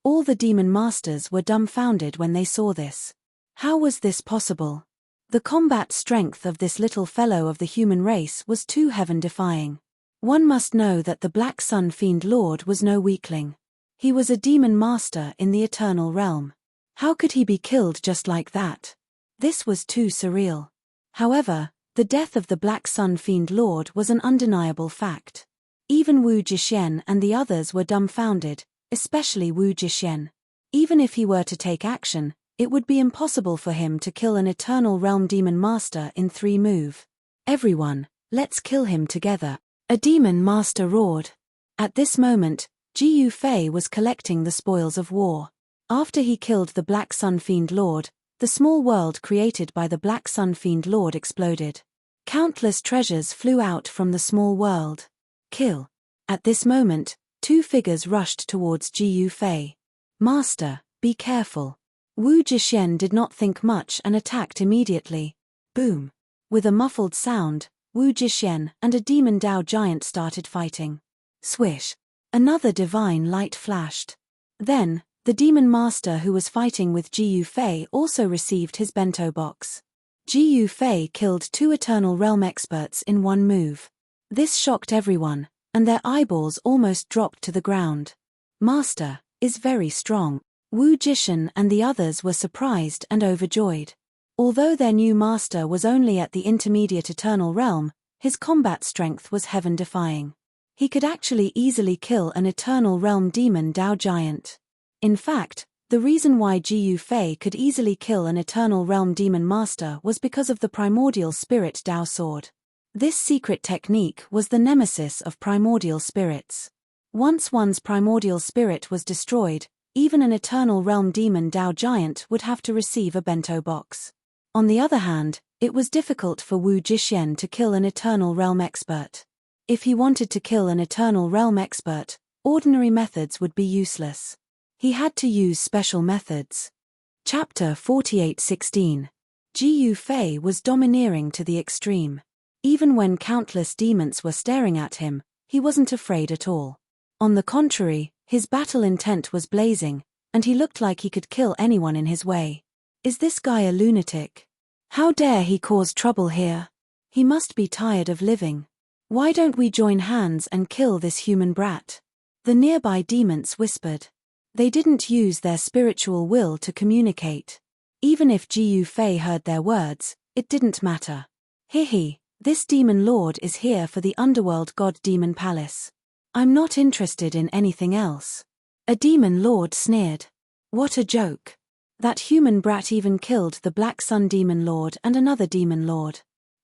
All the demon masters were dumbfounded when they saw this. How was this possible? The combat strength of this little fellow of the human race was too heaven-defying. One must know that the Black Sun Fiend Lord was no weakling. He was a demon master in the eternal realm. How could he be killed just like that? This was too surreal. However, the death of the Black Sun Fiend Lord was an undeniable fact. Even Wu Jixuan and the others were dumbfounded, especially Wu Jixuan. Even if he were to take action, it would be impossible for him to kill an Eternal Realm Demon Master in 3 moves. Everyone, let's kill him together. A demon master roared. At this moment, Ji Fei was collecting the spoils of war. After he killed the Black Sun Fiend Lord, the small world created by the Black Sun Fiend Lord exploded. Countless treasures flew out from the small world. Kill. At this moment, 2 figures rushed towards Ji Fei. Master, be careful. Wu Jixuan did not think much and attacked immediately. Boom. With a muffled sound, Wu Jixuan and a demon Dao giant started fighting. Swish. Another divine light flashed. Then, the demon master who was fighting with Ji Fei also received his bento box. Ji Fei killed 2 Eternal Realm experts in 1 move. This shocked everyone, and their eyeballs almost dropped to the ground. Master is very strong. Wu Jixuan and the others were surprised and overjoyed. Although their new master was only at the intermediate Eternal Realm, his combat strength was heaven-defying. He could actually easily kill an Eternal Realm demon Dao giant. In fact, the reason why Ji Fei could easily kill an Eternal Realm demon master was because of the primordial spirit Dao sword. This secret technique was the nemesis of primordial spirits. Once one's primordial spirit was destroyed, even an Eternal Realm demon Dao giant would have to receive a bento box. On the other hand, it was difficult for Wu Jixuan to kill an Eternal Realm expert. If he wanted to kill an Eternal Realm expert, ordinary methods would be useless. He had to use special methods. Chapter 48:16. Ji Fei was domineering to the extreme. Even when countless demons were staring at him, he wasn't afraid at all. On the contrary, his battle intent was blazing, and he looked like he could kill anyone in his way. Is this guy a lunatic? How dare he cause trouble here? He must be tired of living. Why don't we join hands and kill this human brat? The nearby demons whispered. They didn't use their spiritual will to communicate. Even if Ji Fei heard their words, it didn't matter. Hihi, this demon lord is here for the underworld god demon palace. I'm not interested in anything else. A demon lord sneered. What a joke. That human brat even killed the Black Sun Demon Lord and another demon lord.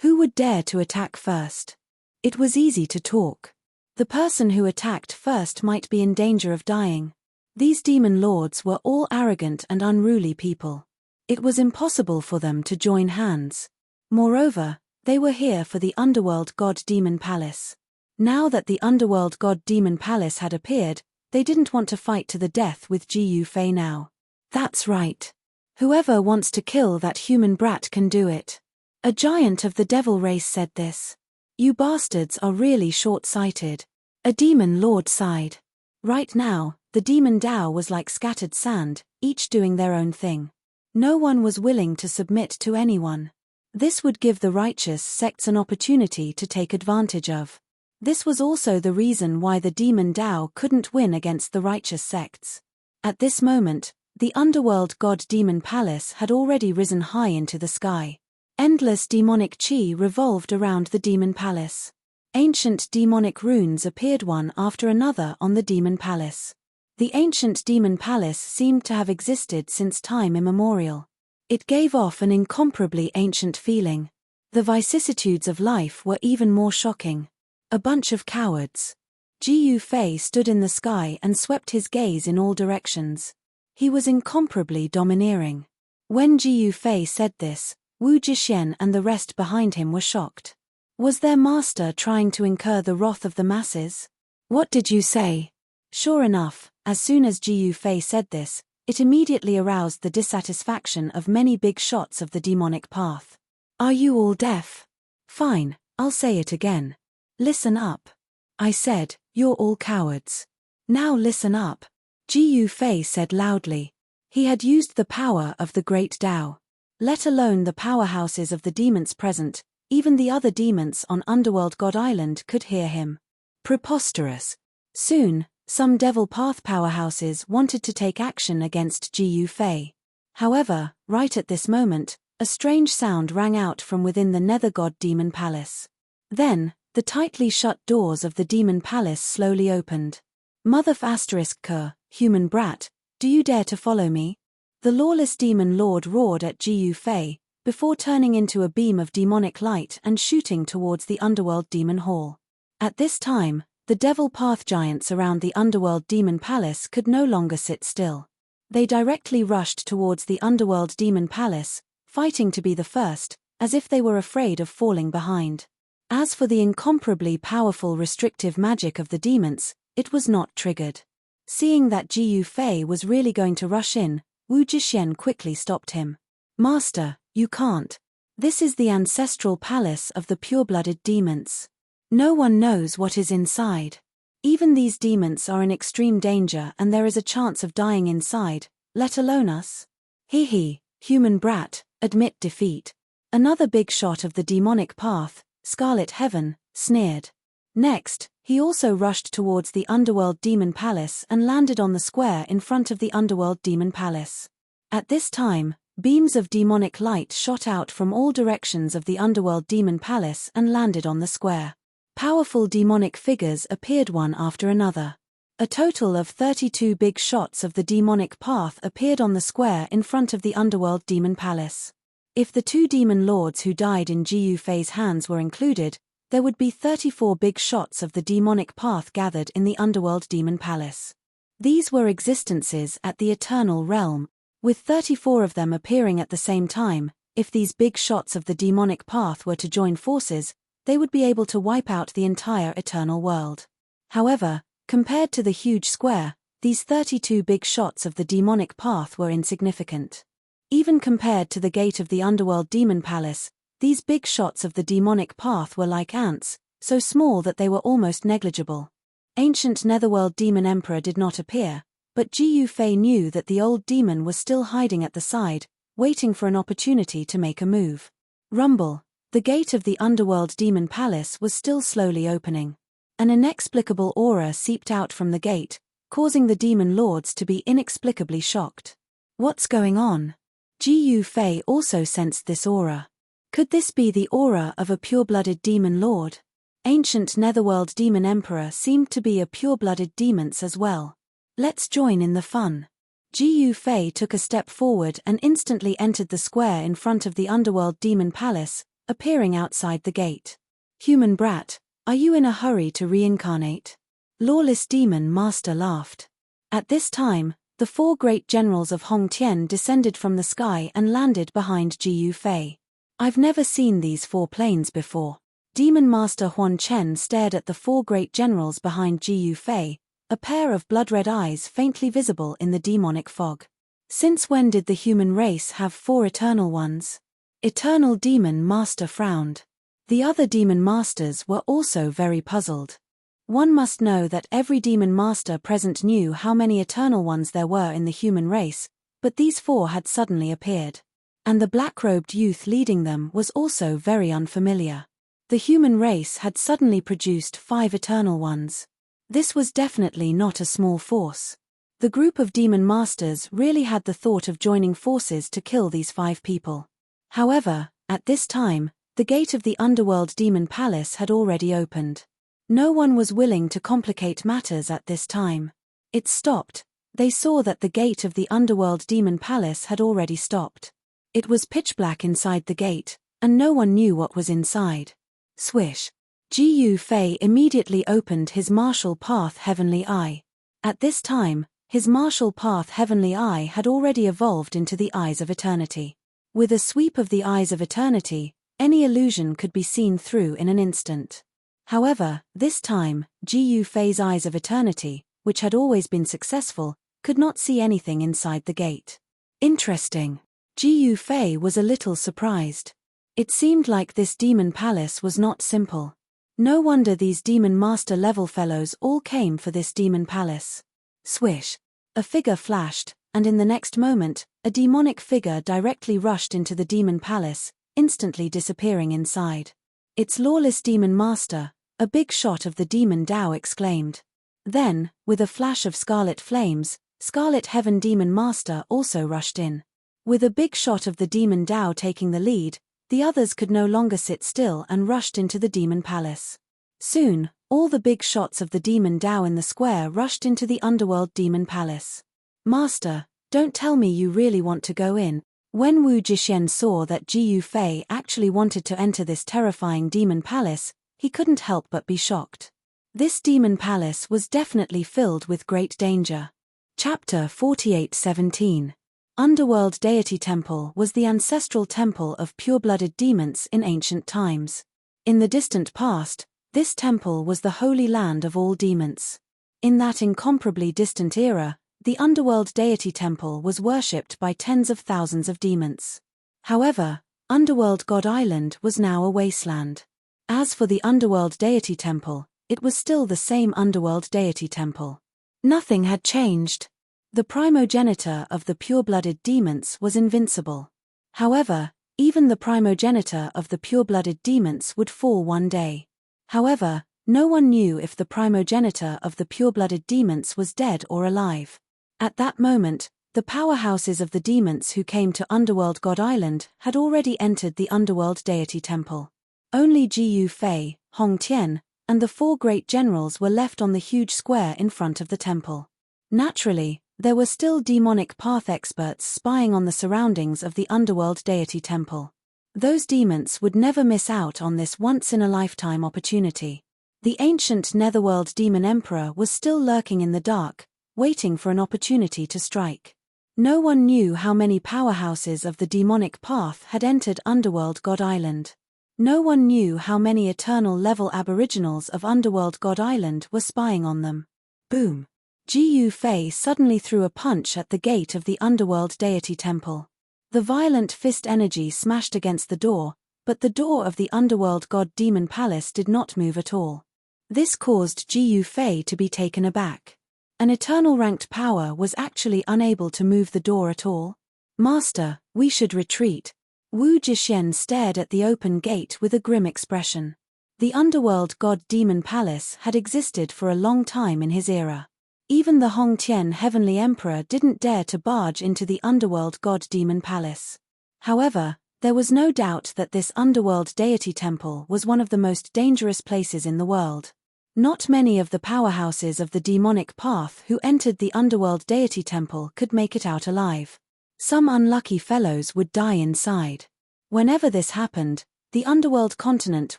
Who would dare to attack first? It was easy to talk. The person who attacked first might be in danger of dying. These demon lords were all arrogant and unruly people. It was impossible for them to join hands. Moreover, they were here for the underworld god demon palace. Now that the underworld god demon palace had appeared, they didn't want to fight to the death with Ji Fei now. That's right. Whoever wants to kill that human brat can do it. A giant of the devil race said this. You bastards are really short-sighted. A demon lord sighed. Right now, The demon Tao was like scattered sand, each doing their own thing. No one was willing to submit to anyone. This would give the righteous sects an opportunity to take advantage of. This was also the reason why the demon Tao couldn't win against the righteous sects. At this moment, the underworld god-demon palace had already risen high into the sky. Endless demonic chi revolved around the demon palace. Ancient demonic runes appeared one after another on the demon palace. The ancient demon palace seemed to have existed since time immemorial. It gave off an incomparably ancient feeling. The vicissitudes of life were even more shocking. A bunch of cowards. Ji Yufei stood in the sky and swept his gaze in all directions. He was incomparably domineering. When Ji Yufei said this, Wu Jixuan and the rest behind him were shocked. Was their master trying to incur the wrath of the masses? What did you say? Sure enough, as soon as Ji Yufei said this, it immediately aroused the dissatisfaction of many big shots of the demonic path. Are you all deaf? Fine, I'll say it again. Listen up. I said, you're all cowards. Now listen up. Ji Yufei said loudly. He had used the power of the great Tao. Let alone the powerhouses of the demons present, even the other demons on Underworld God Island could hear him. Preposterous. Soon, some Devil Path powerhouses wanted to take action against Ji Yufei. However, right at this moment, a strange sound rang out from within the Nether God Demon Palace. Then, the tightly shut doors of the Demon Palace slowly opened. Mother *K, human brat, do you dare to follow me? The lawless demon lord roared at Ji Yufei, before turning into a beam of demonic light and shooting towards the Underworld Demon Hall. At this time, the Devil Path giants around the Underworld Demon Palace could no longer sit still. They directly rushed towards the Underworld Demon Palace, fighting to be the first, as if they were afraid of falling behind. As for the incomparably powerful restrictive magic of the demons, it was not triggered. Seeing that Ji Yufei was really going to rush in, Wu Jixuan quickly stopped him. Master, you can't. This is the ancestral palace of the pure-blooded demons. No one knows what is inside. Even these demons are in extreme danger and there is a chance of dying inside, let alone us. Hee, human brat, admit defeat. Another big shot of the demonic path, Scarlet Heaven, sneered. Next, he also rushed towards the Underworld Demon Palace and landed on the square in front of the Underworld Demon Palace. At this time, beams of demonic light shot out from all directions of the Underworld Demon Palace and landed on the square. Powerful demonic figures appeared one after another. A total of 32 big shots of the demonic path appeared on the square in front of the Underworld Demon Palace. If the two demon lords who died in Ji Yufei's hands were included, there would be 34 big shots of the demonic path gathered in the Underworld Demon Palace. These were existences at the Eternal Realm, with 34 of them appearing at the same time. If these big shots of the demonic path were to join forces, they would be able to wipe out the entire Eternal World. However, compared to the huge square, these 32 big shots of the demonic path were insignificant. Even compared to the gate of the Underworld Demon Palace, these big shots of the demonic path were like ants, so small that they were almost negligible. Ancient Netherworld Demon Emperor did not appear, but Ji Yufei knew that the old demon was still hiding at the side, waiting for an opportunity to make a move. Rumble. The gate of the Underworld Demon Palace was still slowly opening. An inexplicable aura seeped out from the gate, causing the demon lords to be inexplicably shocked. What's going on? Ji Yufei also sensed this aura. Could this be the aura of a pure-blooded demon lord? Ancient Netherworld Demon Emperor seemed to be a pure-blooded demon as well. Let's join in the fun. Ji Yufei took a step forward and instantly entered the square in front of the Underworld Demon Palace, appearing outside the gate. Human brat, are you in a hurry to reincarnate? Lawless Demon Master laughed. At this time, the four great generals of Hongtian descended from the sky and landed behind Ji Yufei. I've never seen these four planes before. Demon Master Huan Chen stared at the four great generals behind Ji Yufei, a pair of blood-red eyes faintly visible in the demonic fog. Since when did the human race have four eternal ones? Eternal Demon Master frowned. The other demon masters were also very puzzled. One must know that every demon master present knew how many eternal ones there were in the human race, but these 4 had suddenly appeared. And the black-robed youth leading them was also very unfamiliar. The human race had suddenly produced 5 eternal ones. This was definitely not a small force. The group of demon masters really had the thought of joining forces to kill these 5 people. However, at this time, the gate of the underworld demon palace had already opened. No one was willing to complicate matters at this time. It stopped. They saw that the gate of the underworld demon palace had already stopped. It was pitch black inside the gate, and no one knew what was inside. Swish. Jiu Fei immediately opened his martial path heavenly eye. At this time, his martial path heavenly eye had already evolved into the eyes of eternity. With a sweep of the eyes of eternity, any illusion could be seen through in an instant. However, this time, Jiu Fei's eyes of eternity, which had always been successful, could not see anything inside the gate. Interesting. Jiu Fei was a little surprised. It seemed like this demon palace was not simple. No wonder these demon master level fellows all came for this demon palace. Swish. A figure flashed, and in the next moment, a demonic figure directly rushed into the demon palace, instantly disappearing inside. Its lawless demon master, a big shot of the demon Dao exclaimed. Then, with a flash of scarlet flames, Scarlet Heaven Demon Master also rushed in. With a big shot of the demon Dao taking the lead, the others could no longer sit still and rushed into the demon palace. Soon, all the big shots of the demon Dao in the square rushed into the underworld demon palace. Master, don't tell me you really want to go in. When Wu Jixuan saw that Jiu Fei actually wanted to enter this terrifying demon palace, he couldn't help but be shocked. This demon palace was definitely filled with great danger. Chapter 48:17. Underworld Deity Temple was the ancestral temple of pure-blooded demons in ancient times. In the distant past, this temple was the holy land of all demons. In that incomparably distant era, the Underworld Deity Temple was worshipped by tens of thousands of demons. However, Underworld God Island was now a wasteland. As for the Underworld Deity Temple, it was still the same Underworld Deity Temple. Nothing had changed. The primogenitor of the pure-blooded demons was invincible. However, even the primogenitor of the pure-blooded demons would fall one day. However, no one knew if the primogenitor of the pure-blooded demons was dead or alive. At that moment, the powerhouses of the demons who came to Underworld God Island had already entered the Underworld Deity Temple. Only Jiu Fei, Hong Tian, and the 4 great generals were left on the huge square in front of the temple. Naturally, there were still demonic path experts spying on the surroundings of the Underworld Deity Temple. Those demons would never miss out on this once-in-a-lifetime opportunity. The ancient Netherworld Demon Emperor was still lurking in the dark, waiting for an opportunity to strike. No one knew how many powerhouses of the demonic path had entered Underworld God Island. No one knew how many eternal-level aboriginals of Underworld God Island were spying on them. Boom! Jiu Fei suddenly threw a punch at the gate of the Underworld Deity Temple. The violent fist energy smashed against the door, but the door of the Underworld God Demon Palace did not move at all. This caused Jiu Fei to be taken aback. An eternal ranked power was actually unable to move the door at all. Master, we should retreat. Wu Jixuan stared at the open gate with a grim expression. The Underworld God Demon Palace had existed for a long time in his era. Even the Hong Tian Heavenly Emperor didn't dare to barge into the Underworld God Demon Palace. However, there was no doubt that this Underworld Deity Temple was one of the most dangerous places in the world. Not many of the powerhouses of the demonic path who entered the Underworld Deity Temple could make it out alive. Some unlucky fellows would die inside. Whenever this happened, the Underworld continent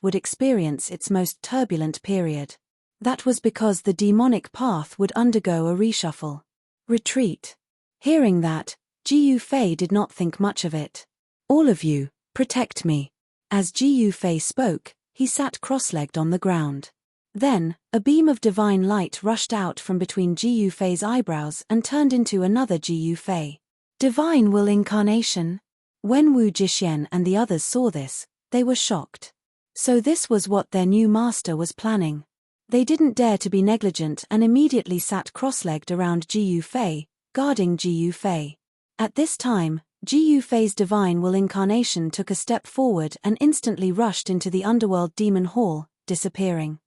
would experience its most turbulent period. That was because the demonic path would undergo a reshuffle. Retreat. Hearing that, Jiu Fei did not think much of it. All of you, protect me. As Jiu Fei spoke, he sat cross-legged on the ground. Then, a beam of divine light rushed out from between Jiu Fei's eyebrows and turned into another Jiu Fei. Divine will incarnation. When Wu Jixuan and the others saw this, they were shocked. So this was what their new master was planning. They didn't dare to be negligent and immediately sat cross-legged around Gu Fei, guarding Gu Fei. At this time, Gu Fei's divine will incarnation took a step forward and instantly rushed into the underworld demon hall, disappearing.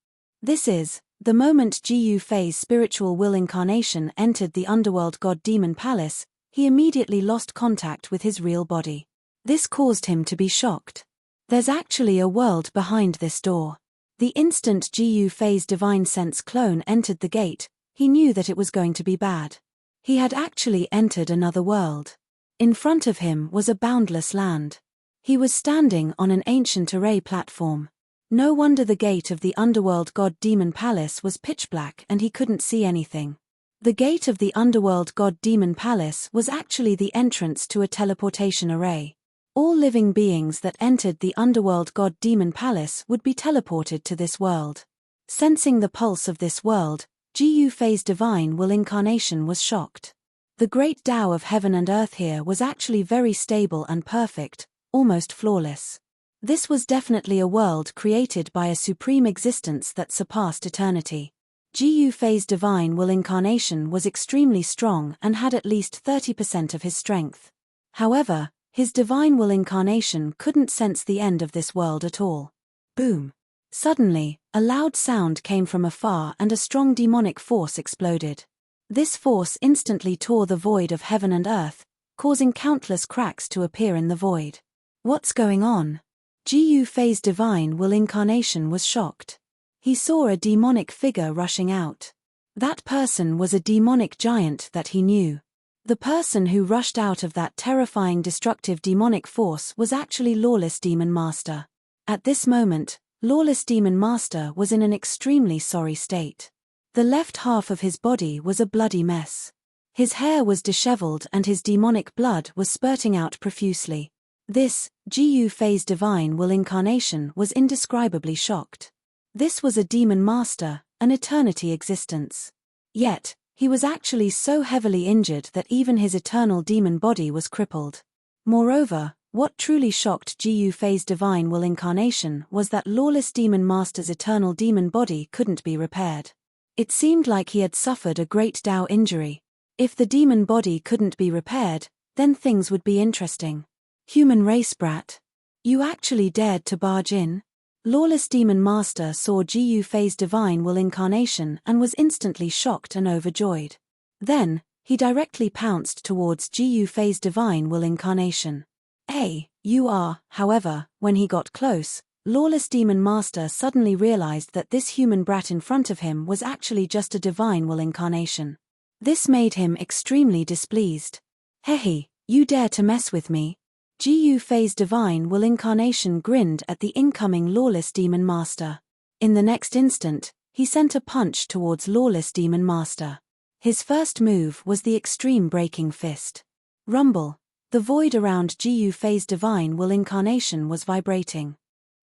This is the moment Gu Fei's spiritual will incarnation entered the underworld god demon palace. He immediately lost contact with his real body. This caused him to be shocked. There's actually a world behind this door. The instant Gu Fei's divine sense clone entered the gate, he knew that it was going to be bad. He had actually entered another world. In front of him was a boundless land. He was standing on an ancient array platform. No wonder the gate of the underworld god demon palace was pitch black and he couldn't see anything. The gate of the underworld god demon palace was actually the entrance to a teleportation array. All living beings that entered the underworld god demon palace would be teleported to this world. Sensing the pulse of this world, Gu Fei's divine will incarnation was shocked. The great Tao of heaven and earth here was actually very stable and perfect, almost flawless. This was definitely a world created by a supreme existence that surpassed eternity. Gu Fei's divine will incarnation was extremely strong and had at least 30% of his strength. However, his divine will incarnation couldn't sense the end of this world at all. Boom! Suddenly, a loud sound came from afar and a strong demonic force exploded. This force instantly tore the void of heaven and earth, causing countless cracks to appear in the void. What's going on? Gu Fei's divine will incarnation was shocked. He saw a demonic figure rushing out. That person was a demonic giant that he knew. The person who rushed out of that terrifying destructive demonic force was actually Lawless Demon Master. At this moment, Lawless Demon Master was in an extremely sorry state. The left half of his body was a bloody mess. His hair was disheveled and his demonic blood was spurting out profusely. This, Gu Fei's divine will incarnation was indescribably shocked. This was a demon master, an eternity existence. Yet, he was actually so heavily injured that even his eternal demon body was crippled. Moreover, what truly shocked Gu Fei's divine will incarnation was that Lawless Demon Master's eternal demon body couldn't be repaired. It seemed like he had suffered a great Tao injury. If the demon body couldn't be repaired, then things would be interesting. Human race brat. You actually dared to barge in? Lawless Demon Master saw Gu Fei's divine will incarnation and was instantly shocked and overjoyed. Then, he directly pounced towards Gu Fei's divine will incarnation. However, when he got close, Lawless Demon Master suddenly realized that this human brat in front of him was actually just a divine will incarnation. This made him extremely displeased. Hehe, you dare to mess with me? Gu Fei's divine will incarnation grinned at the incoming Lawless Demon Master. In the next instant, he sent a punch towards Lawless Demon Master. His first move was the extreme breaking fist. Rumble. The void around Gu Fei's divine will incarnation was vibrating.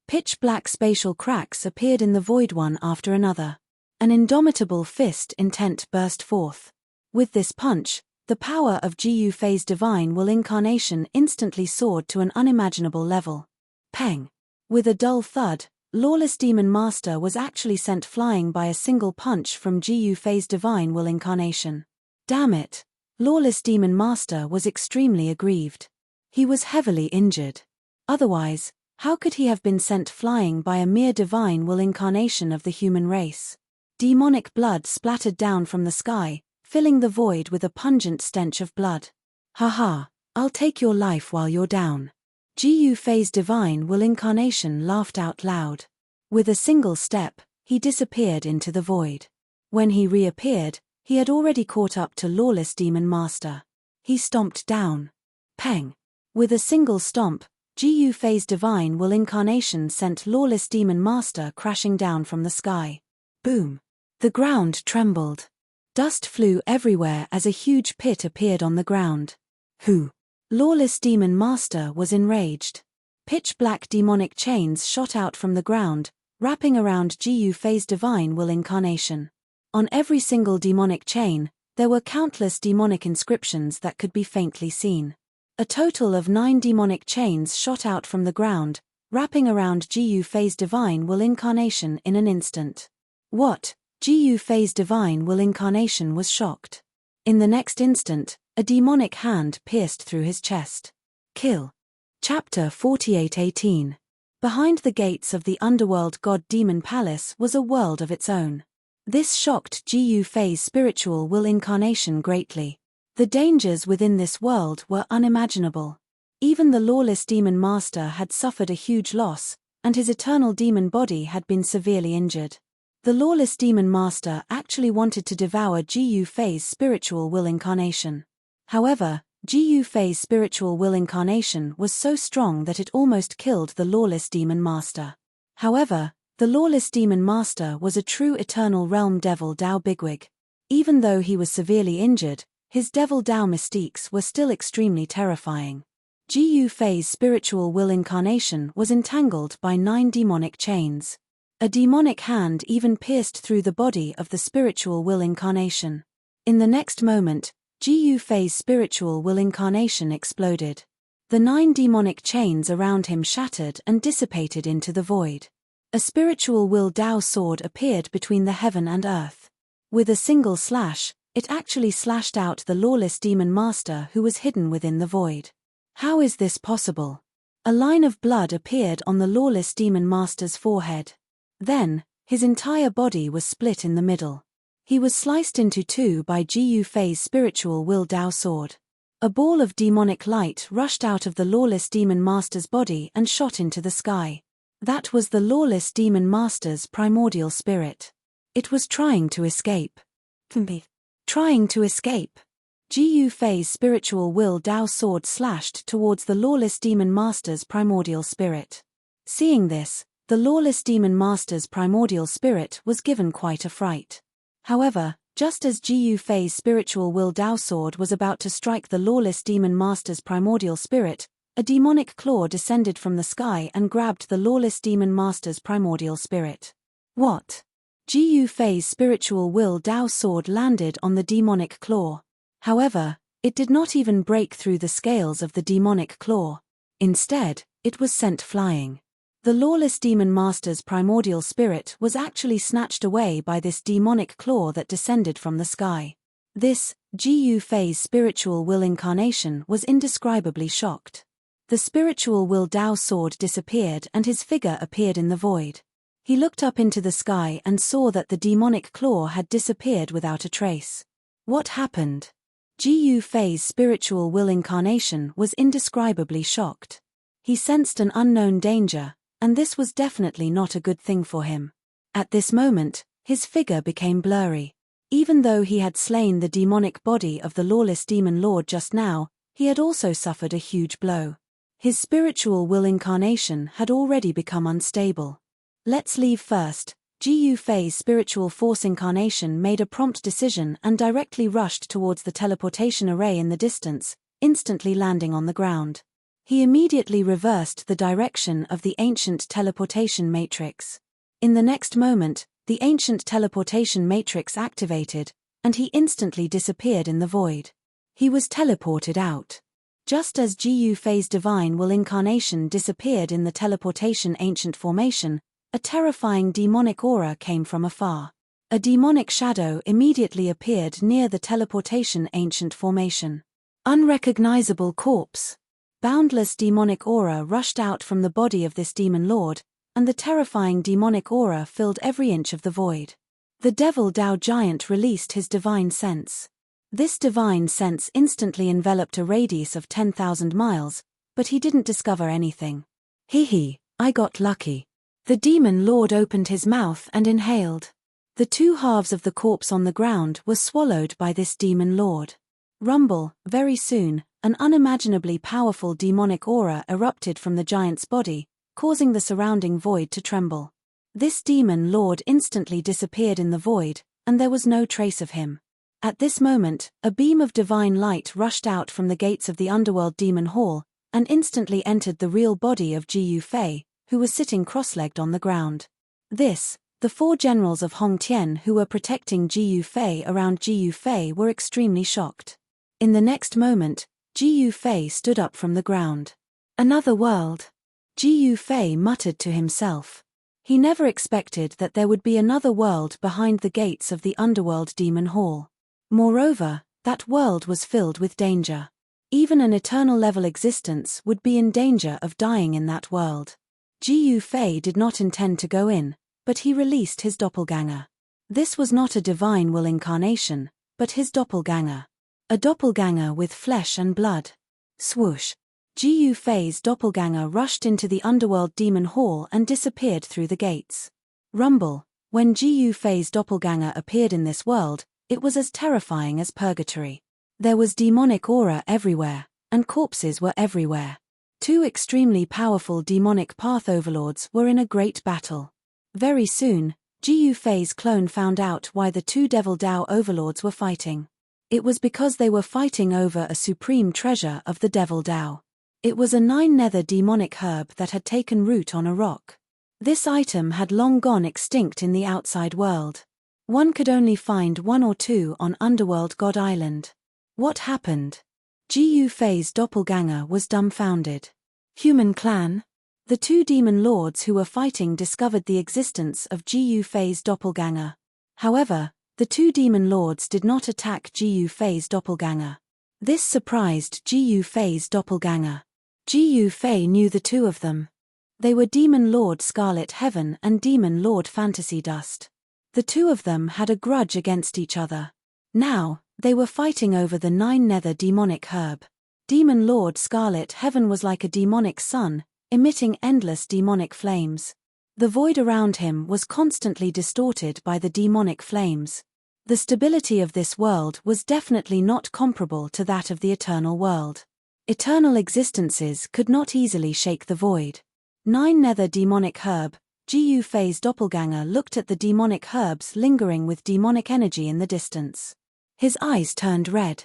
Pitch black spatial cracks appeared in the void one after another. An indomitable fist intent burst forth. With this punch, the power of Gu Fei's divine will incarnation instantly soared to an unimaginable level. Peng! With a dull thud, Lawless Demon Master was actually sent flying by a single punch from Gu Fei's divine will incarnation. Damn it! Lawless Demon Master was extremely aggrieved. He was heavily injured. Otherwise, how could he have been sent flying by a mere divine will incarnation of the human race? Demonic blood splattered down from the sky, filling the void with a pungent stench of blood. Haha, I'll take your life while you're down. Gu Fei's divine will incarnation laughed out loud. With a single step, he disappeared into the void. When he reappeared, he had already caught up to Lawless Demon Master. He stomped down. Peng! With a single stomp, Gu Fei's divine will incarnation sent Lawless Demon Master crashing down from the sky. Boom! The ground trembled. Dust flew everywhere as a huge pit appeared on the ground. Who? Lawless Demon Master was enraged. Pitch black demonic chains shot out from the ground, wrapping around Gu Fei's divine will incarnation. On every single demonic chain, there were countless demonic inscriptions that could be faintly seen. A total of 9 demonic chains shot out from the ground, wrapping around Gu Fei's divine will incarnation in an instant. What? Gu Fei's divine will incarnation was shocked. In the next instant, a demonic hand pierced through his chest. Kill. Chapter 48:18. Behind the gates of the underworld god-demon palace was a world of its own. This shocked Gu Fei's spiritual will incarnation greatly. The dangers within this world were unimaginable. Even the lawless demon master had suffered a huge loss, and his eternal demon body had been severely injured. The lawless demon master actually wanted to devour Gu Fei's spiritual will incarnation. However, Gu Fei's spiritual will incarnation was so strong that it almost killed the lawless demon master. However, the lawless demon master was a true eternal realm devil Dao bigwig. Even though he was severely injured, his devil Dao mystiques were still extremely terrifying. Gu Fei's spiritual will incarnation was entangled by 9 demonic chains. A demonic hand even pierced through the body of the spiritual will incarnation. In the next moment, Gu Fei's spiritual will incarnation exploded. The 9 demonic chains around him shattered and dissipated into the void. A spiritual will Dao sword appeared between the heaven and earth. With a single slash, it actually slashed out the lawless demon master who was hidden within the void. How is this possible? A line of blood appeared on the lawless demon master's forehead. Then, his entire body was split in the middle. He was sliced into 2 by Gu Fei's spiritual will Dao sword. A ball of demonic light rushed out of the lawless demon master's body and shot into the sky. That was the lawless demon master's primordial spirit. It was trying to escape. Trying to escape. Gu Fei's spiritual will Dao sword slashed towards the lawless demon master's primordial spirit. Seeing this, the lawless demon master's primordial spirit was given quite a fright. However, just as Gu Fei's spiritual will Dao sword was about to strike the lawless demon master's primordial spirit, a demonic claw descended from the sky and grabbed the lawless demon master's primordial spirit. What? Gu Fei's spiritual will Dao sword landed on the demonic claw. However, it did not even break through the scales of the demonic claw. Instead, it was sent flying. The lawless demon master's primordial spirit was actually snatched away by this demonic claw that descended from the sky. This, Gu Fei's spiritual will incarnation was indescribably shocked. The spiritual will Dao sword disappeared and his figure appeared in the void. He looked up into the sky and saw that the demonic claw had disappeared without a trace. What happened? Gu Fei's spiritual will incarnation was indescribably shocked. He sensed an unknown danger, and this was definitely not a good thing for him. At this moment, his figure became blurry. Even though he had slain the demonic body of the lawless demon lord just now, he had also suffered a huge blow. His spiritual will incarnation had already become unstable. Let's leave first. Gu Fei's spiritual force incarnation made a prompt decision and directly rushed towards the teleportation array in the distance, instantly landing on the ground. He immediately reversed the direction of the ancient teleportation matrix. In the next moment, the ancient teleportation matrix activated, and he instantly disappeared in the void. He was teleported out. Just as Gu Fei's divine will incarnation disappeared in the teleportation ancient formation, a terrifying demonic aura came from afar. A demonic shadow immediately appeared near the teleportation ancient formation. Unrecognizable corpse. Boundless demonic aura rushed out from the body of this demon lord, and the terrifying demonic aura filled every inch of the void. The devil Dao giant released his divine sense. This divine sense instantly enveloped a radius of 10,000 miles, but he didn't discover anything. Hee, I got lucky. The demon lord opened his mouth and inhaled. The 2 halves of the corpse on the ground were swallowed by this demon lord. Rumble, very soon, an unimaginably powerful demonic aura erupted from the giant's body, causing the surrounding void to tremble. This demon lord instantly disappeared in the void, and there was no trace of him. At this moment, a beam of divine light rushed out from the gates of the underworld demon hall, and instantly entered the real body of Gu Fei, who was sitting cross-legged on the ground. The 4 generals of Hong Tian who were protecting Gu Fei around Gu Fei were extremely shocked. In the next moment, Gu Fei stood up from the ground. Another world. Gu Fei muttered to himself. He never expected that there would be another world behind the gates of the underworld demon hall. Moreover, that world was filled with danger. Even an eternal level existence would be in danger of dying in that world. Ji Fei did not intend to go in, but he released his doppelganger. This was not a divine will incarnation, but his doppelganger. A doppelganger with flesh and blood. Swoosh! Ji Fei's doppelganger rushed into the underworld demon hall and disappeared through the gates. Rumble! When Ji Fei's doppelganger appeared in this world, it was as terrifying as purgatory. There was demonic aura everywhere, and corpses were everywhere. Two extremely powerful demonic path overlords were in a great battle. Very soon, Ji Fei's clone found out why the two Devil Dao overlords were fighting. It was because they were fighting over a supreme treasure of the Devil Dao. It was a 9-nether demonic herb that had taken root on a rock. This item had long gone extinct in the outside world. One could only find 1 or 2 on Underworld God Island. What happened? Ji Fei's doppelganger was dumbfounded. Human clan? The two demon lords who were fighting discovered the existence of Ji Fei's doppelganger. However, the two demon lords did not attack Ji Fei's doppelganger. This surprised Ji Fei's doppelganger. Ji Fei knew the two of them. They were Demon Lord Scarlet Heaven and Demon Lord Fantasy Dust. The two of them had a grudge against each other. Now, they were fighting over the 9-nether demonic herb. Demon Lord Scarlet Heaven was like a demonic sun, emitting endless demonic flames. The void around him was constantly distorted by the demonic flames. The stability of this world was definitely not comparable to that of the eternal world. Eternal existences could not easily shake the void. 9-nether demonic herb. Ji Fei's doppelganger looked at the demonic herbs lingering with demonic energy in the distance. His eyes turned red.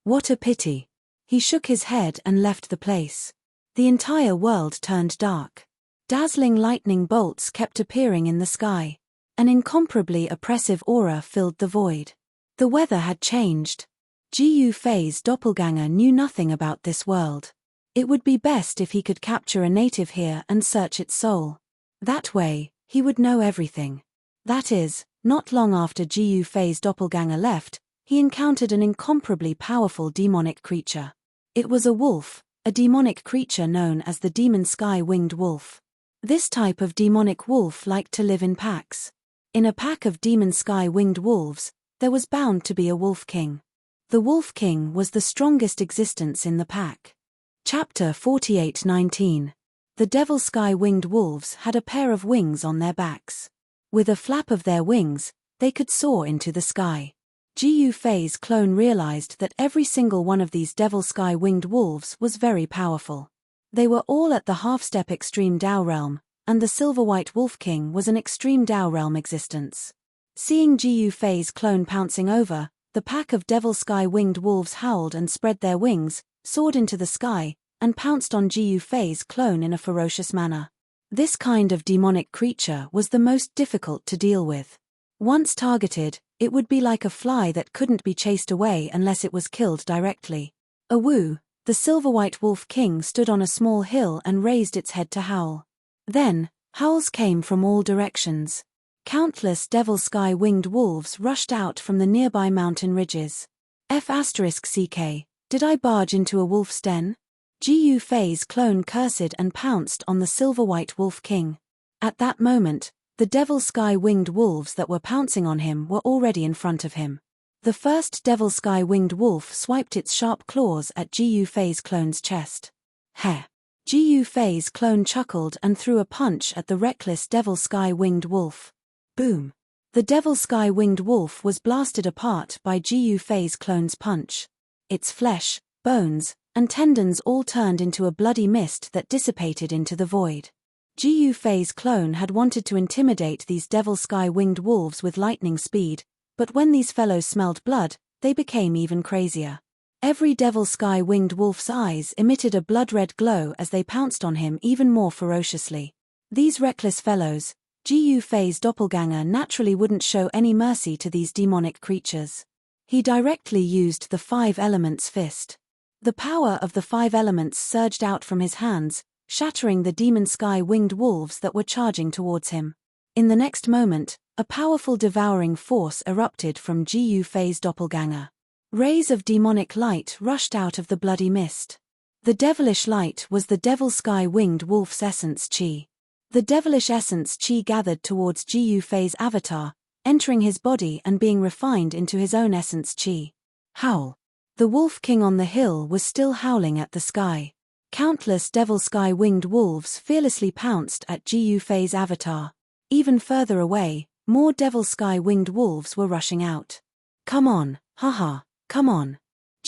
What a pity. He shook his head and left the place. The entire world turned dark. Dazzling lightning bolts kept appearing in the sky. An incomparably oppressive aura filled the void. The weather had changed. Ji Fei's doppelganger knew nothing about this world. It would be best if he could capture a native here and search its soul. That way, he would know everything. That is, not long after Ji Fei's doppelganger left, he encountered an incomparably powerful demonic creature. It was a wolf, a demonic creature known as the Demon Sky Winged Wolf. This type of demonic wolf liked to live in packs. In a pack of Demon Sky Winged Wolves, there was bound to be a Wolf King. The Wolf King was the strongest existence in the pack. Chapter 48:19. The Devil Sky Winged Wolves had a pair of wings on their backs. With a flap of their wings, they could soar into the sky. Ji Fei's clone realized that every single one of these Devil Sky Winged Wolves was very powerful. They were all at the half-step Extreme Dao realm, and the Silver-White Wolf King was an Extreme Dao realm existence. Seeing Ji Fei's clone pouncing over, the pack of Devil Sky Winged Wolves howled and spread their wings, soared into the sky, and pounced on Ji Fei's clone in a ferocious manner. This kind of demonic creature was the most difficult to deal with. Once targeted, it would be like a fly that couldn't be chased away unless it was killed directly. Awoo! The Silver-White Wolf King stood on a small hill and raised its head to howl. Then, howls came from all directions. Countless Devil Sky Winged Wolves rushed out from the nearby mountain ridges. F***CK, did I barge into a wolf's den? Ji Fei's clone cursed and pounced on the Silver-White Wolf King. At that moment, the Devil Sky Winged Wolves that were pouncing on him were already in front of him. The first Devil Sky Winged Wolf swiped its sharp claws at Ji Fei's clone's chest. Heh! Ji Fei's clone chuckled and threw a punch at the reckless Devil Sky Winged Wolf. Boom! The Devil Sky Winged Wolf was blasted apart by Ji Fei's clone's punch. Its flesh, bones, and tendons all turned into a bloody mist that dissipated into the void. Ji Fei's clone had wanted to intimidate these Devil Sky Winged Wolves with lightning speed, but when these fellows smelled blood, they became even crazier. Every Devil Sky Winged Wolf's eyes emitted a blood-red glow as they pounced on him even more ferociously. These reckless fellows, Ji Fei's doppelganger naturally wouldn't show any mercy to these demonic creatures. He directly used the 5 Elements fist. The power of the 5 Elements surged out from his hands, shattering the Demon Sky Winged Wolves that were charging towards him. In the next moment, a powerful devouring force erupted from Gu Fei's doppelganger. Rays of demonic light rushed out of the bloody mist. The devilish light was the devil sky winged wolf's essence chi. The devilish essence chi gathered towards Gu Fei's avatar, entering his body and being refined into his own essence chi. Howl. The wolf king on the hill was still howling at the sky. Countless devil sky winged wolves fearlessly pounced at Gu Fei's avatar. Even further away, more devil sky winged wolves were rushing out. Come on, haha, come on.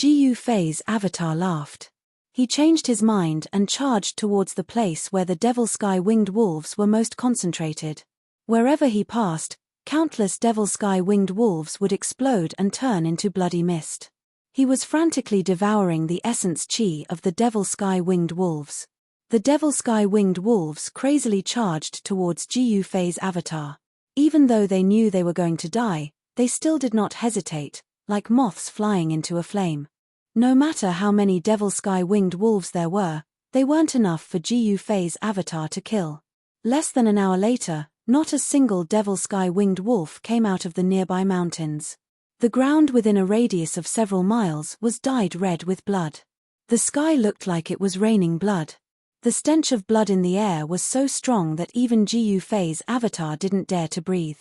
Gu Fei's avatar laughed. He changed his mind and charged towards the place where the devil sky winged wolves were most concentrated. Wherever he passed, countless devil sky winged wolves would explode and turn into bloody mist. He was frantically devouring the essence chi of the devil sky winged wolves. The devil sky winged wolves crazily charged towards Gu Fei's avatar. Even though they knew they were going to die, they still did not hesitate, like moths flying into a flame. No matter how many devil sky winged wolves there were, they weren't enough for Gu Fei's avatar to kill. Less than an hour later, not a single devil sky winged wolf came out of the nearby mountains. The ground within a radius of several miles was dyed red with blood. The sky looked like it was raining blood. The stench of blood in the air was so strong that even Gu Fei's avatar didn't dare to breathe.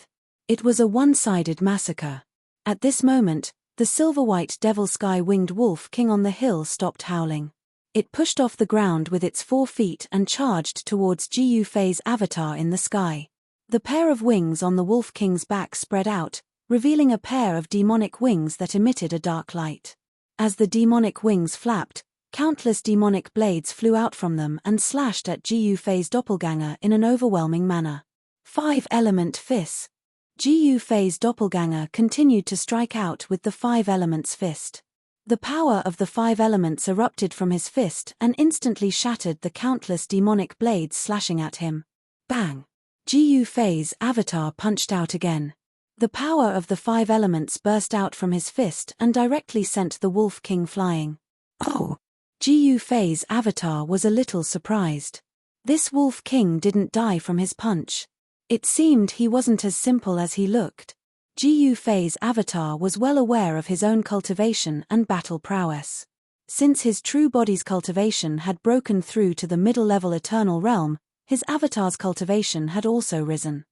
It was a one-sided massacre. At this moment, the silver-white devil sky winged wolf king on the hill stopped howling. It pushed off the ground with its 4 feet and charged towards Gu Fei's avatar in the sky. The pair of wings on the wolf king's back spread out, revealing a pair of demonic wings that emitted a dark light. As the demonic wings flapped, countless demonic blades flew out from them and slashed at Gu Fei's doppelganger in an overwhelming manner. 5-element fist. Gu Fei's doppelganger continued to strike out with the 5 elements fist. The power of the 5 elements erupted from his fist and instantly shattered the countless demonic blades slashing at him. Bang! Gu Fei's avatar punched out again. The power of the 5 elements burst out from his fist and directly sent the Wolf King flying. Oh! Gu Fei's avatar was a little surprised. This Wolf King didn't die from his punch. It seemed he wasn't as simple as he looked. Gu Fei's avatar was well aware of his own cultivation and battle prowess. Since his true body's cultivation had broken through to the middle-level eternal realm, his avatar's cultivation had also risen.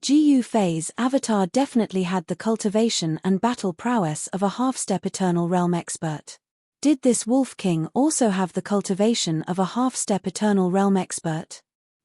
Gu Fei's avatar definitely had the cultivation and battle prowess of a half-step eternal realm expert. Did this Wolf King also have the cultivation of a half-step eternal realm expert?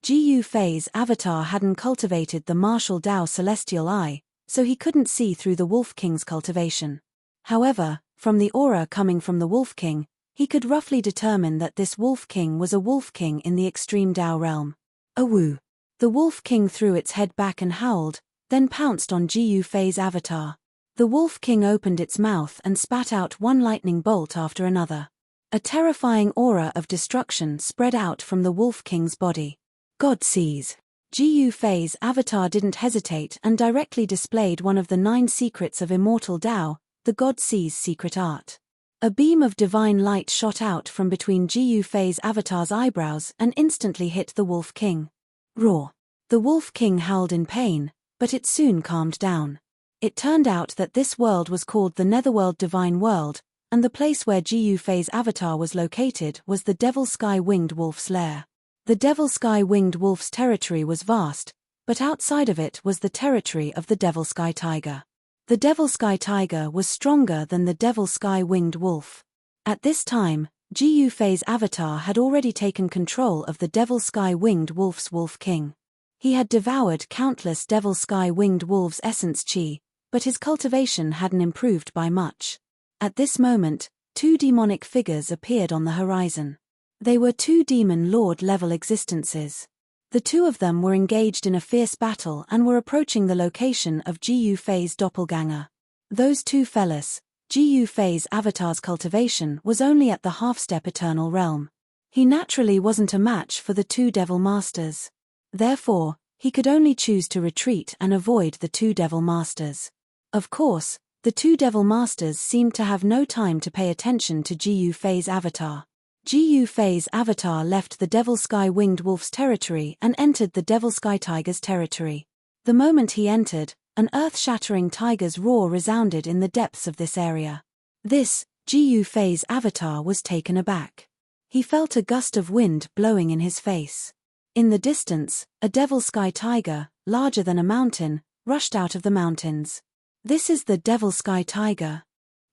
Gu Fei's avatar hadn't cultivated the martial Dao celestial eye, so he couldn't see through the Wolf King's cultivation. However, from the aura coming from the Wolf King, he could roughly determine that this Wolf King was a Wolf King in the extreme Dao realm. Awoo! The Wolf King threw its head back and howled, then pounced on Gu Fei's avatar. The Wolf King opened its mouth and spat out one lightning bolt after another. A terrifying aura of destruction spread out from the Wolf King's body. God sees. Gu Fei's avatar didn't hesitate and directly displayed one of the 9 secrets of immortal Dao, the God sees secret art. A beam of divine light shot out from between Gu Fei's avatar's eyebrows and instantly hit the Wolf King. Roar! The Wolf King howled in pain, but it soon calmed down. It turned out that this world was called the Netherworld Divine World, and the place where Gu Fei's avatar was located was the Devil Sky Winged Wolf's lair. The Devil Sky Winged Wolf's territory was vast, but outside of it was the territory of the Devil Sky Tiger. The Devil Sky Tiger was stronger than the Devil Sky Winged Wolf. At this time, Gu Fei's avatar had already taken control of the Devil Sky Winged Wolf's Wolf King. He had devoured countless Devil Sky Winged Wolf's essence chi, but his cultivation hadn't improved by much. At this moment, 2 demonic figures appeared on the horizon. They were 2 demon lord-level existences. The 2 of them were engaged in a fierce battle and were approaching the location of Gu Fei's doppelganger. Those 2 fellas, Gu Fei's avatar's cultivation was only at the half-step eternal realm. He naturally wasn't a match for the 2 devil masters. Therefore, he could only choose to retreat and avoid the 2 devil masters. Of course, the 2 devil masters seemed to have no time to pay attention to Gu Fei's avatar. Gu Fei's avatar left the Devil Sky Winged Wolf's territory and entered the Devil Sky Tiger's territory. The moment he entered, an earth-shattering tiger's roar resounded in the depths of this area. This, Gu Fei's avatar was taken aback. He felt a gust of wind blowing in his face. In the distance, a devil sky tiger, larger than a mountain, rushed out of the mountains. This is the devil sky tiger.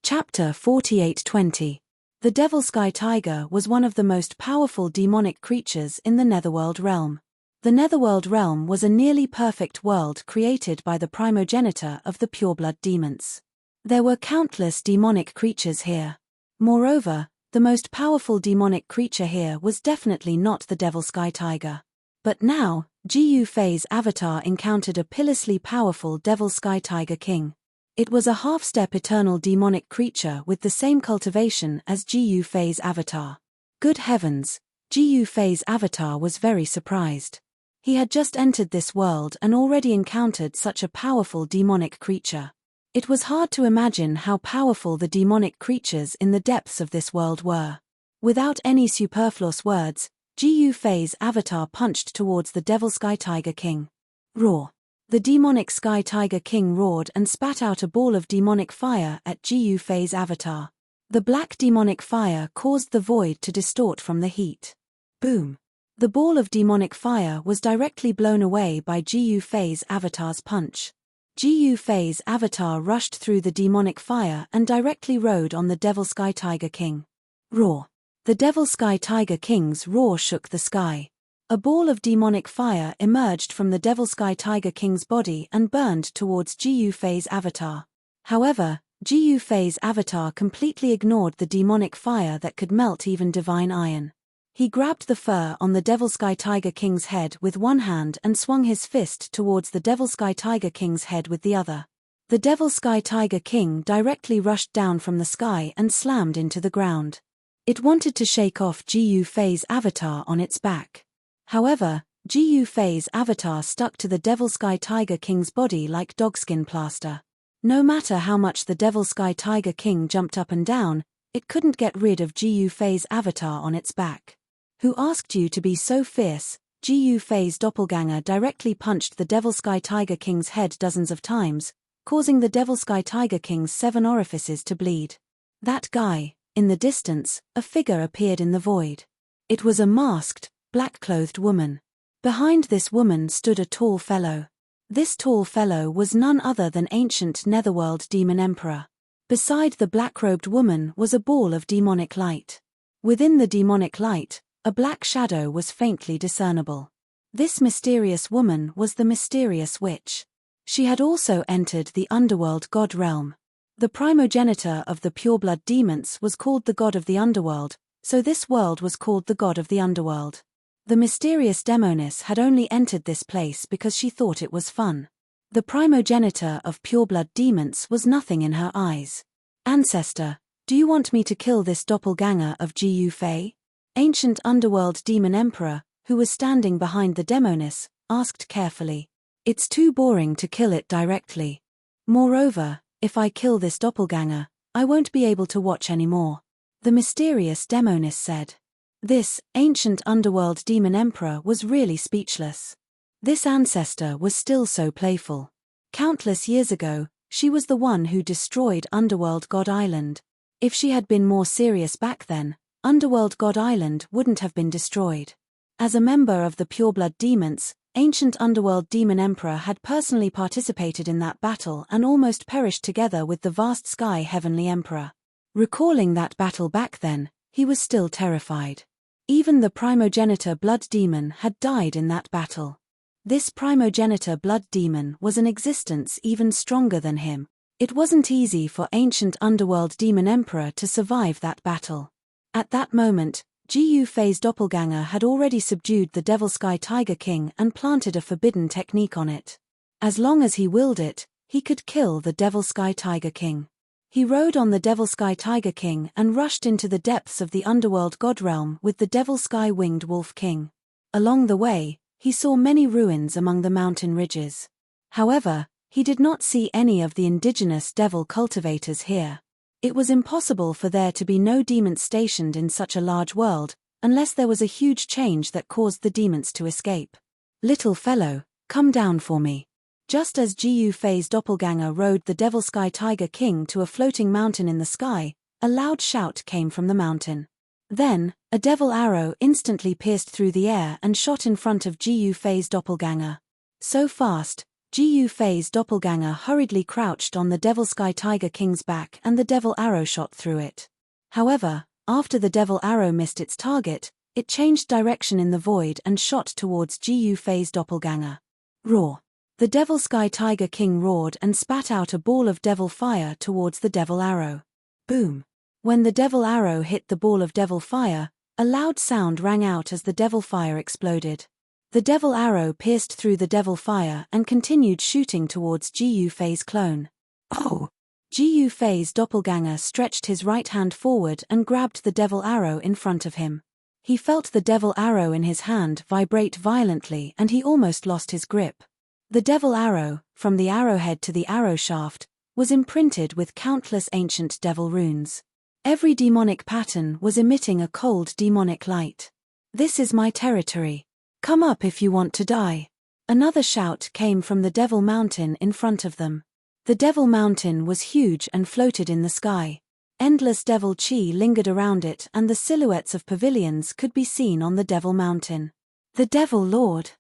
Chapter 48:20. The devil sky tiger was one of the most powerful demonic creatures in the Netherworld realm. The Netherworld realm was a nearly perfect world created by the primogenitor of the pureblood demons. There were countless demonic creatures here. Moreover, the most powerful demonic creature here was definitely not the devil sky tiger. But now, Gu Fei's avatar encountered a pitilessly powerful devil sky tiger king. It was a half-step eternal demonic creature with the same cultivation as Gu Fei's avatar. Good heavens, Gu Fei's avatar was very surprised. He had just entered this world and already encountered such a powerful demonic creature. It was hard to imagine how powerful the demonic creatures in the depths of this world were. Without any superfluous words, Gu Fei's avatar punched towards the devil sky tiger king. Roar! The demonic sky tiger king roared and spat out a ball of demonic fire at Gu Fei's avatar. The black demonic fire caused the void to distort from the heat. Boom! The ball of demonic fire was directly blown away by Gu Fei's avatar's punch. Gu Fei's avatar rushed through the demonic fire and directly rode on the devil sky tiger king. Roar! The devil sky tiger king's roar shook the sky. A ball of demonic fire emerged from the devil sky tiger king's body and burned towards Gu Fei's avatar. However, Gu Fei's avatar completely ignored the demonic fire that could melt even divine iron. He grabbed the fur on the devil sky tiger king's head with one hand and swung his fist towards the devil sky tiger king's head with the other. The devil sky tiger king directly rushed down from the sky and slammed into the ground. It wanted to shake off Gu Fei's avatar on its back. However, Gu Fei's avatar stuck to the devil sky tiger king's body like dogskin plaster. No matter how much the devil sky tiger king jumped up and down, it couldn't get rid of Gu Fei's avatar on its back. Who asked you to be so fierce? Gu Fei's doppelganger directly punched the devil sky tiger king's head dozens of times, causing the devil sky tiger king's 7 orifices to bleed. That guy, in the distance, a figure appeared in the void. It was a masked, black-clothed woman. Behind this woman stood a tall fellow. This tall fellow was none other than ancient Netherworld Demon Emperor. Beside the black-robed woman was a ball of demonic light. Within the demonic light, a black shadow was faintly discernible. This mysterious woman was the mysterious witch. She had also entered the underworld god realm. The primogenitor of the pureblood demons was called the god of the underworld, so this world was called the god of the underworld. The mysterious demoness had only entered this place because she thought it was fun. The primogenitor of pureblood demons was nothing in her eyes. Ancestor, do you want me to kill this doppelganger of Gu Fei? Ancient underworld demon emperor, who was standing behind the demoness, asked carefully. It's too boring to kill it directly. Moreover, if I kill this doppelganger, I won't be able to watch anymore. The mysterious demoness said. This ancient underworld demon emperor was really speechless. This ancestor was still so playful. Countless years ago, she was the one who destroyed Underworld God Island. If she had been more serious back then, Underworld God Island wouldn't have been destroyed. As a member of the pureblood demons, ancient Underworld Demon Emperor had personally participated in that battle and almost perished together with the vast Sky Heavenly Emperor. Recalling that battle back then, he was still terrified. Even the primogenitor blood demon had died in that battle. This primogenitor blood demon was an existence even stronger than him. It wasn't easy for ancient Underworld Demon Emperor to survive that battle. At that moment, Gu Fei's doppelganger had already subdued the Devil Sky Tiger King and planted a forbidden technique on it. As long as he willed it, he could kill the Devil Sky Tiger King. He rode on the Devil Sky Tiger King and rushed into the depths of the underworld god realm with the Devil Sky Winged Wolf King. Along the way, he saw many ruins among the mountain ridges. However, he did not see any of the indigenous devil cultivators here. It was impossible for there to be no demons stationed in such a large world, unless there was a huge change that caused the demons to escape. Little fellow, come down for me. Just as Jiu Fei's doppelganger rode the Devil Sky Tiger King to a floating mountain in the sky, a loud shout came from the mountain. Then, a devil arrow instantly pierced through the air and shot in front of Jiu Fei's doppelganger. So fast, Jiu Fei's doppelganger hurriedly crouched on the Devil Sky Tiger King's back and the devil arrow shot through it. However, after the devil arrow missed its target, it changed direction in the void and shot towards Jiu Fei's doppelganger. Roar! The Devil Sky Tiger King roared and spat out a ball of devil fire towards the devil arrow. Boom! When the devil arrow hit the ball of devil fire, a loud sound rang out as the devil fire exploded. The devil arrow pierced through the devil fire and continued shooting towards Jiu Fei's clone. Oh! Jiu Fei's doppelganger stretched his right hand forward and grabbed the devil arrow in front of him. He felt the devil arrow in his hand vibrate violently and he almost lost his grip. The devil arrow, from the arrowhead to the arrow shaft, was imprinted with countless ancient devil runes. Every demonic pattern was emitting a cold demonic light. This is my territory. Come up if you want to die. Another shout came from the Devil Mountain in front of them. The Devil Mountain was huge and floated in the sky. Endless devil chi lingered around it and the silhouettes of pavilions could be seen on the Devil Mountain. The Devil Lord!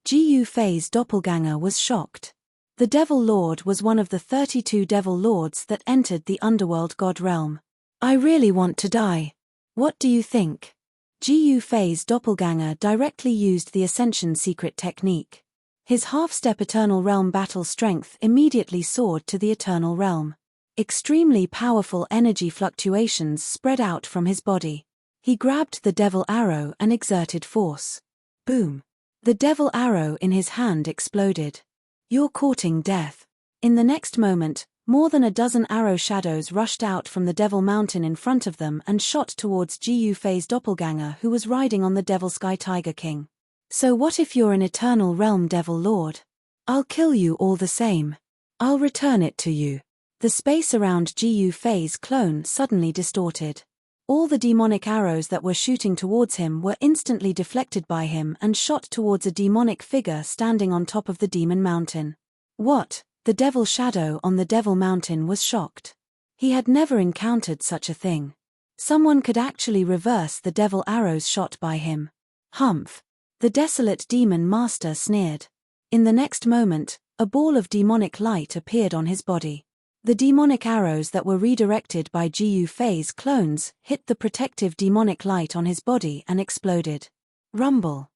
Jiu Fei's doppelganger was shocked. The Devil Lord was one of the 32 Devil Lords that entered the underworld god realm. I really want to die. What do you think? Jiu Fei's doppelganger directly used the Ascension secret technique. His half-step Eternal Realm battle strength immediately soared to the Eternal Realm. Extremely powerful energy fluctuations spread out from his body. He grabbed the devil arrow and exerted force. Boom! The devil arrow in his hand exploded. You're courting death. In the next moment, more than a dozen arrow shadows rushed out from the Devil Mountain in front of them and shot towards Jiu Fei's doppelganger who was riding on the Devil Sky Tiger King. So what if you're an Eternal Realm Devil Lord? I'll kill you all the same. I'll return it to you. The space around Jiu Fei's clone suddenly distorted. All the demonic arrows that were shooting towards him were instantly deflected by him and shot towards a demonic figure standing on top of the Demon Mountain. What? The Devil Shadow on the Devil Mountain was shocked. He had never encountered such a thing. Someone could actually reverse the devil arrows shot by him. Humph! The desolate demon master sneered. In the next moment, a ball of demonic light appeared on his body. The demonic arrows that were redirected by Jiu Fei's clones hit the protective demonic light on his body and exploded. Rumble.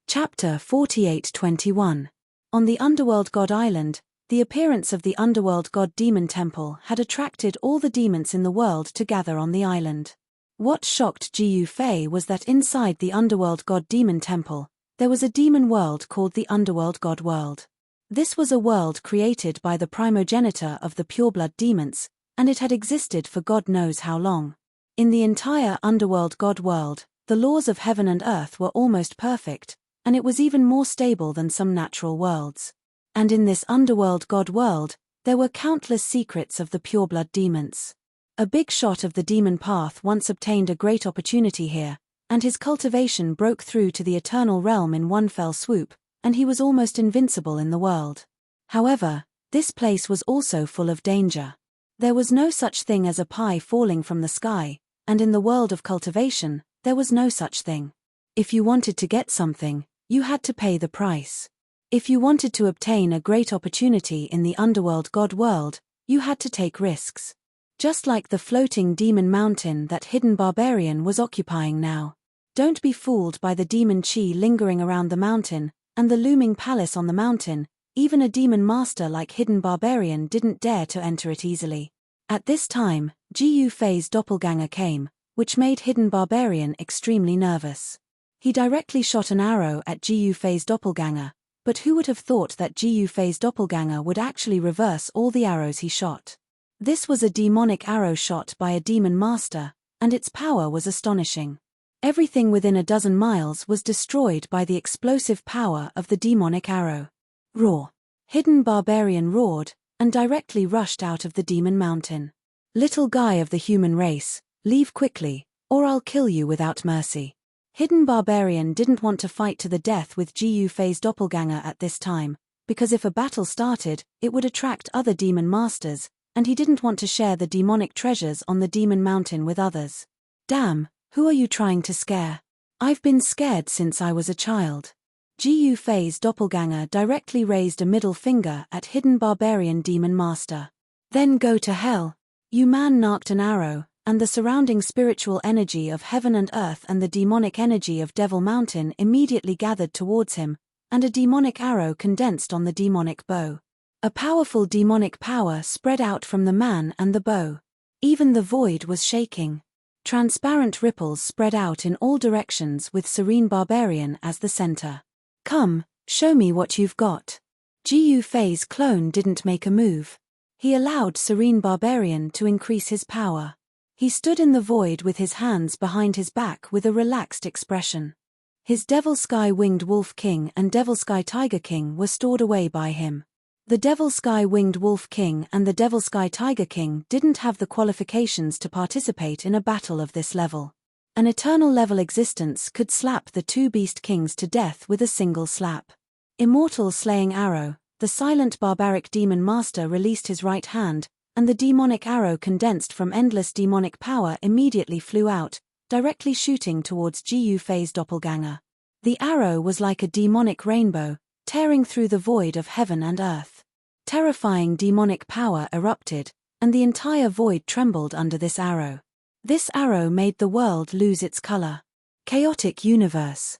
Chapter 48:21. On the Underworld God Island, the appearance of the Underworld God Demon Temple had attracted all the demons in the world to gather on the island. What shocked Jiu Fei was that inside the Underworld God Demon Temple, there was a demon world called the Underworld God World. This was a world created by the primogenitor of the pureblood demons, and it had existed for God knows how long. In the entire Underworld God world, the laws of heaven and earth were almost perfect, and it was even more stable than some natural worlds. And in this Underworld God world, there were countless secrets of the pureblood demons. A big shot of the demon path once obtained a great opportunity here, and his cultivation broke through to the Eternal Realm in one fell swoop, and he was almost invincible in the world. However, this place was also full of danger. There was no such thing as a pie falling from the sky, and in the world of cultivation, there was no such thing. If you wanted to get something, you had to pay the price. If you wanted to obtain a great opportunity in the Underworld God world, you had to take risks. Just like the floating demon mountain that Hidden Barbarian was occupying now. Don't be fooled by the demon chi lingering around the mountain, and the looming palace on the mountain. Even a demon master like Hidden Barbarian didn't dare to enter it easily. At this time, Jiu Fei's doppelganger came, which made Hidden Barbarian extremely nervous. He directly shot an arrow at Jiu Fei's doppelganger, but who would have thought that Jiu Fei's doppelganger would actually reverse all the arrows he shot? This was a demonic arrow shot by a demon master, and its power was astonishing. Everything within a dozen miles was destroyed by the explosive power of the demonic arrow. Roar! Hidden Barbarian roared, and directly rushed out of the demon mountain. Little guy of the human race, leave quickly, or I'll kill you without mercy. Hidden Barbarian didn't want to fight to the death with Jiu Fei's doppelganger at this time, because if a battle started, it would attract other demon masters, and he didn't want to share the demonic treasures on the demon mountain with others. Damn, who are you trying to scare? I've been scared since I was a child. Gu Fei's doppelganger directly raised a middle finger at hidden barbarian demon master. Then go to hell. You man narked an arrow, and the surrounding spiritual energy of heaven and earth and the demonic energy of Devil Mountain immediately gathered towards him, and a demonic arrow condensed on the demonic bow. A powerful demonic power spread out from the man and the bow. Even the void was shaking. Transparent ripples spread out in all directions with Serene Barbarian as the center. Come, show me what you've got. Gu Fei's clone didn't make a move. He allowed Serene Barbarian to increase his power. He stood in the void with his hands behind his back with a relaxed expression. His Devil Sky Winged Wolf King and Devil Sky Tiger King were stored away by him. The Devil Sky Winged Wolf King and the Devil Sky Tiger King didn't have the qualifications to participate in a battle of this level. An eternal level existence could slap the two Beast Kings to death with a single slap. Immortal Slaying Arrow, the silent barbaric demon master released his right hand, and the demonic arrow condensed from endless demonic power immediately flew out, directly shooting towards Gu Fei's doppelganger. The arrow was like a demonic rainbow, tearing through the void of heaven and earth. Terrifying demonic power erupted, and the entire void trembled under this arrow. This arrow made the world lose its color. Chaotic universe.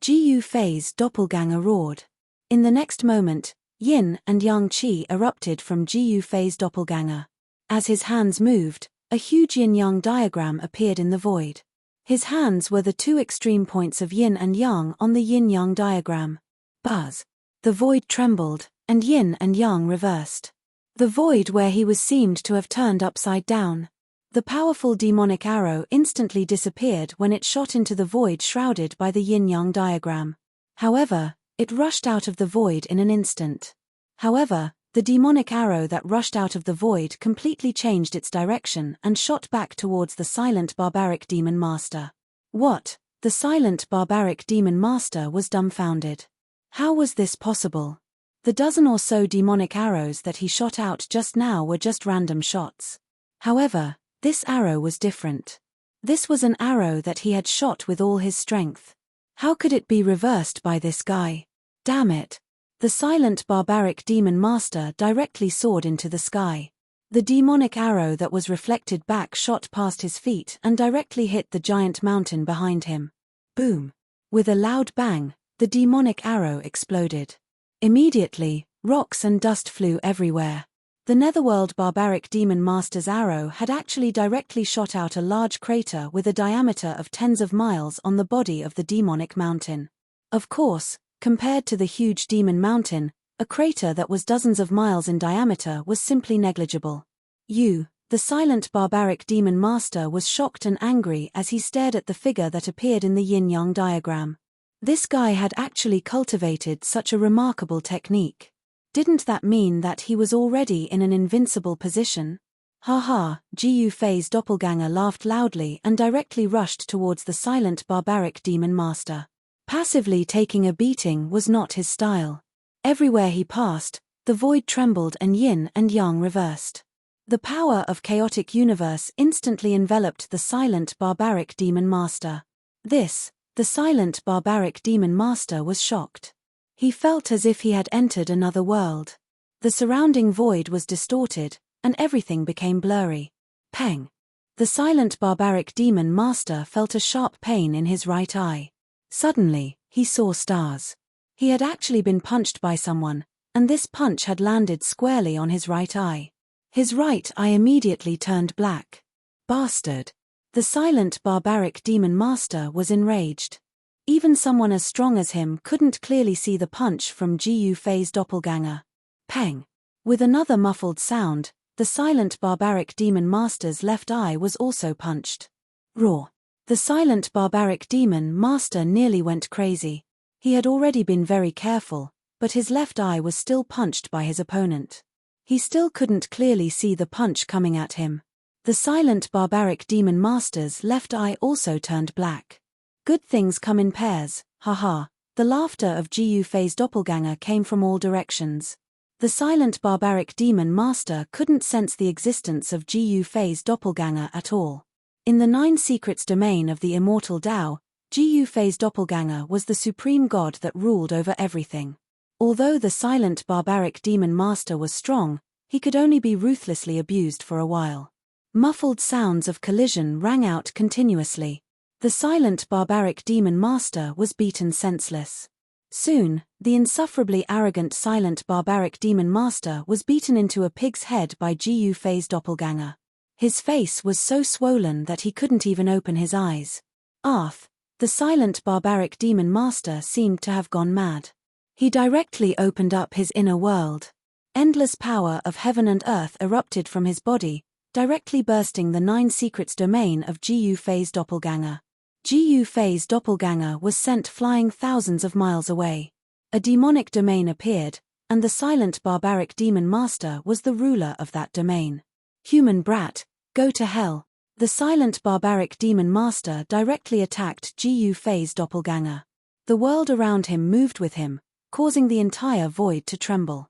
Gu Fei's doppelganger roared. In the next moment, yin and yang qi erupted from Gu Fei's doppelganger. As his hands moved, a huge yin-yang diagram appeared in the void. His hands were the two extreme points of yin and yang on the yin-yang diagram. Buzz. The void trembled, and yin and yang reversed. The void where he was seemed to have turned upside down. The powerful demonic arrow instantly disappeared when it shot into the void shrouded by the yin-yang diagram. However, it rushed out of the void in an instant. However, the demonic arrow that rushed out of the void completely changed its direction and shot back towards the silent barbaric demon master. What? The silent barbaric demon master was dumbfounded. How was this possible? The dozen or so demonic arrows that he shot out just now were just random shots. However, this arrow was different. This was an arrow that he had shot with all his strength. How could it be reversed by this guy? Damn it. The silent barbaric demon master directly soared into the sky. The demonic arrow that was reflected back shot past his feet and directly hit the giant mountain behind him. Boom. With a loud bang, the demonic arrow exploded. Immediately, rocks and dust flew everywhere. The Netherworld barbaric demon master's arrow had actually directly shot out a large crater with a diameter of tens of miles on the body of the demonic mountain. Of course, compared to the huge demon mountain, a crater that was dozens of miles in diameter was simply negligible. The silent barbaric demon master was shocked and angry as he stared at the figure that appeared in the yin-yang diagram. This guy had actually cultivated such a remarkable technique. Didn't that mean that he was already in an invincible position? Haha, Gu Fei's doppelganger laughed loudly and directly rushed towards the silent barbaric demon master. Passively taking a beating was not his style. Everywhere he passed, the void trembled and yin and yang reversed. The power of chaotic universe instantly enveloped the silent barbaric demon master. The silent barbaric demon master was shocked. He felt as if he had entered another world. The surrounding void was distorted, and everything became blurry. Peng. The silent barbaric demon master felt a sharp pain in his right eye. Suddenly, he saw stars. He had actually been punched by someone, and this punch had landed squarely on his right eye. His right eye immediately turned black. Bastard. The silent barbaric demon master was enraged. Even someone as strong as him couldn't clearly see the punch from Gu Fei's doppelganger. Peng. With another muffled sound, the silent barbaric demon master's left eye was also punched. Roar. The silent barbaric demon master nearly went crazy. He had already been very careful, but his left eye was still punched by his opponent. He still couldn't clearly see the punch coming at him. The silent barbaric demon master's left eye also turned black. Good things come in pairs, haha. The laughter of Jiu Fei's doppelganger came from all directions. The silent barbaric demon master couldn't sense the existence of Jiu Fei's doppelganger at all. In the Nine Secrets domain of the immortal Tao, Jiu Fei's doppelganger was the supreme god that ruled over everything. Although the silent barbaric demon master was strong, he could only be ruthlessly abused for a while. Muffled sounds of collision rang out continuously. The silent barbaric demon master was beaten senseless. Soon, the insufferably arrogant silent barbaric demon master was beaten into a pig's head by Jiu Fei's doppelganger. His face was so swollen that he couldn't even open his eyes. Arth, the silent barbaric demon master, seemed to have gone mad. He directly opened up his inner world. Endless power of heaven and earth erupted from his body, directly bursting the Nine Secrets domain of Jiu Fei's doppelganger. Jiu Fei's doppelganger was sent flying thousands of miles away. A demonic domain appeared, and the silent barbaric demon master was the ruler of that domain. Human brat, go to hell. The silent barbaric demon master directly attacked Jiu Fei's doppelganger. The world around him moved with him, causing the entire void to tremble.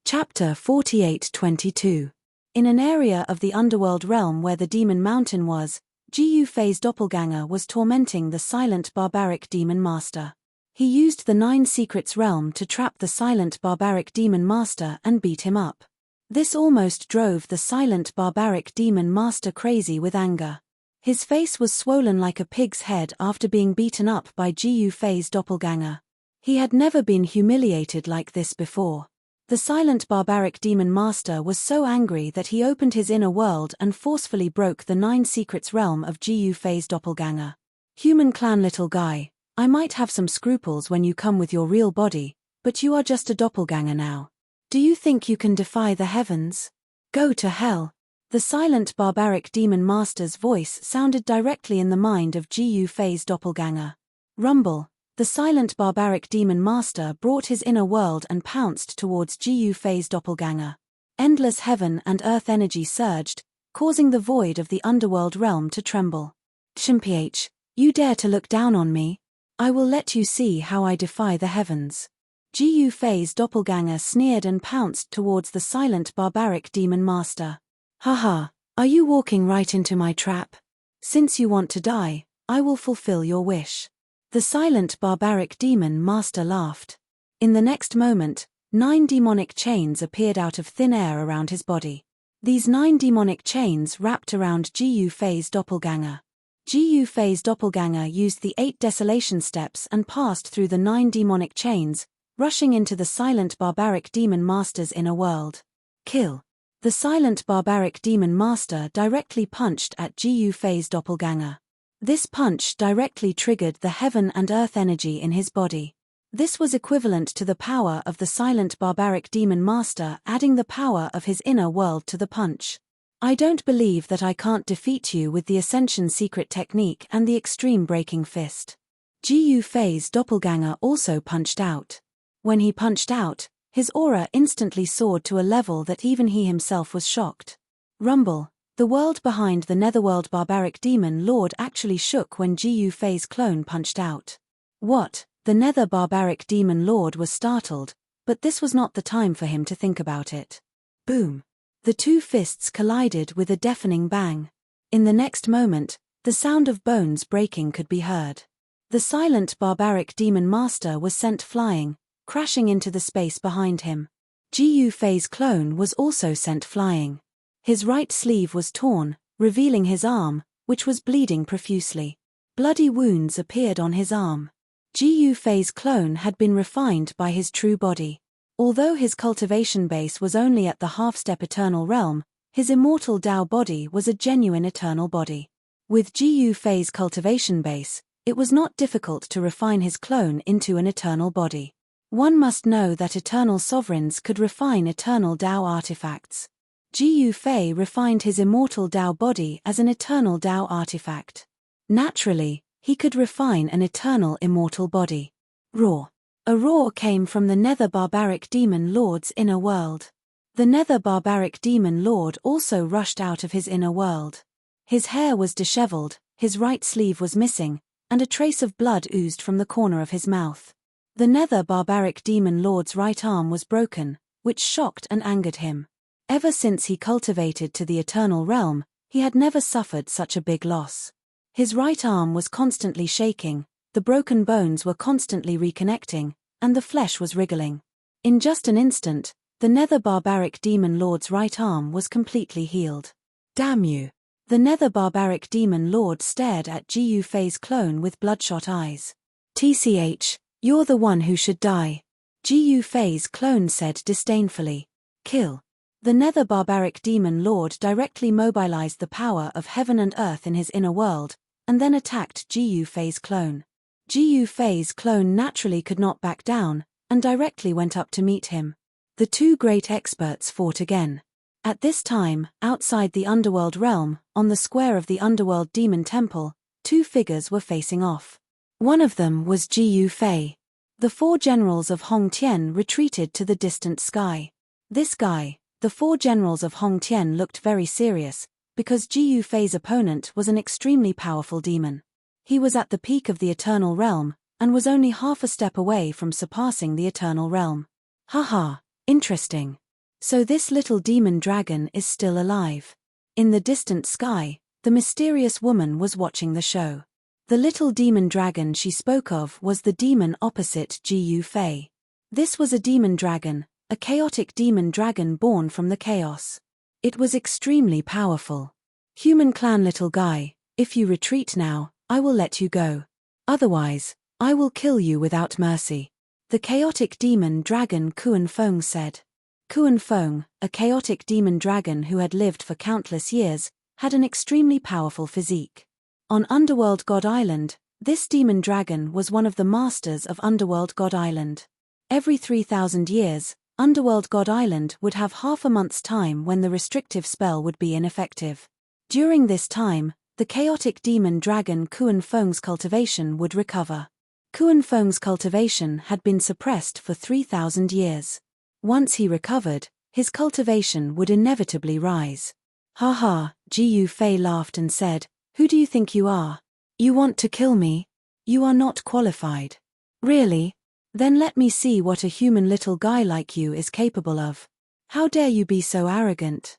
Chapter 48:22. In an area of the underworld realm where the demon mountain was, Jiu Fei's doppelganger was tormenting the silent barbaric demon master. He used the Nine Secrets realm to trap the silent barbaric demon master and beat him up. This almost drove the silent barbaric demon master crazy with anger. His face was swollen like a pig's head after being beaten up by Jiu Fei's doppelganger. He had never been humiliated like this before. The silent barbaric demon master was so angry that he opened his inner world and forcefully broke the Nine Secrets realm of Jiu Fei's doppelganger. Human clan little guy, I might have some scruples when you come with your real body, but you are just a doppelganger now. Do you think you can defy the heavens? Go to hell. The silent barbaric demon master's voice sounded directly in the mind of Jiu Fei's doppelganger. Rumble. The silent barbaric demon master brought his inner world and pounced towards Jiu Fei's doppelganger. Endless heaven and earth energy surged, causing the void of the underworld realm to tremble. Chimph, you dare to look down on me? I will let you see how I defy the heavens. Jiu Fei's doppelganger sneered and pounced towards the silent barbaric demon master. Haha, are you walking right into my trap? Since you want to die, I will fulfill your wish. The silent barbaric demon master laughed. In the next moment, 9 demonic chains appeared out of thin air around his body. These 9 demonic chains wrapped around Jiu Fei's doppelganger. Jiu Fei's doppelganger used the 8 desolation steps and passed through the 9 demonic chains, rushing into the silent barbaric demon master's inner world. Kill. The silent barbaric demon master directly punched at Jiu Fei's doppelganger. This punch directly triggered the heaven and earth energy in his body. This was equivalent to the power of the silent barbaric demon master adding the power of his inner world to the punch. I don't believe that I can't defeat you with the Ascension secret technique and the extreme breaking fist. Jiu Fei's doppelganger also punched out. When he punched out, his aura instantly soared to a level that even he himself was shocked. Rumble. The world behind the netherworld barbaric demon lord actually shook when Jiu Fei's clone punched out. What? The nether barbaric demon lord was startled, but this was not the time for him to think about it. Boom. The 2 fists collided with a deafening bang. In the next moment, the sound of bones breaking could be heard. The silent barbaric demon master was sent flying, crashing into the space behind him. Jiu Fei's clone was also sent flying. His right sleeve was torn, revealing his arm, which was bleeding profusely. Bloody wounds appeared on his arm. Jiu Fei's clone had been refined by his true body. Although his cultivation base was only at the half-step eternal realm, his immortal Tao body was a genuine eternal body. With Jiu Fei's cultivation base, it was not difficult to refine his clone into an eternal body. One must know that eternal sovereigns could refine eternal Tao artifacts. Jiu Fei refined his immortal Tao body as an eternal Tao artifact. Naturally, he could refine an eternal immortal body. Roar. A roar came from the nether barbaric demon lord's inner world. The nether barbaric demon lord also rushed out of his inner world. His hair was disheveled, his right sleeve was missing, and a trace of blood oozed from the corner of his mouth. The nether barbaric demon lord's right arm was broken, which shocked and angered him. Ever since he cultivated to the eternal realm, he had never suffered such a big loss. His right arm was constantly shaking, the broken bones were constantly reconnecting, and the flesh was wriggling. In just an instant, the nether barbaric demon lord's right arm was completely healed. Damn you! The nether barbaric demon lord stared at Gu Fei's clone with bloodshot eyes. TCH, you're the one who should die. Gu Fei's clone said disdainfully. Kill. The nether barbaric demon lord directly mobilized the power of heaven and earth in his inner world, and then attacked Gu Fei's clone. Gu Fei's clone naturally could not back down, and directly went up to meet him. The two great experts fought again. At this time, outside the underworld realm, on the square of the underworld demon temple, two figures were facing off. One of them was Gu Fei. The four generals of Hong Tian retreated to the distant sky. This guy, the four generals of Hong Tian, looked very serious, because Gu Fei's opponent was an extremely powerful demon. He was at the peak of the eternal realm, and was only half a step away from surpassing the eternal realm. Haha, interesting. So this little demon dragon is still alive. In the distant sky, the mysterious woman was watching the show. The little demon dragon she spoke of was the demon opposite Gu Fei. This was a demon dragon, a chaotic demon dragon born from the chaos. It was extremely powerful. Human clan little guy, if you retreat now, I will let you go. Otherwise, I will kill you without mercy. The chaotic demon dragon Kuan Feng said. Kuan Feng, a chaotic demon dragon who had lived for countless years, had an extremely powerful physique. On Underworld God Island, this demon dragon was one of the masters of Underworld God Island. Every 3,000 years, Underworld God Island would have half a month's time when the restrictive spell would be ineffective. During this time, the chaotic demon dragon Kuan Feng's cultivation would recover. Kuan Feng's cultivation had been suppressed for 3,000 years. Once he recovered, his cultivation would inevitably rise. Haha, Gu Fei laughed and said, "Who do you think you are? You want to kill me? You are not qualified." Really? Then let me see what a human little guy like you is capable of. How dare you be so arrogant?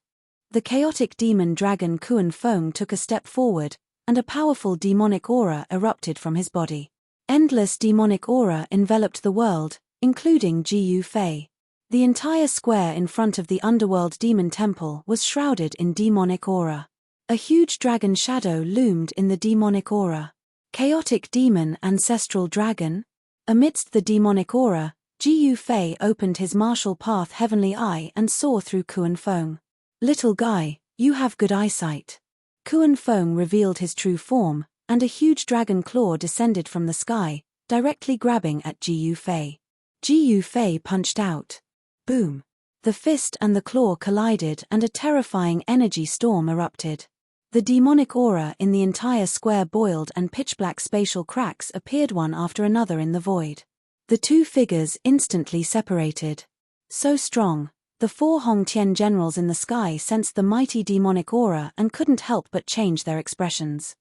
The chaotic demon dragon Kuan Feng took a step forward, and a powerful demonic aura erupted from his body. Endless demonic aura enveloped the world, including Gu Fei. The entire square in front of the underworld demon temple was shrouded in demonic aura. A huge dragon shadow loomed in the demonic aura. Chaotic demon ancestral dragon? Amidst the demonic aura, Gu Fei opened his martial path heavenly eye and saw through Kuan Feng. Little guy, you have good eyesight. Kuan Feng revealed his true form, and a huge dragon claw descended from the sky, directly grabbing at Gu Fei. Gu Fei punched out. Boom! The fist and the claw collided and a terrifying energy storm erupted. The demonic aura in the entire square boiled and pitch-black spatial cracks appeared one after another in the void. The two figures instantly separated. So strong, the four Hong Tian generals in the sky sensed the mighty demonic aura and couldn't help but change their expressions.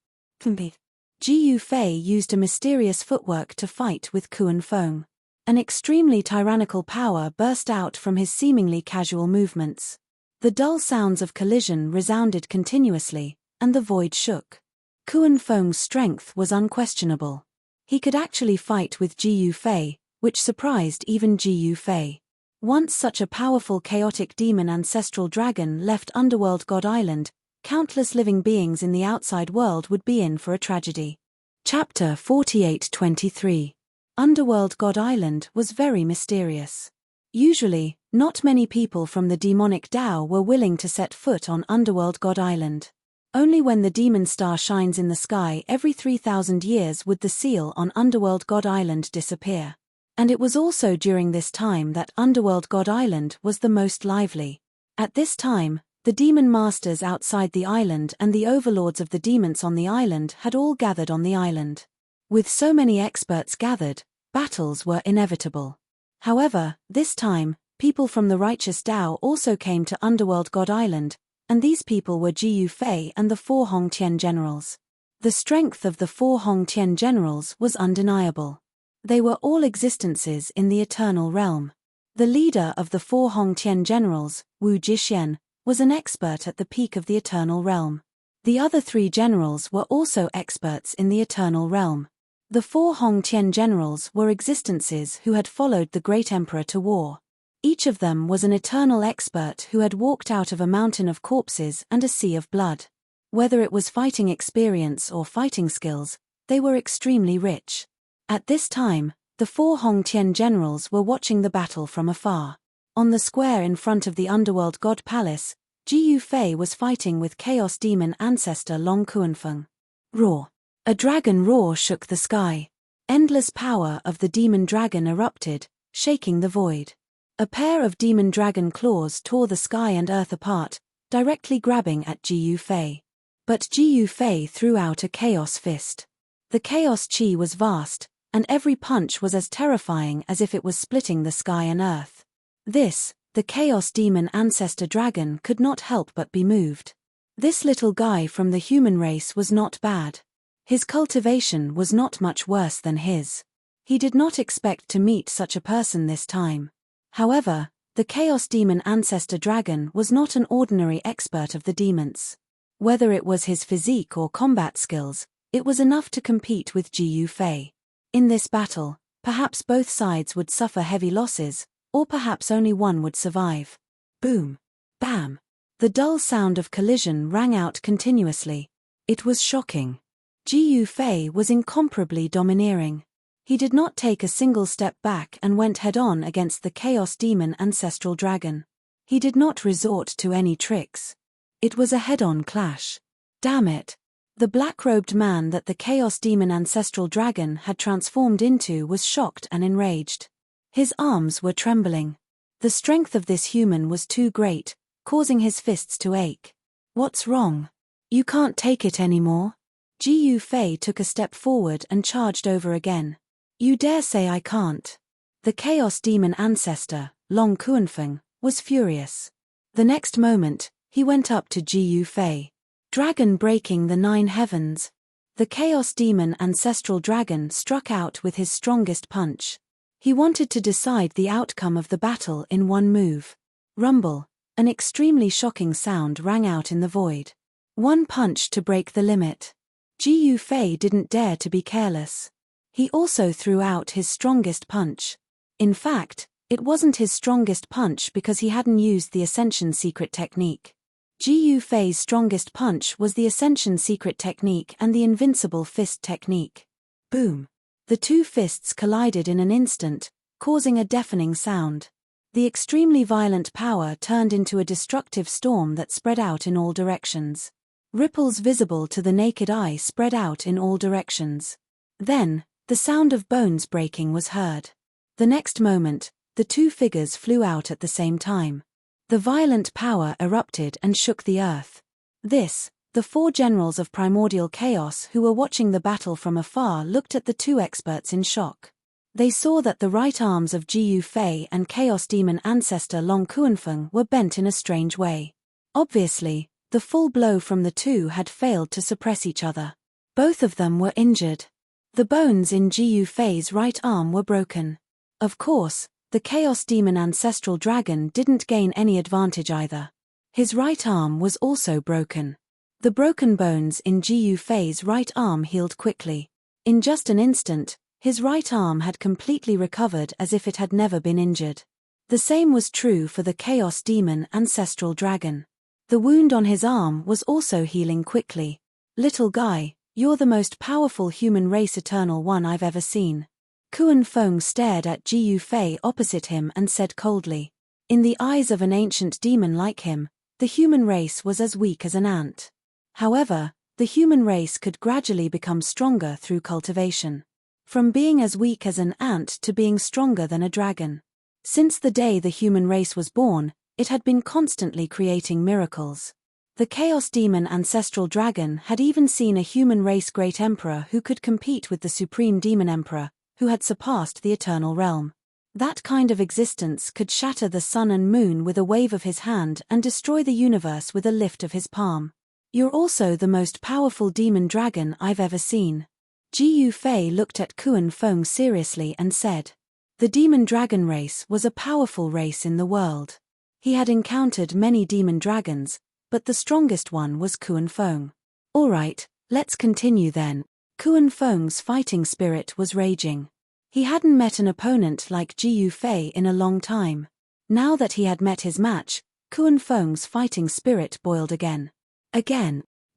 Gu Fei used a mysterious footwork to fight with Kuan Feng. An extremely tyrannical power burst out from his seemingly casual movements. The dull sounds of collision resounded continuously, and the void shook. Kuan Feng's strength was unquestionable. He could actually fight with Gu Fei, which surprised even Gu Fei. Once such a powerful chaotic demon ancestral dragon left Underworld God Island, countless living beings in the outside world would be in for a tragedy. Chapter 48-23. Underworld God Island was very mysterious. Usually, not many people from the demonic Dao were willing to set foot on Underworld God Island. Only when the demon star shines in the sky every 3,000 years would the seal on Underworld God Island disappear. And it was also during this time that Underworld God Island was the most lively. At this time, the demon masters outside the island and the overlords of the demons on the island had all gathered on the island. With so many experts gathered, battles were inevitable. However, this time, people from the righteous Dao also came to Underworld God Island, and these people were Gu Fei and the four Hong Tian generals. The strength of the four Hong Tian generals was undeniable. They were all existences in the eternal realm. The leader of the four Hongtian generals, Wu Jixian, was an expert at the peak of the eternal realm. The other three generals were also experts in the eternal realm. The four Hongtian generals were existences who had followed the great emperor to war. Each of them was an eternal expert who had walked out of a mountain of corpses and a sea of blood. Whether it was fighting experience or fighting skills, they were extremely rich. At this time, the four Hongtian generals were watching the battle from afar. On the square in front of the underworld god palace, Ji Yufei was fighting with chaos demon ancestor Long Kuanfeng. Roar. A dragon roar shook the sky. Endless power of the demon dragon erupted, shaking the void. A pair of demon dragon claws tore the sky and earth apart, directly grabbing at Ji Yufei. But Ji Yufei threw out a chaos fist. The chaos chi was vast, and every punch was as terrifying as if it was splitting the sky and earth. This, the chaos demon ancestor dragon could not help but be moved. This little guy from the human race was not bad. His cultivation was not much worse than his. He did not expect to meet such a person this time. However, the chaos demon ancestor dragon was not an ordinary expert of the demons. Whether it was his physique or combat skills, it was enough to compete with Ji Yufei. In this battle, perhaps both sides would suffer heavy losses, or perhaps only one would survive. Boom! Bam! The dull sound of collision rang out continuously. It was shocking. Ji Yufei was incomparably domineering. He did not take a single step back and went head-on against the Chaos Demon Ancestral Dragon. He did not resort to any tricks. It was a head-on clash. Damn it! The black-robed man that the Chaos Demon Ancestral Dragon had transformed into was shocked and enraged. His arms were trembling. The strength of this human was too great, causing his fists to ache. What's wrong? You can't take it anymore? Ji Yufei took a step forward and charged over again. You dare say I can't? The Chaos Demon Ancestor, Long Kuanfeng, was furious. The next moment, he went up to Ji Yufei. Dragon breaking the 9 heavens. The Chaos Demon Ancestral Dragon struck out with his strongest punch. He wanted to decide the outcome of the battle in one move. Rumble, an extremely shocking sound rang out in the void. One punch to break the limit. Ji Yufei didn't dare to be careless. He also threw out his strongest punch. In fact, it wasn't his strongest punch because he hadn't used the Ascension Secret Technique. Ji Yufei's strongest punch was the Ascension Secret Technique and the Invincible Fist Technique. Boom! The two fists collided in an instant, causing a deafening sound. The extremely violent power turned into a destructive storm that spread out in all directions. Ripples visible to the naked eye spread out in all directions. Then, the sound of bones breaking was heard. The next moment, the two figures flew out at the same time. The violent power erupted and shook the earth. The 4 generals of primordial chaos who were watching the battle from afar looked at the two experts in shock. They saw that the right arms of Ji Yufei and Chaos Demon Ancestor Long Kuanfeng were bent in a strange way. Obviously, the full blow from the two had failed to suppress each other. Both of them were injured. The bones in Ji Yufei's right arm were broken. Of course, the Chaos Demon Ancestral Dragon didn't gain any advantage either. His right arm was also broken. The broken bones in Ji Yufei's right arm healed quickly. In just an instant, his right arm had completely recovered as if it had never been injured. The same was true for the Chaos Demon Ancestral Dragon. The wound on his arm was also healing quickly. Little guy, you're the most powerful human race Eternal One I've ever seen. Kuanfeng stared at Ji Yufei opposite him and said coldly. In the eyes of an ancient demon like him, the human race was as weak as an ant. However, the human race could gradually become stronger through cultivation. From being as weak as an ant to being stronger than a dragon. Since the day the human race was born, it had been constantly creating miracles. The Chaos Demon Ancestral Dragon had even seen a human race great emperor who could compete with the Supreme Demon Emperor, who had surpassed the Eternal Realm. That kind of existence could shatter the sun and moon with a wave of his hand and destroy the universe with a lift of his palm. You're also the most powerful demon dragon I've ever seen. Ji Yufei looked at Kuan Feng seriously and said. The demon dragon race was a powerful race in the world. He had encountered many demon dragons, but the strongest one was Kuan Feng. Alright, let's continue then. Kuan Feng's fighting spirit was raging. He hadn't met an opponent like Ji Yufei in a long time. Now that he had met his match, Kuan Feng's fighting spirit boiled again.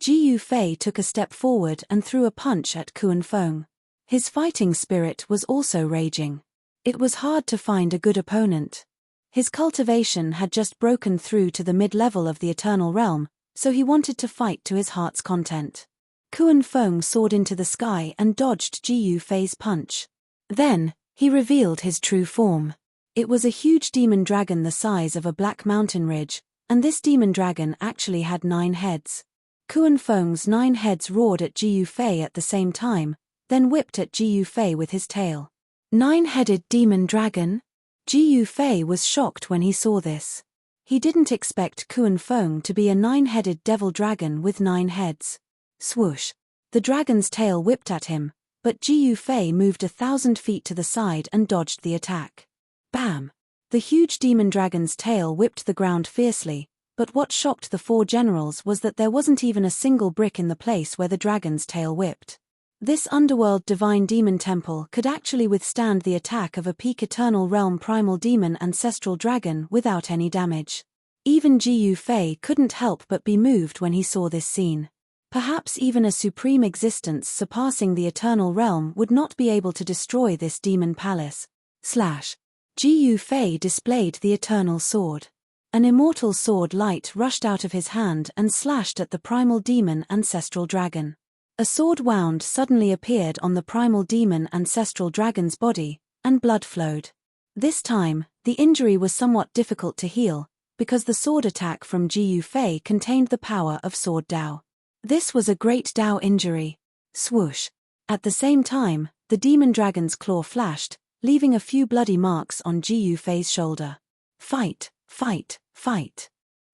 Ji Yufei took a step forward and threw a punch at Kuan Feng. His fighting spirit was also raging. It was hard to find a good opponent. His cultivation had just broken through to the mid-level of the Eternal Realm, so he wanted to fight to his heart's content. Kuan Feng soared into the sky and dodged Ji Yufei's punch. Then, he revealed his true form. It was a huge demon dragon the size of a black mountain ridge, and this demon dragon actually had 9 heads. Kuan Feng's 9 heads roared at Ji Yufei at the same time, then whipped at Ji Yufei with his tail. 9-headed demon dragon? Ji Yufei was shocked when he saw this. He didn't expect Kuan Feng to be a 9-headed devil dragon with 9 heads. Swoosh! The dragon's tail whipped at him, but Ji Yufei moved 1,000 feet to the side and dodged the attack. Bam! The huge demon dragon's tail whipped the ground fiercely, but what shocked the 4 generals was that there wasn't even a single brick in the place where the dragon's tail whipped. This underworld divine demon temple could actually withstand the attack of a peak Eternal Realm primal demon ancestral dragon without any damage. Even Ji Yufei couldn't help but be moved when he saw this scene. Perhaps even a supreme existence surpassing the Eternal Realm would not be able to destroy this demon palace. Ji Yufei displayed the Eternal Sword. An immortal sword light rushed out of his hand and slashed at the primal demon ancestral dragon. A sword wound suddenly appeared on the primal demon ancestral dragon's body, and blood flowed. This time, the injury was somewhat difficult to heal, because the sword attack from Ji Yufei contained the power of Sword Dao. This was a great Dao injury. Swoosh! At the same time, the demon dragon's claw flashed, leaving a few bloody marks on Ji Yufei's shoulder. Fight, fight, fight.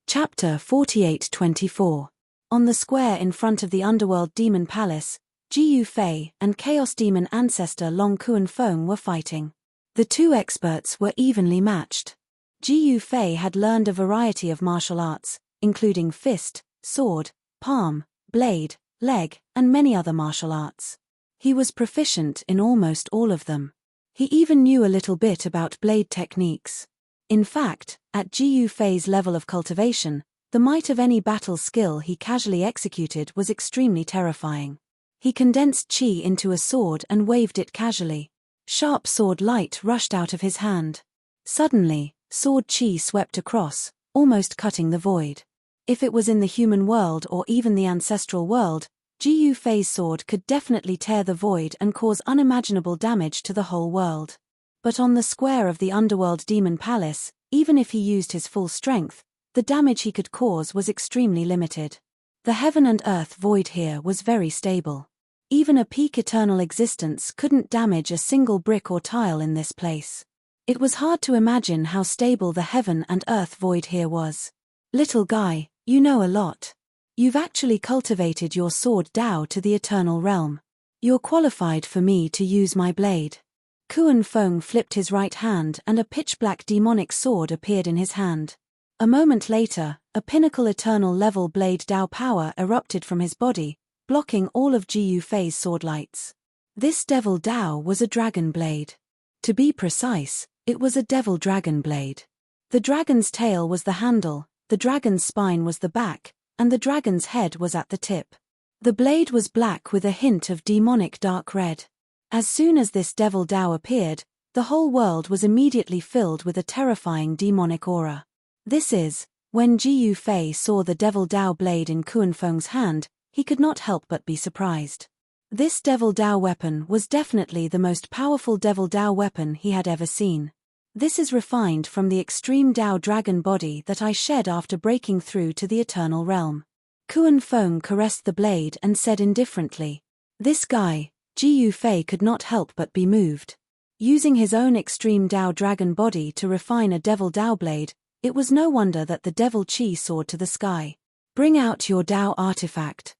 Chapter 48-24. On the square in front of the Underworld Demon Palace, Ji Yufei and Chaos Demon ancestor Long Kuan Feng were fighting. The 2 experts were evenly matched. Ji Yufei had learned a variety of martial arts, including fist, sword, palm, blade, leg, and many other martial arts. He was proficient in almost all of them. He even knew a little bit about blade techniques. In fact, at Ji Yufei's level of cultivation, the might of any battle skill he casually executed was extremely terrifying. He condensed chi into a sword and waved it casually. Sharp sword light rushed out of his hand. Suddenly, sword chi swept across, almost cutting the void. If it was in the human world or even the ancestral world, Ji Yufei's sword could definitely tear the void and cause unimaginable damage to the whole world. But on the square of the Underworld Demon Palace, even if he used his full strength, the damage he could cause was extremely limited. The heaven and earth void here was very stable. Even a peak eternal existence couldn't damage a single brick or tile in this place. It was hard to imagine how stable the heaven and earth void here was. Little guy, you know a lot. You've actually cultivated your sword Dao to the Eternal Realm. You're qualified for me to use my blade. Kuan Feng flipped his right hand and a pitch-black demonic sword appeared in his hand. A moment later, a pinnacle eternal level blade Dao power erupted from his body, blocking all of Ji Yufei's sword lights. This devil Dao was a dragon blade. To be precise, it was a devil dragon blade. The dragon's tail was the handle, the dragon's spine was the back, and the dragon's head was at the tip. The blade was black with a hint of demonic dark red. As soon as this devil Dao appeared, the whole world was immediately filled with a terrifying demonic aura. This is, when Ji Yufei saw the devil Dao blade in Kuan Feng's hand, he could not help but be surprised. This devil Dao weapon was definitely the most powerful devil Dao weapon he had ever seen. This is refined from the extreme Dao dragon body that I shed after breaking through to the Eternal Realm. Kuan Feng caressed the blade and said indifferently. This guy, Ji Yufei could not help but be moved. Using his own extreme Dao dragon body to refine a devil Dao blade, it was no wonder that the devil chi soared to the sky. Bring out your Dao artifact.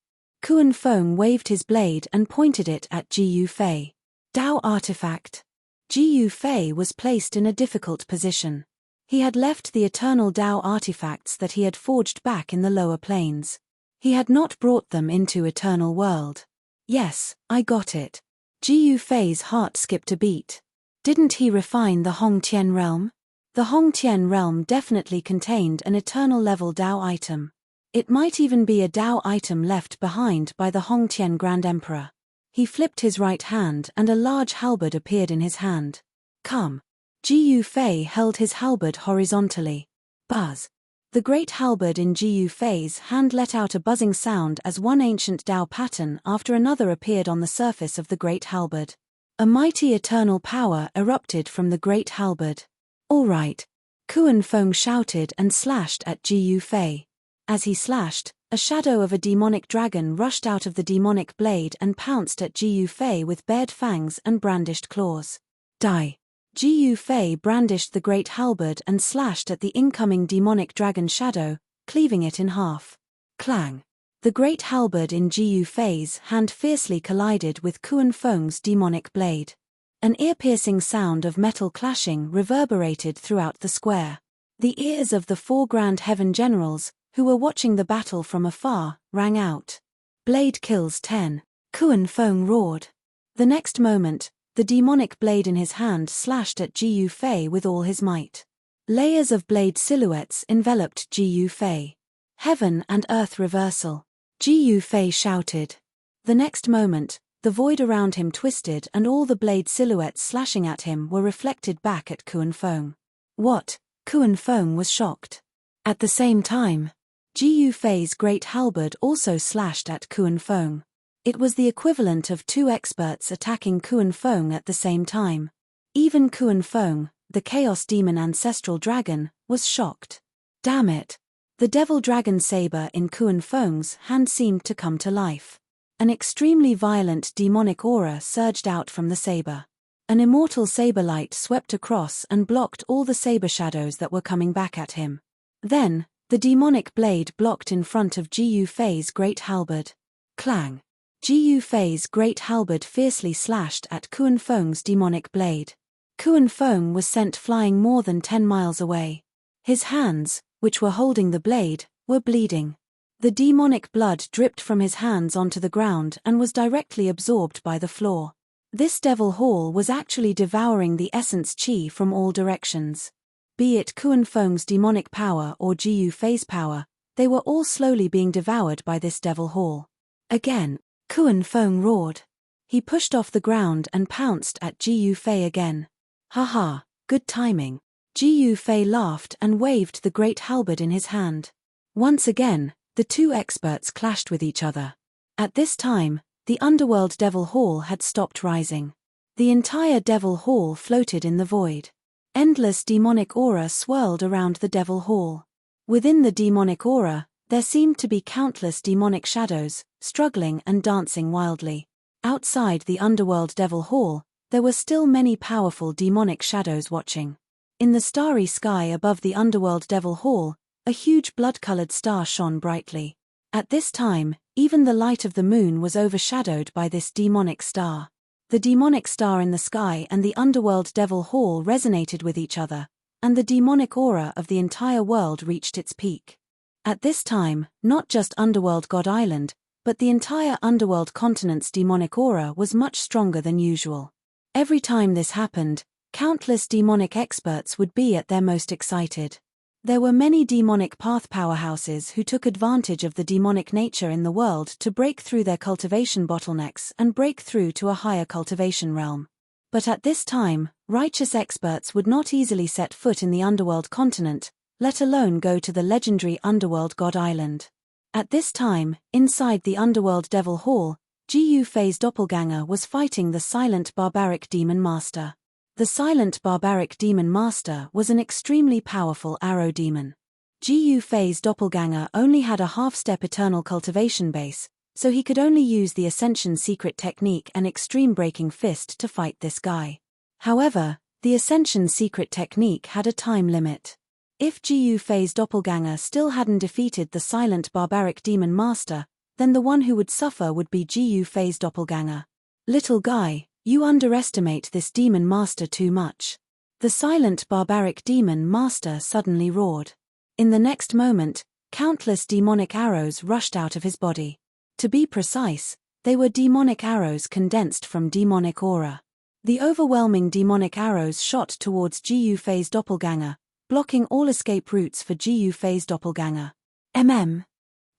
Kuan Feng waved his blade and pointed it at Ji Yufei. Dao artifact. Ji Yufei was placed in a difficult position. He had left the eternal Dao artifacts that he had forged back in the lower planes. He had not brought them into Eternal World. Yes, I got it. Ji Yufei's heart skipped a beat. Didn't he refine the Hongtian realm? The Hongtian realm definitely contained an eternal level Dao item. It might even be a Dao item left behind by the Hongtian Grand Emperor. He flipped his right hand and a large halberd appeared in his hand. Come. Ji Yufei held his halberd horizontally. Buzz. The great halberd in Ji Yufei's hand let out a buzzing sound as one ancient Dao pattern after another appeared on the surface of the great halberd. A mighty eternal power erupted from the great halberd. All right. Kuan Feng shouted and slashed at Ji Yufei. As he slashed, a shadow of a demonic dragon rushed out of the demonic blade and pounced at Ji Yufei with bared fangs and brandished claws. Die. Ji Yufei brandished the great halberd and slashed at the incoming demonic dragon shadow, cleaving it in half. Clang. The great halberd in Ji Yufei's hand fiercely collided with Kuan Feng's demonic blade. An ear-piercing sound of metal clashing reverberated throughout the square. The ears of the 4 Grand Heaven Generals, who were watching the battle from afar, rang out. Blade kills 10. Kuan Feng roared. The next moment, the demonic blade in his hand slashed at Ji Yufei with all his might. Layers of blade silhouettes enveloped Ji Yufei. Heaven and earth reversal. Ji Yufei shouted. The next moment, the void around him twisted and all the blade silhouettes slashing at him were reflected back at Kuan Feng. What? Kuan Feng was shocked. At the same time, Ji Yufei's great halberd also slashed at Kuan Feng. It was the equivalent of 2 experts attacking Kuan Feng at the same time. Even Kuan Feng, the Chaos Demon Ancestral Dragon, was shocked. Damn it! The Devil Dragon saber in Kuan Feng's hand seemed to come to life. An extremely violent demonic aura surged out from the saber. An immortal saber light swept across and blocked all the saber shadows that were coming back at him. Then, the demonic blade blocked in front of Ji Yufei's great halberd. Clang. Ji Yufei's great halberd fiercely slashed at Kuan Feng's demonic blade. Kuan Feng was sent flying more than 10 miles away. His hands, which were holding the blade, were bleeding. The demonic blood dripped from his hands onto the ground and was directly absorbed by the floor. This devil hall was actually devouring the essence chi from all directions. Be it Kuan Feng's demonic power or Ji Yufei's power, they were all slowly being devoured by this devil hall. Again, Kuan Feng roared. He pushed off the ground and pounced at Ji Yufei again. Haha, good timing. Ji Yufei laughed and waved the great halberd in his hand. Once again, the 2 experts clashed with each other. At this time, the underworld devil hall had stopped rising. The entire devil hall floated in the void. Endless demonic aura swirled around the devil hall. Within the demonic aura, there seemed to be countless demonic shadows, struggling and dancing wildly. Outside the underworld devil hall, there were still many powerful demonic shadows watching. In the starry sky above the underworld devil hall, a huge blood-colored star shone brightly. At this time, even the light of the moon was overshadowed by this demonic star. The demonic star in the sky and the underworld devil hall resonated with each other, and the demonic aura of the entire world reached its peak. At this time, not just Underworld God Island, but the entire underworld continent's demonic aura was much stronger than usual. Every time this happened, countless demonic experts would be at their most excited. There were many demonic path powerhouses who took advantage of the demonic nature in the world to break through their cultivation bottlenecks and break through to a higher cultivation realm. But at this time, righteous experts would not easily set foot in the underworld continent, let alone go to the legendary underworld God Island. At this time, inside the underworld devil hall, Ji Yufei's doppelganger was fighting the silent barbaric demon master. The silent barbaric demon master was an extremely powerful arrow demon. Ji Yufei's doppelganger only had a half-step eternal cultivation base, so he could only use the Ascension secret technique and extreme breaking fist to fight this guy. However, the Ascension secret technique had a time limit. If Ji Yufei's doppelganger still hadn't defeated the silent barbaric demon master, then the one who would suffer would be Gu Fei's doppelganger. Little guy, you underestimate this demon master too much. The silent barbaric demon master suddenly roared. In the next moment, countless demonic arrows rushed out of his body. To be precise, they were demonic arrows condensed from demonic aura. The overwhelming demonic arrows shot towards Gu Fei's doppelganger, blocking all escape routes for Gu Fei's doppelganger.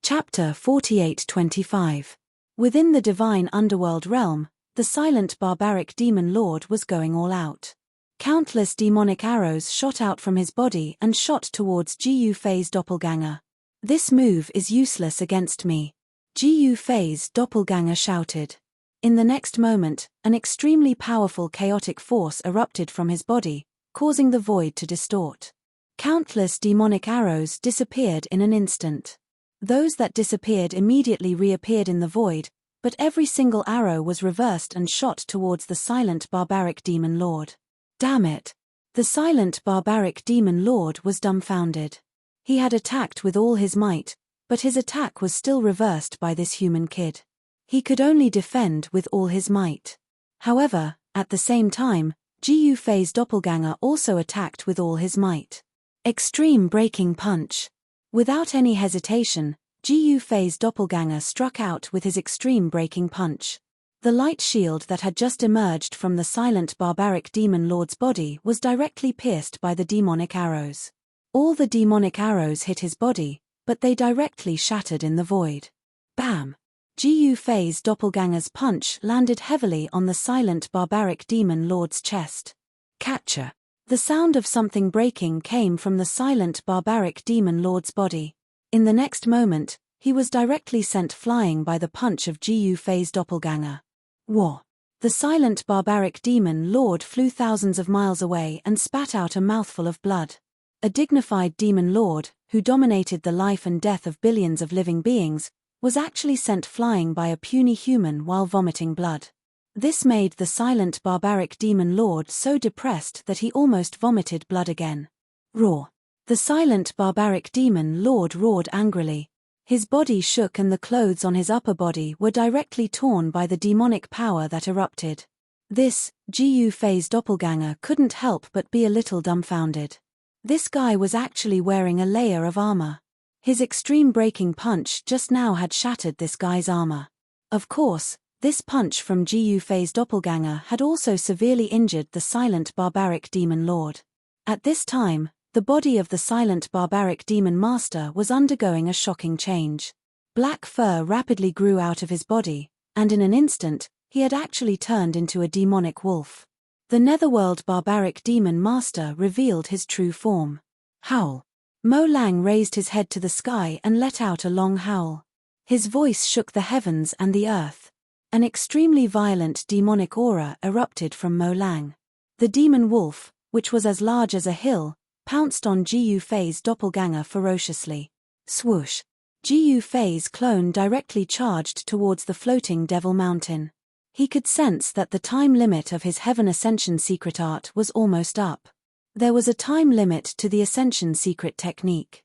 Chapter 48-25. Within the divine underworld realm, the silent barbaric demon lord was going all out. Countless demonic arrows shot out from his body and shot towards Gu Fei's doppelganger. This move is useless against me, Gu Fei's doppelganger shouted. In the next moment, an extremely powerful chaotic force erupted from his body, causing the void to distort. Countless demonic arrows disappeared in an instant. Those that disappeared immediately reappeared in the void, but every single arrow was reversed and shot towards the silent barbaric demon lord. Damn it! The silent barbaric demon lord was dumbfounded. He had attacked with all his might, but his attack was still reversed by this human kid. He could only defend with all his might. However, at the same time, Gu Fei's doppelganger also attacked with all his might. Extreme breaking punch. Without any hesitation, Gu Fei's doppelganger struck out with his extreme breaking punch. The light shield that had just emerged from the silent barbaric demon lord's body was directly pierced by the demonic arrows. All the demonic arrows hit his body, but they directly shattered in the void. Bam! Gu Fei's doppelganger's punch landed heavily on the silent barbaric demon lord's chest. Catcher! The sound of something breaking came from the silent barbaric demon lord's body. In the next moment, he was directly sent flying by the punch of Gu Fei's doppelganger. War! The silent barbaric demon lord flew thousands of miles away and spat out a mouthful of blood. A dignified demon lord, who dominated the life and death of billions of living beings, was actually sent flying by a puny human while vomiting blood. This made the silent barbaric demon lord so depressed that he almost vomited blood again. Roar! The silent barbaric demon lord roared angrily. His body shook and the clothes on his upper body were directly torn by the demonic power that erupted. This, Gu Fei's doppelganger couldn't help but be a little dumbfounded. This guy was actually wearing a layer of armor. His extreme breaking punch just now had shattered this guy's armor. Of course, this punch from Gu Fei's doppelganger had also severely injured the silent barbaric demon lord. At this time, the body of the silent barbaric demon master was undergoing a shocking change. Black fur rapidly grew out of his body, and in an instant, he had actually turned into a demonic wolf. The netherworld barbaric demon master revealed his true form. Howl! Mo Lang raised his head to the sky and let out a long howl. His voice shook the heavens and the earth. An extremely violent demonic aura erupted from Mo Lang. The demon wolf, which was as large as a hill, pounced on Gu Fei's doppelganger ferociously. Swoosh! Gu Fei's clone directly charged towards the floating Devil Mountain. He could sense that the time limit of his Heaven Ascension secret art was almost up. There was a time limit to the Ascension secret technique.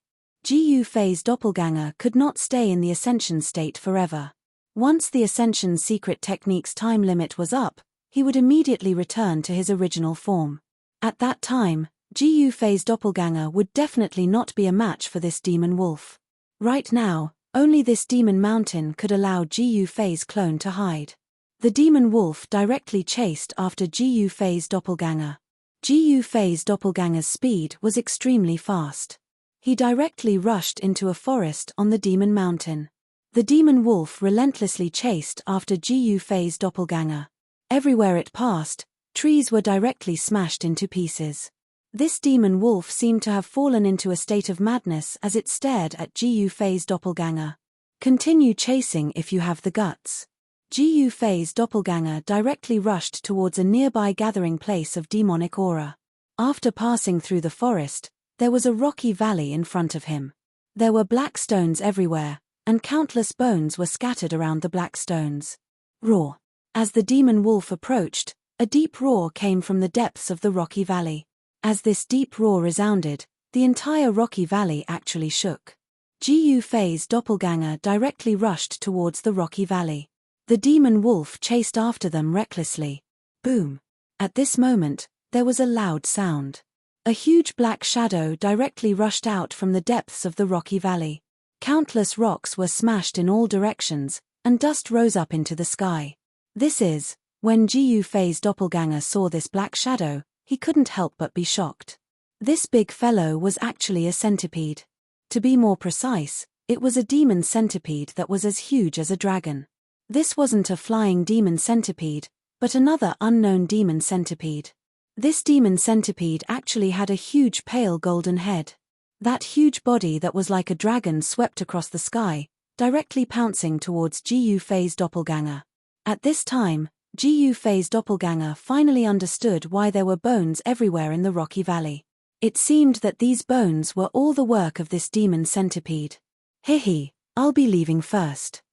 Gu Fei's doppelganger could not stay in the Ascension state forever. Once the Ascension secret technique's time limit was up, he would immediately return to his original form. At that time, Gu Fei's doppelganger would definitely not be a match for this demon wolf. Right now, only this demon mountain could allow Gu Fei's clone to hide. The demon wolf directly chased after Gu Fei's doppelganger. Gu Fei's doppelganger's speed was extremely fast. He directly rushed into a forest on the demon mountain. The demon wolf relentlessly chased after Gu Fei's doppelganger. Everywhere it passed, trees were directly smashed into pieces. This demon wolf seemed to have fallen into a state of madness as it stared at Gu Fei's doppelganger. Continue chasing if you have the guts. Gu Fei's doppelganger directly rushed towards a nearby gathering place of demonic aura. After passing through the forest, there was a rocky valley in front of him. There were black stones everywhere, and countless bones were scattered around the black stones. Roar! As the demon wolf approached, a deep roar came from the depths of the rocky valley. As this deep roar resounded, the entire rocky valley actually shook. Gu Fei's doppelganger directly rushed towards the rocky valley. The demon wolf chased after them recklessly. Boom! At this moment, there was a loud sound. A huge black shadow directly rushed out from the depths of the rocky valley. Countless rocks were smashed in all directions, and dust rose up into the sky. When Gu Fei's doppelganger saw this black shadow, he couldn't help but be shocked. This big fellow was actually a centipede. To be more precise, it was a demon centipede that was as huge as a dragon. This wasn't a flying demon centipede, but another unknown demon centipede. This demon centipede actually had a huge pale golden head. That huge body that was like a dragon swept across the sky, directly pouncing towards Gu Fei's doppelganger. At this time, Gu Fei's doppelganger finally understood why there were bones everywhere in the rocky valley. It seemed that these bones were all the work of this demon centipede. Hehe, I'll be leaving first.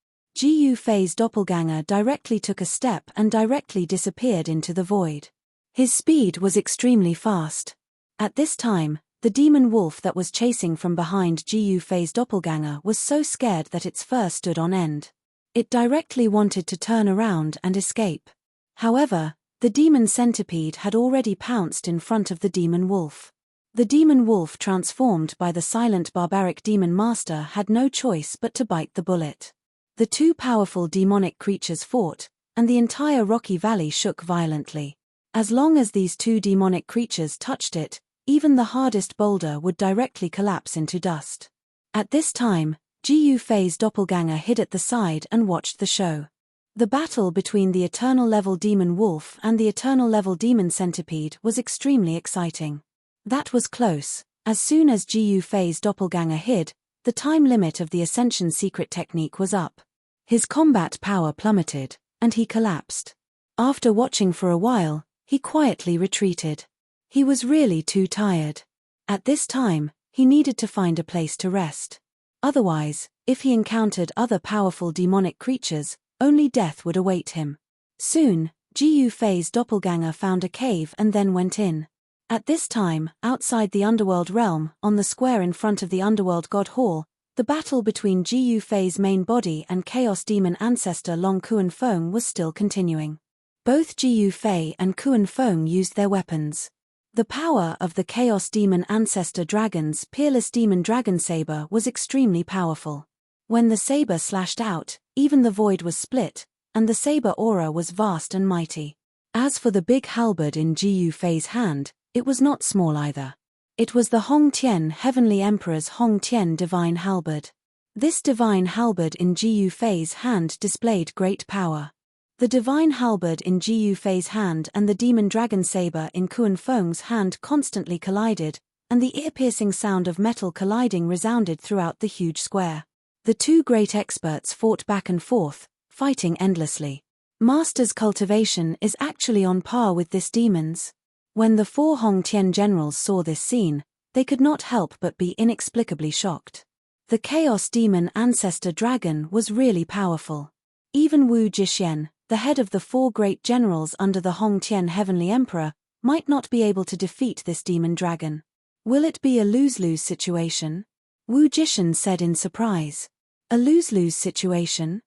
Gu Fei's doppelganger directly took a step and directly disappeared into the void. His speed was extremely fast. At this time, the demon wolf that was chasing from behind Gu Fei's doppelganger was so scared that its fur stood on end. It directly wanted to turn around and escape. However, the demon centipede had already pounced in front of the demon wolf. The demon wolf, transformed by the silent barbaric demon master, had no choice but to bite the bullet. The two powerful demonic creatures fought, and the entire rocky valley shook violently. As long as these two demonic creatures touched it, even the hardest boulder would directly collapse into dust. At this time, Gu Fei's doppelganger hid at the side and watched the show. The battle between the eternal level demon wolf and the eternal level demon centipede was extremely exciting. That was close. As soon as Gu Fei's doppelganger hid, the time limit of the Ascension secret technique was up. His combat power plummeted, and he collapsed. After watching for a while, he quietly retreated. He was really too tired. At this time, he needed to find a place to rest. Otherwise, if he encountered other powerful demonic creatures, only death would await him. Soon, Gu Fei's doppelganger found a cave and then went in. At this time, outside the underworld realm, on the square in front of the underworld god hall, the battle between Gu Fei's main body and chaos demon ancestor Long Kuan Feng was still continuing. Both Gu Fei and Kuan Feng used their weapons. The power of the chaos demon ancestor dragon's peerless demon dragon saber was extremely powerful. When the saber slashed out, even the void was split, and the saber aura was vast and mighty. As for the big halberd in Gu Fei's hand, it was not small either. It was the Hong Tian Heavenly Emperor's Hong Tian Divine Halberd. This divine halberd in Gu Fei's hand displayed great power. The divine halberd in Gu Fei's hand and the demon dragon saber in Kuan Feng's hand constantly collided, and the ear-piercing sound of metal colliding resounded throughout the huge square. The two great experts fought back and forth, fighting endlessly. Master's cultivation is actually on par with this demon's. When the four Hong Tian generals saw this scene, they could not help but be inexplicably shocked. The Chaos Demon Ancestor Dragon was really powerful. Even Wu Jixuan, the head of the four great generals under the Hong Tian Heavenly Emperor, might not be able to defeat this demon dragon. Will it be a lose-lose situation? Wu Jixuan said in surprise. A lose-lose situation?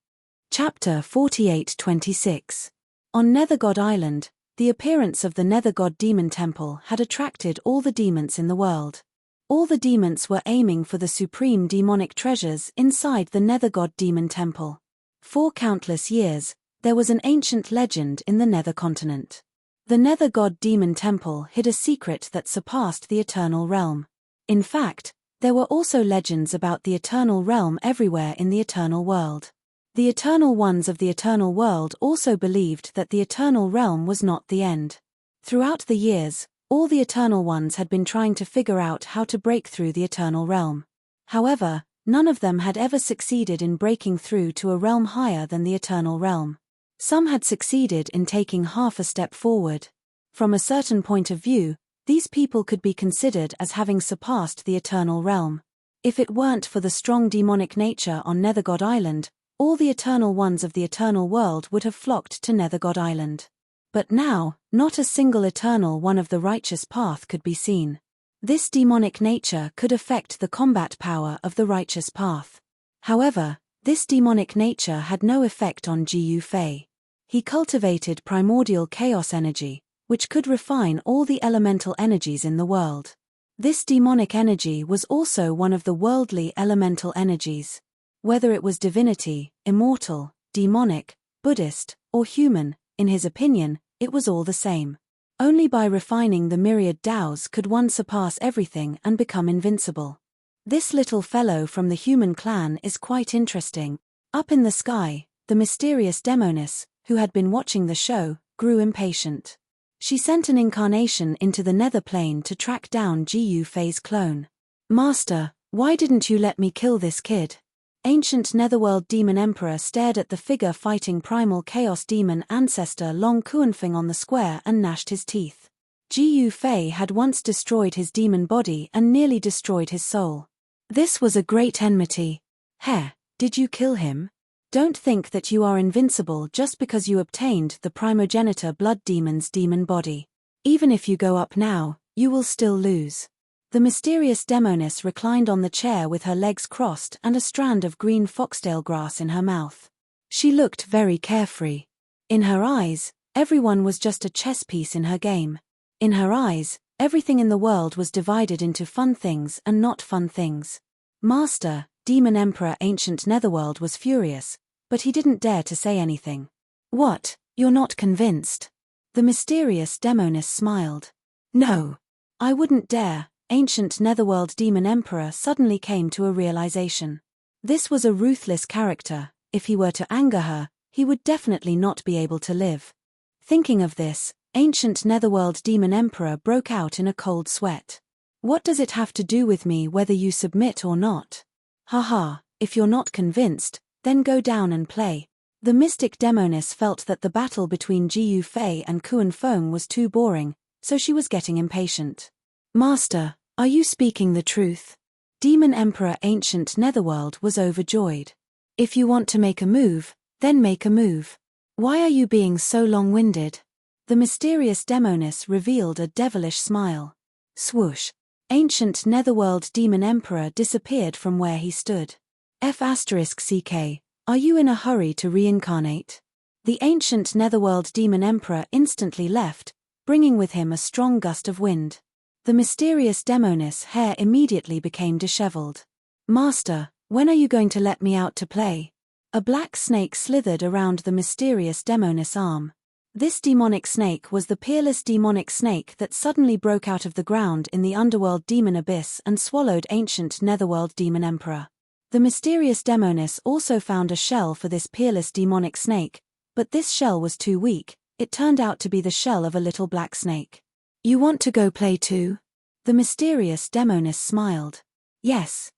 Chapter 48-26. On Nether God Island, the appearance of the Nether God Demon Temple had attracted all the demons in the world. All the demons were aiming for the supreme demonic treasures inside the Nether God Demon Temple. For countless years, there was an ancient legend in the Nether continent. The Nether God Demon Temple hid a secret that surpassed the Eternal Realm. In fact, there were also legends about the Eternal Realm everywhere in the Eternal World. The Eternal Ones of the Eternal World also believed that the Eternal Realm was not the end. Throughout the years, all the Eternal Ones had been trying to figure out how to break through the Eternal Realm. However, none of them had ever succeeded in breaking through to a realm higher than the Eternal Realm. Some had succeeded in taking half a step forward. From a certain point of view, these people could be considered as having surpassed the Eternal Realm. If it weren't for the strong demonic nature on Nether God Island, all the Eternal Ones of the Eternal World would have flocked to Nether God Island. But now, not a single Eternal One of the righteous path could be seen. This demonic nature could affect the combat power of the righteous path. However, this demonic nature had no effect on Jiu Fei. He cultivated primordial chaos energy, which could refine all the elemental energies in the world. This demonic energy was also one of the worldly elemental energies. Whether it was divinity, immortal, demonic, Buddhist, or human, in his opinion, it was all the same. Only by refining the myriad Taos could one surpass everything and become invincible. This little fellow from the human clan is quite interesting. Up in the sky, the mysterious demoness, who had been watching the show, grew impatient. She sent an incarnation into the nether plane to track down Jiu Fei's clone. "Master, why didn't you let me kill this kid?" Ancient Netherworld Demon Emperor stared at the figure fighting primal chaos demon ancestor Long Kuanfeng on the square and gnashed his teeth. Jiu Fei had once destroyed his demon body and nearly destroyed his soul. This was a great enmity. Heh, did you kill him? Don't think that you are invincible just because you obtained the primogenitor blood demon's demon body. Even if you go up now, you will still lose. The mysterious demoness reclined on the chair with her legs crossed and a strand of green foxtail grass in her mouth. She looked very carefree. In her eyes, everyone was just a chess piece in her game. In her eyes, everything in the world was divided into fun things and not fun things. Master, Demon Emperor Ancient Netherworld was furious, but he didn't dare to say anything. "What, you're not convinced?" The mysterious demoness smiled. "No. I wouldn't dare." Ancient Netherworld Demon Emperor suddenly came to a realization. This was a ruthless character. If he were to anger her, he would definitely not be able to live. Thinking of this, Ancient Netherworld Demon Emperor broke out in a cold sweat. "What does it have to do with me whether you submit or not? Haha, if you're not convinced, then go down and play." The mystic demoness felt that the battle between Jiu Fei and Kuanfeng was too boring, so she was getting impatient. "Master, are you speaking the truth?" Demon Emperor Ancient Netherworld was overjoyed. "If you want to make a move, then make a move. Why are you being so long-winded?" The mysterious demoness revealed a devilish smile. Swoosh! Ancient Netherworld Demon Emperor disappeared from where he stood. F***CK, are you in a hurry to reincarnate? The Ancient Netherworld Demon Emperor instantly left, bringing with him a strong gust of wind. The mysterious demoness' hair immediately became disheveled. "Master, when are you going to let me out to play?" A black snake slithered around the mysterious demoness' arm. This demonic snake was the peerless demonic snake that suddenly broke out of the ground in the underworld demon abyss and swallowed Ancient Netherworld Demon Emperor. The mysterious demoness also found a shell for this peerless demonic snake, but this shell was too weak. It turned out to be the shell of a little black snake. "You want to go play too?" The mysterious demoness smiled. Yes.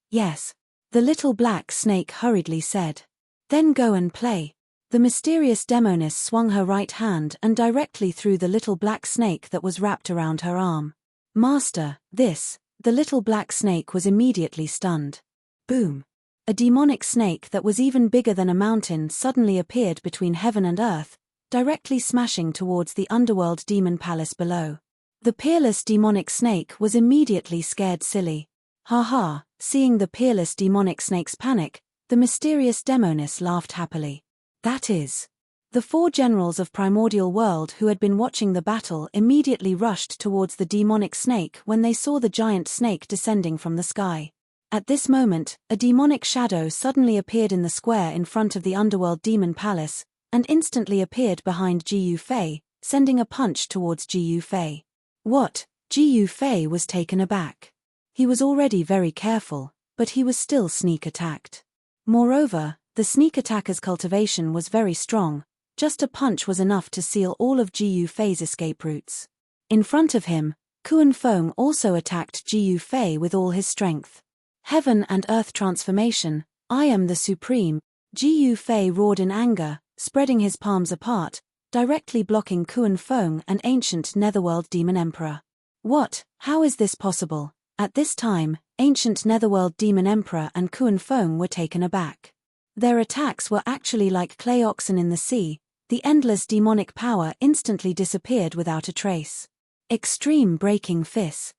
The little black snake hurriedly said. "Then go and play." The mysterious demoness swung her right hand and directly threw the little black snake that was wrapped around her arm. "Master, this." The little black snake was immediately stunned. Boom! A demonic snake that was even bigger than a mountain suddenly appeared between heaven and earth, directly smashing towards the underworld demon palace below. The peerless demonic snake was immediately scared silly. Ha! Seeing the peerless demonic snake's panic, the mysterious demoness laughed happily. That is. The four generals of Primordial World who had been watching the battle immediately rushed towards the demonic snake when they saw the giant snake descending from the sky. At this moment, a demonic shadow suddenly appeared in the square in front of the underworld demon palace, and instantly appeared behind Jiu Fei, sending a punch towards Jiu Fei. What? Jiu Fei was taken aback. He was already very careful, but he was still sneak attacked. Moreover, the sneak attacker's cultivation was very strong. Just a punch was enough to seal all of Jiu Fei's escape routes. In front of him, Kuanfeng also attacked Jiu Fei with all his strength. Heaven and earth transformation, I am the supreme. Jiu Fei roared in anger, spreading his palms apart, directly blocking Kuanfeng and Ancient Netherworld Demon Emperor. What? How is this possible? At this time, Ancient Netherworld Demon Emperor and Kuanfeng were taken aback. Their attacks were actually like clay oxen in the sea. The endless demonic power instantly disappeared without a trace. Extreme breaking fist.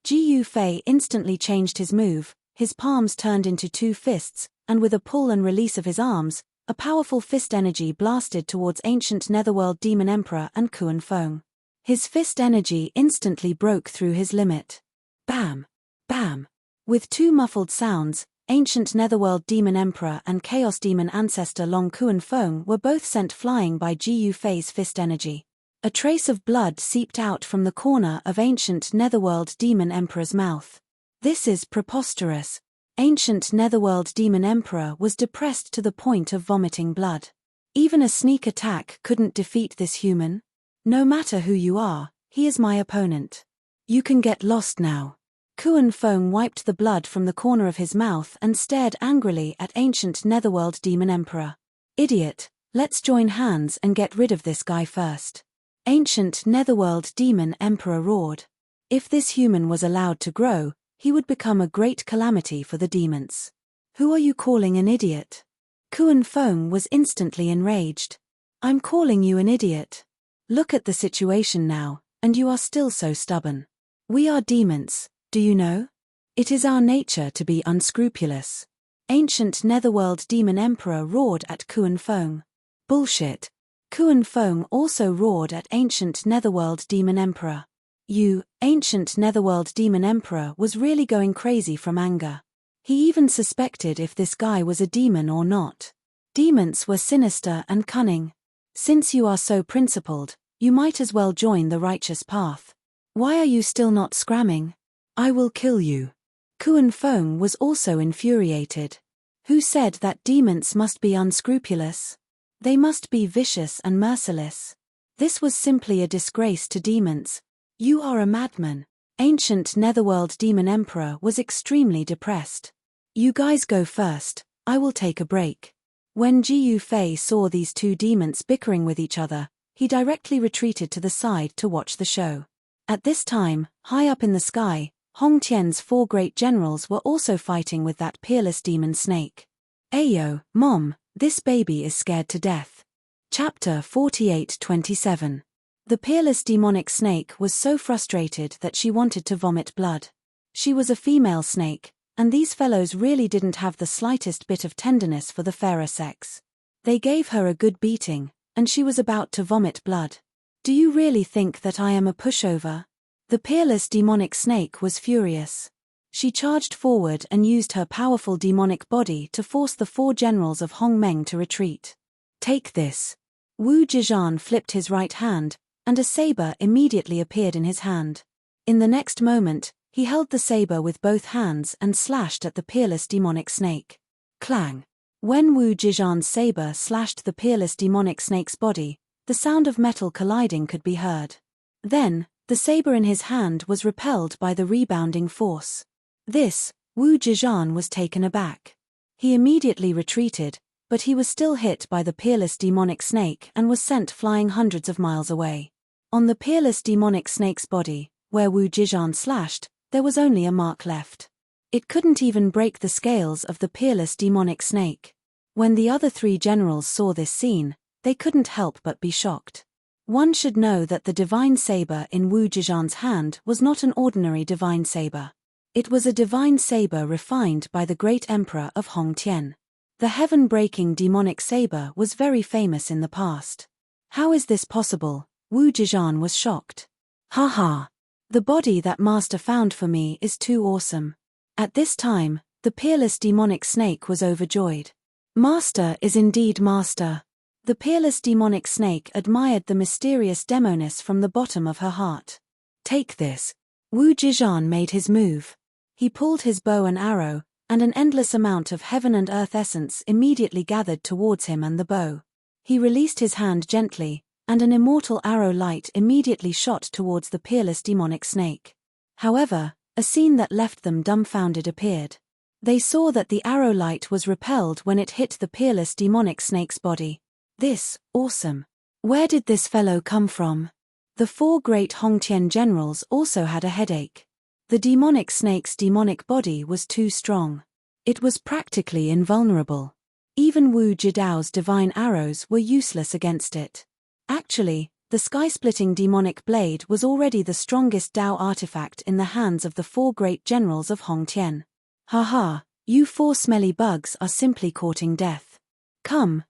Ji Fei instantly changed his move, his palms turned into two fists, and with a pull and release of his arms, a powerful fist energy blasted towards ancient Netherworld Demon Emperor and Kuan Feng. His fist energy instantly broke through his limit. Bam! Bam! With two muffled sounds, ancient Netherworld Demon Emperor and Chaos Demon Ancestor Long Kuan Feng were both sent flying by Ji Fei's fist energy. A trace of blood seeped out from the corner of ancient Netherworld Demon Emperor's mouth. This is preposterous. Ancient Netherworld Demon Emperor was depressed to the point of vomiting blood. Even a sneak attack couldn't defeat this human. No matter who you are, he is my opponent. You can get lost now. Kuan Feng wiped the blood from the corner of his mouth and stared angrily at ancient Netherworld Demon Emperor. Idiot, let's join hands and get rid of this guy first. Ancient Netherworld Demon Emperor roared. If this human was allowed to grow, he would become a great calamity for the demons. Who are you calling an idiot? Kuan Feng was instantly enraged. I'm calling you an idiot. Look at the situation now, and you are still so stubborn. We are demons, do you know? It is our nature to be unscrupulous. Ancient Netherworld Demon Emperor roared at Kuan Feng. Bullshit. Kuan Feng also roared at ancient Netherworld Demon Emperor. You, ancient Netherworld Demon Emperor was really going crazy from anger. He even suspected if this guy was a demon or not. Demons were sinister and cunning. Since you are so principled, you might as well join the righteous path. Why are you still not scramming? I will kill you. Kuan Feng was also infuriated. Who said that demons must be unscrupulous? They must be vicious and merciless. This was simply a disgrace to demons. You are a madman. Ancient Netherworld Demon Emperor was extremely depressed. You guys go first, I will take a break. When Ji Fei saw these two demons bickering with each other, he directly retreated to the side to watch the show. At this time, high up in the sky, Hong Tian's four great generals were also fighting with that peerless demon snake. Ayo, Mom, this baby is scared to death. Chapter 48-27. The peerless demonic snake was so frustrated that she wanted to vomit blood. She was a female snake, and these fellows really didn't have the slightest bit of tenderness for the fairer sex. They gave her a good beating, and she was about to vomit blood. Do you really think that I am a pushover? The peerless demonic snake was furious. She charged forward and used her powerful demonic body to force the four generals of Hong Meng to retreat. Take this. Wu Zizhan flipped his right hand, and a saber immediately appeared in his hand. In the next moment, he held the saber with both hands and slashed at the peerless demonic snake. Clang! When Wu Zizhan's saber slashed the peerless demonic snake's body, the sound of metal colliding could be heard. Then, the saber in his hand was repelled by the rebounding force. This, Wu Zizhan was taken aback. He immediately retreated, but he was still hit by the peerless demonic snake and was sent flying hundreds of miles away. On the peerless demonic snake's body, where Wu Zizhan slashed, there was only a mark left. It couldn't even break the scales of the peerless demonic snake. When the other three generals saw this scene, they couldn't help but be shocked. One should know that the divine saber in Wu Zizhan's hand was not an ordinary divine saber. It was a divine saber refined by the great emperor of Hong Tian. The heaven-breaking demonic saber was very famous in the past. How is this possible? Wu Zizhan was shocked. Ha ha! The body that master found for me is too awesome. At this time, the peerless demonic snake was overjoyed. Master is indeed master. The peerless demonic snake admired the mysterious demoness from the bottom of her heart. Take this. Wu Zizhan made his move. He pulled his bow and arrow, and an endless amount of heaven and earth essence immediately gathered towards him and the bow. He released his hand gently, and an immortal arrow light immediately shot towards the peerless demonic snake. However, a scene that left them dumbfounded appeared. They saw that the arrow light was repelled when it hit the peerless demonic snake's body. This, awesome. Where did this fellow come from? The four great Hongtian generals also had a headache. The demonic snake's demonic body was too strong. It was practically invulnerable. Even Wu Jidao's divine arrows were useless against it. Actually, The sky-splitting demonic blade was already the strongest Dao artifact in the hands of the 4 great generals of Hongtian. Ha, you 4 smelly bugs are simply courting death. Come,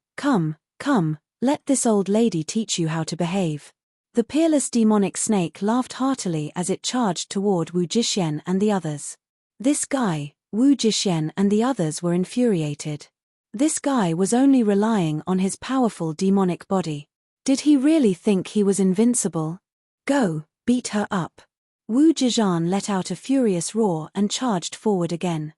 let this old lady teach you how to behave. The peerless demonic snake laughed heartily as it charged toward Wu Jixuan and the others. This guy, Wu Jixuan and the others were infuriated. This guy was only relying on his powerful demonic body. Did he really think he was invincible? Go, beat her up. Wu Jixuan let out a furious roar and charged forward again.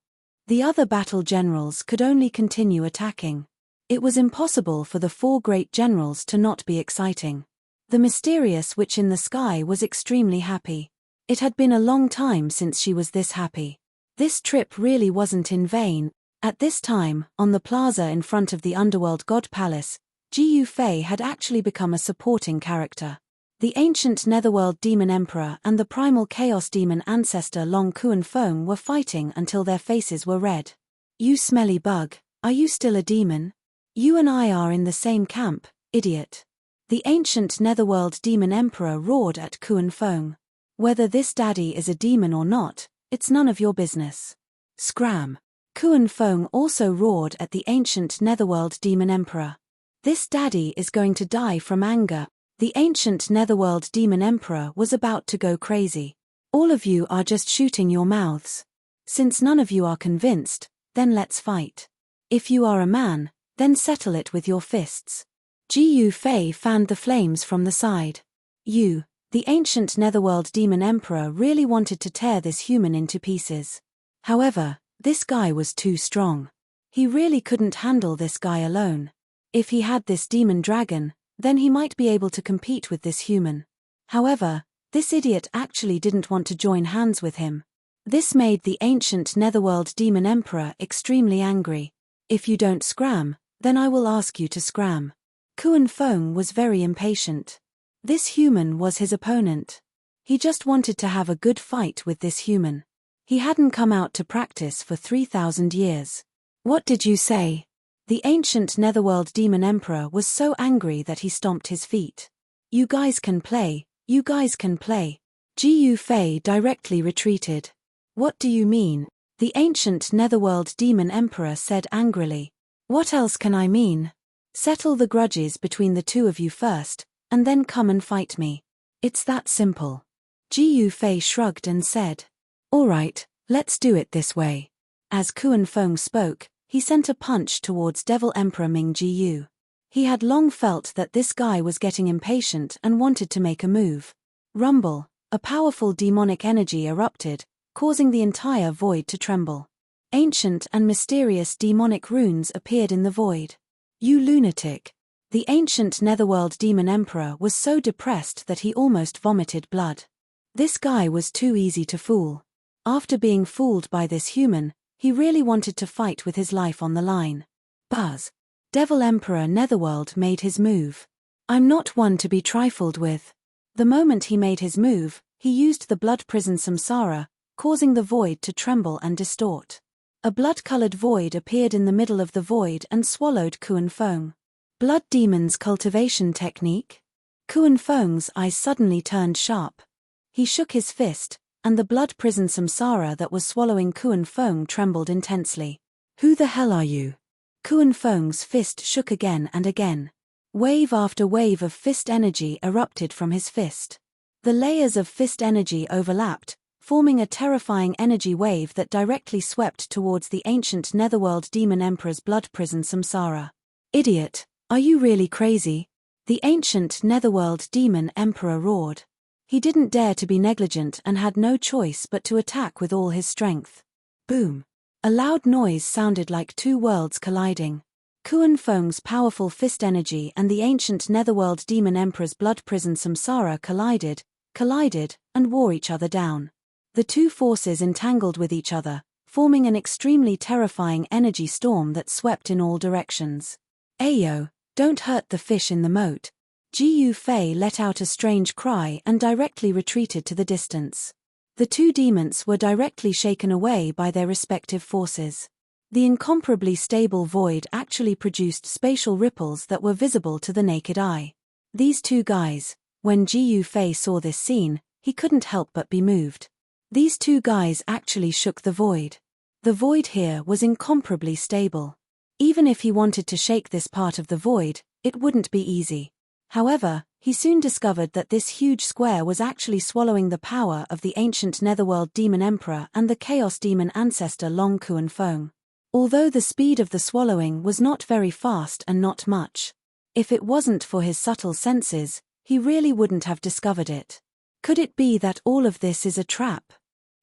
The other battle generals could only continue attacking. It was impossible for the 4 great generals to not be exciting. The mysterious witch in the sky was extremely happy. It had been a long time since she was this happy. This trip really wasn't in vain. At this time, on the plaza in front of the Underworld God Palace, Ji Yufei had actually become a supporting character. The ancient Netherworld Demon Emperor and the primal Chaos Demon ancestor Long Kuan Feng were fighting until their faces were red. You smelly bug, are you still a demon? You and I are in the same camp, idiot. The ancient Netherworld Demon Emperor roared at Kuan Feng. Whether this daddy is a demon or not, it's none of your business. Scram. Kuan Feng also roared at the ancient Netherworld Demon Emperor. This daddy is going to die from anger. The ancient Netherworld Demon Emperor was about to go crazy. All of you are just shooting your mouths. Since none of you are convinced, then let's fight. If you are a man, then settle it with your fists. Ji Yufei fanned the flames from the side. You, the ancient Netherworld Demon Emperor, really wanted to tear this human into pieces. However, this guy was too strong. He really couldn't handle this guy alone. If he had this demon dragon, then he might be able to compete with this human. However, this idiot actually didn't want to join hands with him. This made the ancient Netherworld Demon Emperor extremely angry. If you don't scram, then I will ask you to scram. Kuan Feng was very impatient. This human was his opponent. He just wanted to have a good fight with this human. He hadn't come out to practice for 3,000 years. What did you say? The ancient Netherworld Demon Emperor was so angry that he stomped his feet. You guys can play, you guys can play. Ji Yufei directly retreated. What do you mean? The ancient Netherworld Demon Emperor said angrily. What else can I mean? Settle the grudges between the 2 of you first, and then come and fight me. It's that simple. Ji Yufei shrugged and said. Alright, let's do it this way. As Kuan Feng spoke, he sent a punch towards Devil Emperor Ming Jiyu. He had long felt that this guy was getting impatient and wanted to make a move. Rumble, a powerful demonic energy erupted, causing the entire void to tremble. Ancient and mysterious demonic runes appeared in the void. You lunatic. The ancient Netherworld Demon Emperor was so depressed that he almost vomited blood. This guy was too easy to fool. After being fooled by this human, he really wanted to fight with his life on the line. Buzz. Devil Emperor Netherworld made his move. I'm not one to be trifled with. The moment he made his move, he used the blood prison Samsara, causing the void to tremble and distort. A blood-colored void appeared in the middle of the void and swallowed Kuan Feng. Blood Demon's cultivation technique? Kuan Feng's eyes suddenly turned sharp. He shook his fist, and the blood prison Samsara that was swallowing Kuan Feng trembled intensely. Who the hell are you? Kuan Feng's fist shook again and again. Wave after wave of fist energy erupted from his fist. The layers of fist energy overlapped, forming a terrifying energy wave that directly swept towards the ancient Netherworld Demon Emperor's blood prison Samsara. Idiot, are you really crazy? The ancient Netherworld Demon Emperor roared. He didn't dare to be negligent and had no choice but to attack with all his strength. Boom. A loud noise sounded like 2 worlds colliding. Kuan Feng's powerful fist energy and the ancient Netherworld Demon Emperor's blood prison Samsara collided, and wore each other down. The 2 forces entangled with each other, forming an extremely terrifying energy storm that swept in all directions. Ayo, don't hurt the fish in the moat. Ji Yufei let out a strange cry and directly retreated to the distance. The 2 demons were directly shaken away by their respective forces. The incomparably stable void actually produced spatial ripples that were visible to the naked eye. These 2 guys, When Ji Yufei saw this scene, he couldn't help but be moved. These two guys actually shook the void. The void here was incomparably stable. Even if he wanted to shake this part of the void, it wouldn't be easy. However, he soon discovered that this huge square was actually swallowing the power of the ancient Netherworld Demon Emperor and the Chaos Demon ancestor Long Kuan Feng. Although the speed of the swallowing was not very fast and not much. If it wasn't for his subtle senses, he really wouldn't have discovered it. Could it be that all of this is a trap?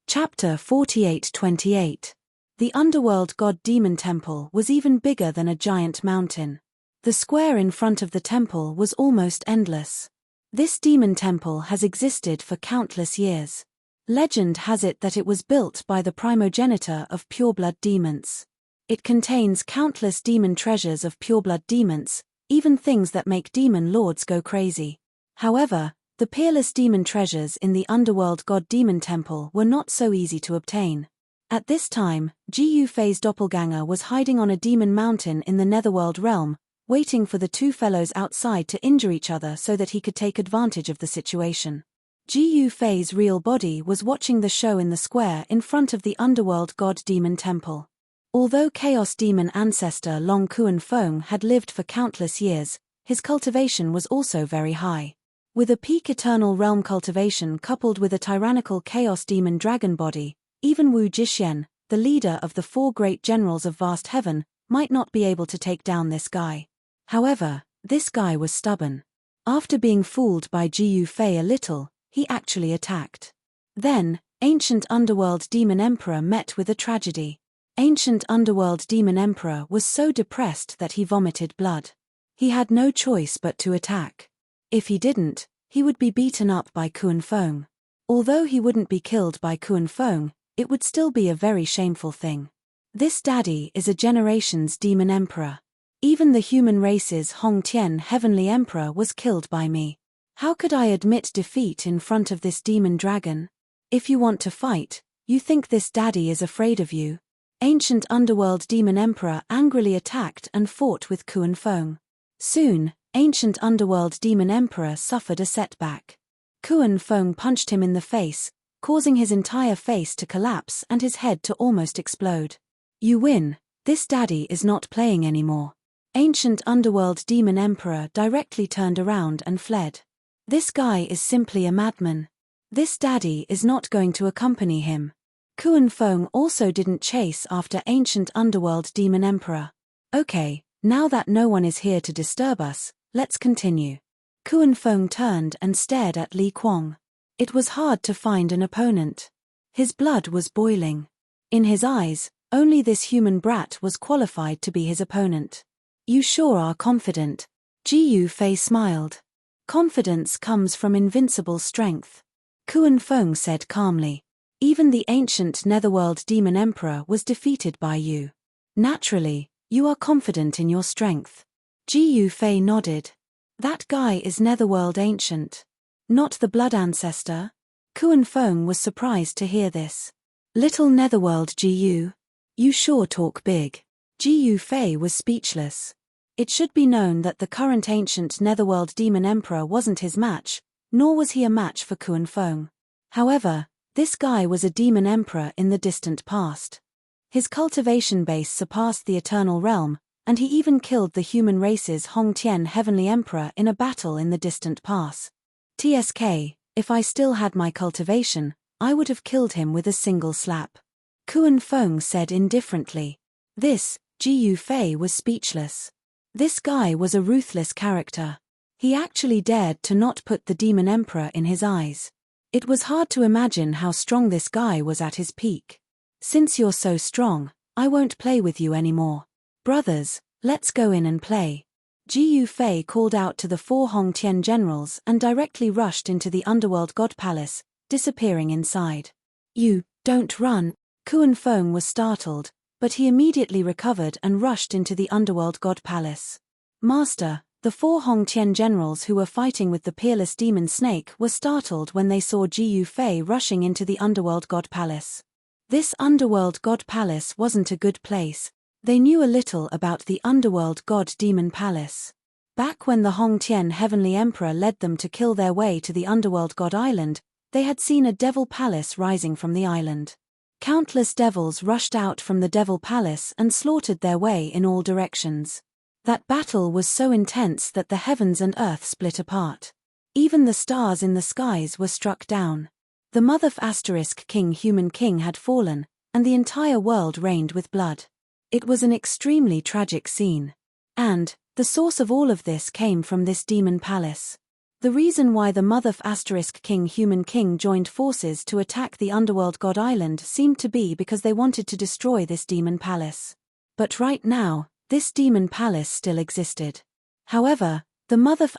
Chapter 48-28. The underworld god demon temple was even bigger than a giant mountain. The square in front of the temple was almost endless. This demon temple has existed for countless years. Legend has it that it was built by the primogenitor of pureblood demons. It contains countless demon treasures of pureblood demons, even things that make demon lords go crazy. However, the peerless demon treasures in the underworld god demon temple were not so easy to obtain. At this time, Ji Yufei's doppelganger was hiding on a demon mountain in the netherworld realm, waiting for the two fellows outside to injure each other so that he could take advantage of the situation. Ji Yufei's real body was watching the show in the square in front of the underworld god demon temple. Although Chaos Demon ancestor Long Kuan Feng had lived for countless years, his cultivation was also very high. With a peak eternal realm cultivation coupled with a tyrannical Chaos Demon dragon body, even Wu Jixuan, the leader of the four great generals of vast heaven, might not be able to take down this guy. However, this guy was stubborn. After being fooled by Ji Yufei a little, he actually attacked. Then, ancient underworld demon emperor met with a tragedy. Ancient underworld demon emperor was so depressed that he vomited blood. He had no choice but to attack. If he didn't, he would be beaten up by Kuan Feng. Although he wouldn't be killed by Kuan Feng, it would still be a very shameful thing. This daddy is a generation's demon emperor. Even the human race's Hong Tian heavenly emperor was killed by me. How could I admit defeat in front of this demon dragon? If you want to fight, you think this daddy is afraid of you? Ancient underworld demon emperor angrily attacked and fought with Kuan Feng. Soon, ancient underworld demon emperor suffered a setback. Kuan Feng punched him in the face, causing his entire face to collapse and his head to almost explode. You win, this daddy is not playing anymore. Ancient underworld demon emperor directly turned around and fled. This guy is simply a madman. This daddy is not going to accompany him. Kuan Feng also didn't chase after ancient underworld demon emperor. Okay, now that no one is here to disturb us, let's continue. Kuan Feng turned and stared at Li Kuang. It was hard to find an opponent. His blood was boiling. In his eyes, only this human brat was qualified to be his opponent. You sure are confident. Ji Yufei smiled. Confidence comes from invincible strength. Kuan Feng said calmly. Even the ancient netherworld demon emperor was defeated by you. Naturally, you are confident in your strength. Ji Yufei nodded. That guy is netherworld ancient. Not the blood ancestor? Kuan Feng was surprised to hear this. Little netherworld Ji, you sure talk big. Ji Yufei was speechless. It should be known that the current ancient netherworld demon emperor wasn't his match, nor was he a match for Kuan Feng. However, this guy was a demon emperor in the distant past. His cultivation base surpassed the eternal realm, and he even killed the human race's Hong Tian heavenly emperor in a battle in the distant past. TSK, if I still had my cultivation, I would have killed him with a single slap. Kuan Feng said indifferently. This, Ji Yufei was speechless. This guy was a ruthless character. He actually dared to not put the demon emperor in his eyes. It was hard to imagine how strong this guy was at his peak. Since you're so strong, I won't play with you anymore. Brothers, let's go in and play. Ji Yufei called out to the four Hong Tian generals and directly rushed into the underworld god palace, disappearing inside. You, don't run. Kuan Feng was startled, but he immediately recovered and rushed into the underworld god palace. Master, the four Hong Tian generals who were fighting with the peerless demon snake were startled when they saw Ji Yufei rushing into the underworld god palace. This underworld god palace wasn't a good place. They knew a little about the underworld god demon palace. Back when the Hongtian Heavenly Emperor led them to kill their way to the underworld god island, they had seen a devil palace rising from the island. Countless devils rushed out from the devil palace and slaughtered their way in all directions. That battle was so intense that the heavens and earth split apart. Even the stars in the skies were struck down. The Mother King Human King had fallen, and the entire world reigned with blood. It was an extremely tragic scene. And the source of all of this came from this demon palace. The reason why the Mother King Human King joined forces to attack the underworld god island seemed to be because they wanted to destroy this demon palace. But right now, this demon palace still existed. However, the Mother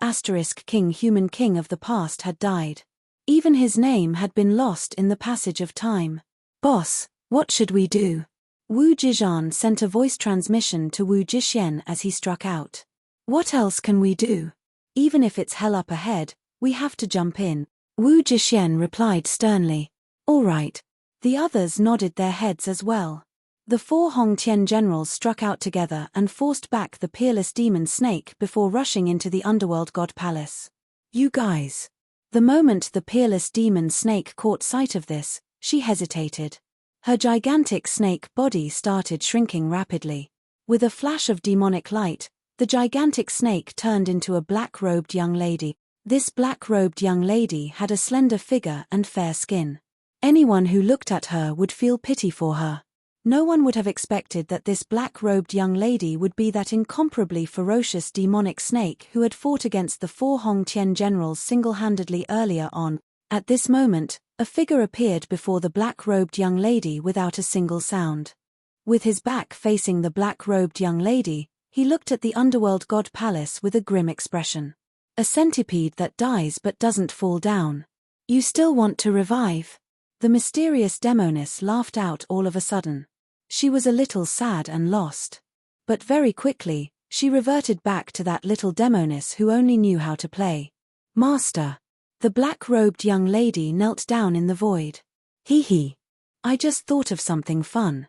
King Human King of the past had died. Even his name had been lost in the passage of time. "Boss, what should we do?" Wu Zizhan sent a voice transmission to Wu Zhixian as he struck out. "What else can we do? Even if it's hell up ahead, we have to jump in," Wu Zhixian replied sternly. "All right." The others nodded their heads as well. The 4 Hongtian generals struck out together and forced back the peerless demon snake before rushing into the underworld god palace. "You guys." The moment the peerless demon snake caught sight of this, she hesitated. Her gigantic snake body started shrinking rapidly. With a flash of demonic light, the gigantic snake turned into a black-robed young lady. This black-robed young lady had a slender figure and fair skin. Anyone who looked at her would feel pity for her. No one would have expected that this black-robed young lady would be that incomparably ferocious demonic snake who had fought against the 4 Hongtian generals single-handedly earlier on. At this moment, a figure appeared before the black-robed young lady without a single sound. With his back facing the black-robed young lady, he looked at the underworld god palace with a grim expression. "A centipede that dies but doesn't fall down. You still want to revive?" The mysterious demoness laughed out all of a sudden. She was a little sad and lost. But very quickly, she reverted back to that little demoness who only knew how to play. "Master." The black-robed young lady knelt down in the void. "Hee hee. I just thought of something fun.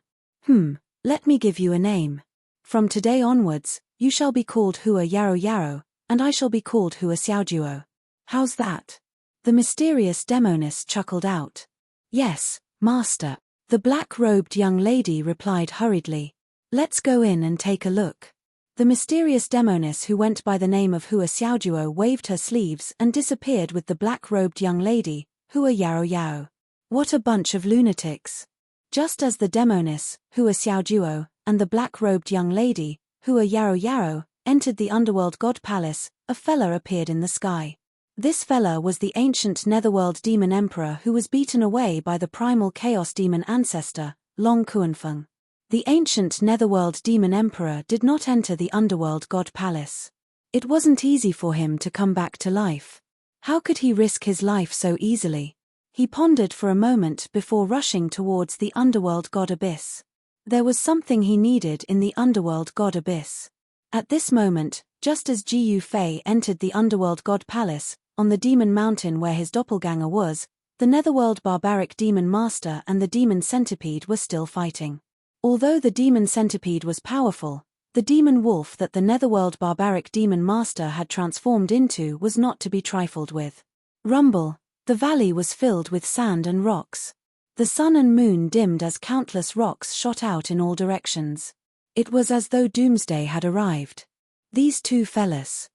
Let me give you a name. From today onwards, you shall be called Hua Yaro Yaro, and I shall be called Hua Xiaojuo. How's that?" The mysterious demoness chuckled out. "Yes, master." The black-robed young lady replied hurriedly. "Let's go in and take a look." The mysterious demoness who went by the name of Hua Xiaojuo waved her sleeves and disappeared with the black-robed young lady, Hua Yaro Yao. What a bunch of lunatics. Just as the demoness, Hua Xiaojuo, and the black-robed young lady, Hua Yaro Yaro, entered the underworld god palace, a fella appeared in the sky. This fella was the ancient netherworld demon emperor who was beaten away by the primal chaos demon ancestor, Long Kuanfeng. The ancient netherworld demon emperor did not enter the underworld god palace. It wasn't easy for him to come back to life. How could he risk his life so easily? He pondered for a moment before rushing towards the underworld god abyss. There was something he needed in the underworld god abyss. At this moment, just as Ji Yufei entered the underworld god palace, on the demon mountain where his doppelganger was, the netherworld barbaric demon master and the demon centipede were still fighting. Although the demon centipede was powerful, the demon wolf that the netherworld barbaric demon master had transformed into was not to be trifled with. Rumble, the valley was filled with sand and rocks. The sun and moon dimmed as countless rocks shot out in all directions. It was as though doomsday had arrived. These two fellas.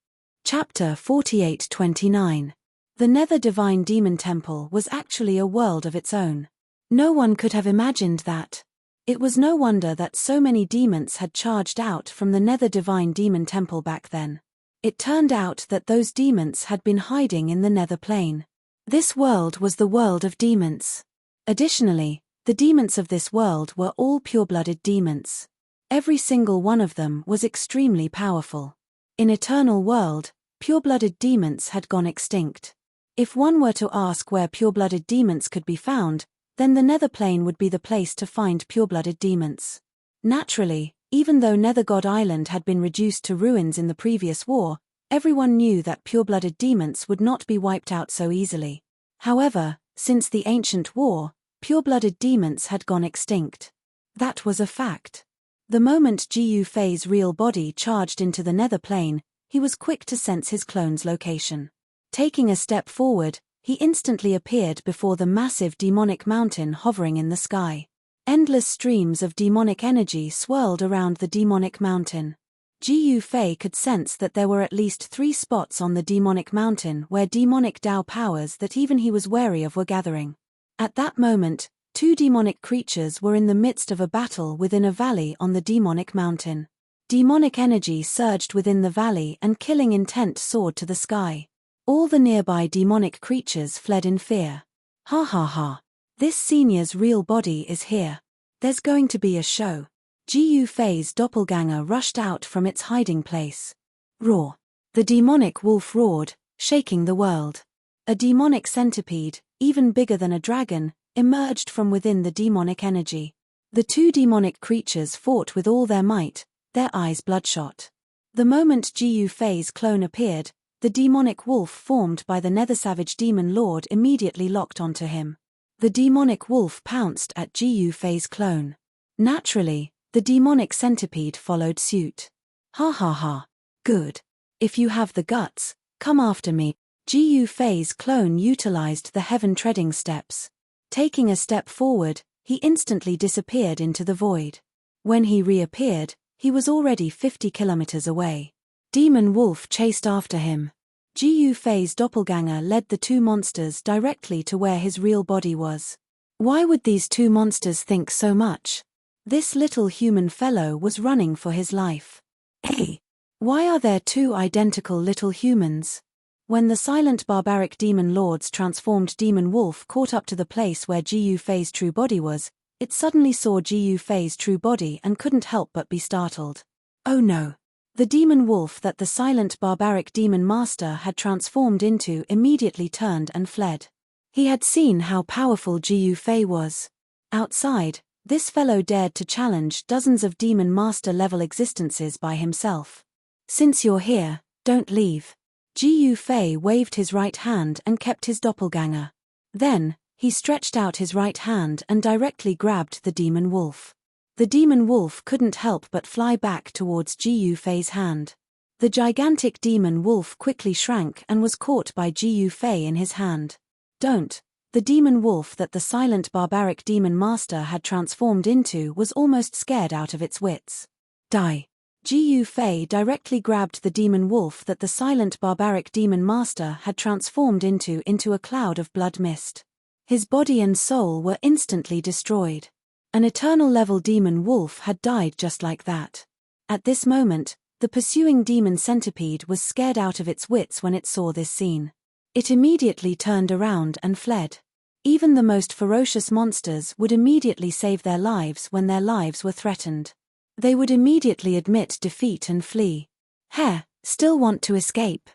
Chapter 48-29. The Nether Divine Demon Temple was actually a world of its own. No one could have imagined that. It was no wonder that so many demons had charged out from the Nether Divine Demon Temple back then. It turned out that those demons had been hiding in the Nether Plane. This world was the world of demons. Additionally, the demons of this world were all pure-blooded demons. Every single one of them was extremely powerful. In Eternal World, pure-blooded demons had gone extinct. If one were to ask where pure-blooded demons could be found, then the Nether Plane would be the place to find pure-blooded demons. Naturally, even though Nether God Island had been reduced to ruins in the previous war, everyone knew that pure-blooded demons would not be wiped out so easily. However, since the ancient war, pure-blooded demons had gone extinct. That was a fact. The moment Ji Yufei's real body charged into the Nether Plane, he was quick to sense his clone's location. Taking a step forward, he instantly appeared before the massive demonic mountain hovering in the sky. Endless streams of demonic energy swirled around the demonic mountain. Jiyu Fei could sense that there were at least 3 spots on the demonic mountain where demonic Dao powers that even he was wary of were gathering. At that moment, 2 demonic creatures were in the midst of a battle within a valley on the demonic mountain. Demonic energy surged within the valley and killing intent soared to the sky. All the nearby demonic creatures fled in fear. Ha ha ha. This senior's real body is here. There's going to be a show. Jiyu Fei's doppelganger rushed out from its hiding place. Roar. The demonic wolf roared, shaking the world. A demonic centipede, even bigger than a dragon, emerged from within the demonic energy. The 2 demonic creatures fought with all their might, their eyes bloodshot. The moment Jiyu Fei's clone appeared, the demonic wolf formed by the Nether Savage Demon Lord immediately locked onto him. The demonic wolf pounced at Jiyu Fei's clone. Naturally, the demonic centipede followed suit. Ha ha ha. Good. If you have the guts, come after me. Jiyu Fei's clone utilized the heaven treading steps. Taking a step forward, he instantly disappeared into the void. When he reappeared, he was already 50 kilometers away. Demon Wolf chased after him. Jiyu Fei's doppelganger led the 2 monsters directly to where his real body was. Why would these 2 monsters think so much? This little human fellow was running for his life. Hey! Why are there 2 identical little humans? When the silent barbaric demon lord's transformed demon wolf caught up to the place where Jiyu Fei's true body was, it suddenly saw Jiyu Fei's true body and couldn't help but be startled. Oh no! The demon wolf that the silent barbaric demon master had transformed into immediately turned and fled. He had seen how powerful Jiyu Fei was. Outside, this fellow dared to challenge dozens of demon master level existences by himself. Since you're here, don't leave. Jiyu Fei waved his right hand and kept his doppelganger. Then, he stretched out his right hand and directly grabbed the demon wolf. The demon wolf couldn't help but fly back towards Jiyu Fei's hand. The gigantic demon wolf quickly shrank and was caught by Jiyu Fei in his hand. Don't. The demon wolf that the silent barbaric demon master had transformed into was almost scared out of its wits. Die. Jiyu Fei directly grabbed the demon wolf that the silent barbaric demon master had transformed into a cloud of blood mist. His body and soul were instantly destroyed. An eternal level demon wolf had died just like that. At this moment, the pursuing demon centipede was scared out of its wits when it saw this scene. It immediately turned around and fled. Even the most ferocious monsters would immediately save their lives when their lives were threatened. They would immediately admit defeat and flee. Heh, still want to escape?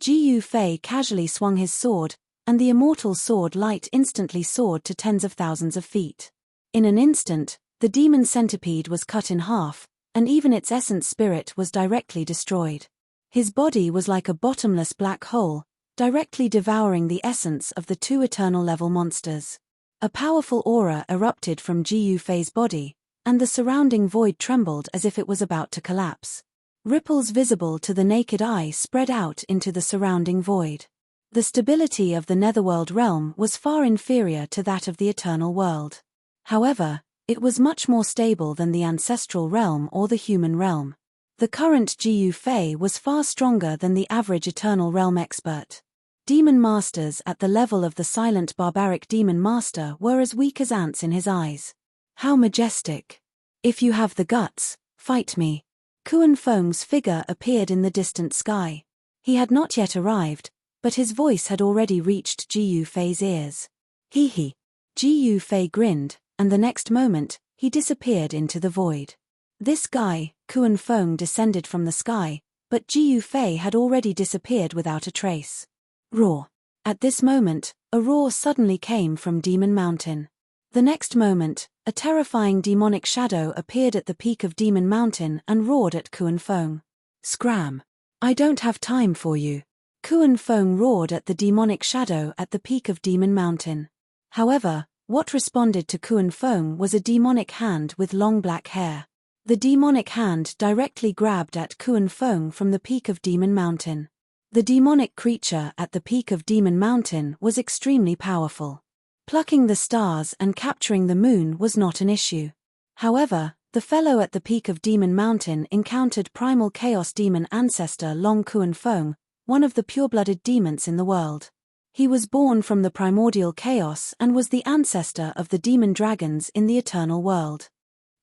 Jiyu Fei casually swung his sword, and the immortal sword light instantly soared to tens of thousands of feet. In an instant, the demon centipede was cut in half, and even its essence spirit was directly destroyed. His body was like a bottomless black hole, directly devouring the essence of the 2 eternal level monsters. A powerful aura erupted from Jiyu Fei's body, and the surrounding void trembled as if it was about to collapse. Ripples visible to the naked eye spread out into the surrounding void. The stability of the Netherworld realm was far inferior to that of the Eternal World. However, it was much more stable than the Ancestral Realm or the Human Realm. The current Jiyu Fei was far stronger than the average Eternal Realm expert. Demon masters at the level of the silent barbaric demon master were as weak as ants in his eyes. How majestic! If you have the guts, fight me. Kuan Feng's figure appeared in the distant sky. He had not yet arrived, but his voice had already reached Jiyu Fei's ears. Hee hee. Jiyu Fei grinned, and the next moment, he disappeared into the void. This guy, Kuan Feng, descended from the sky, but Jiyu Fei had already disappeared without a trace. Roar. At this moment, a roar suddenly came from Demon Mountain. The next moment, a terrifying demonic shadow appeared at the peak of Demon Mountain and roared at Kuan Feng. Scram! I don't have time for you. Kuan Feng roared at the demonic shadow at the peak of Demon Mountain. However, what responded to Kuan Feng was a demonic hand with long black hair. The demonic hand directly grabbed at Kuan Feng from the peak of Demon Mountain. The demonic creature at the peak of Demon Mountain was extremely powerful. Plucking the stars and capturing the moon was not an issue. However, the fellow at the peak of Demon Mountain encountered primal chaos demon ancestor Long Kuan Feng, one of the pure-blooded demons in the world. He was born from the primordial chaos and was the ancestor of the demon dragons in the eternal world.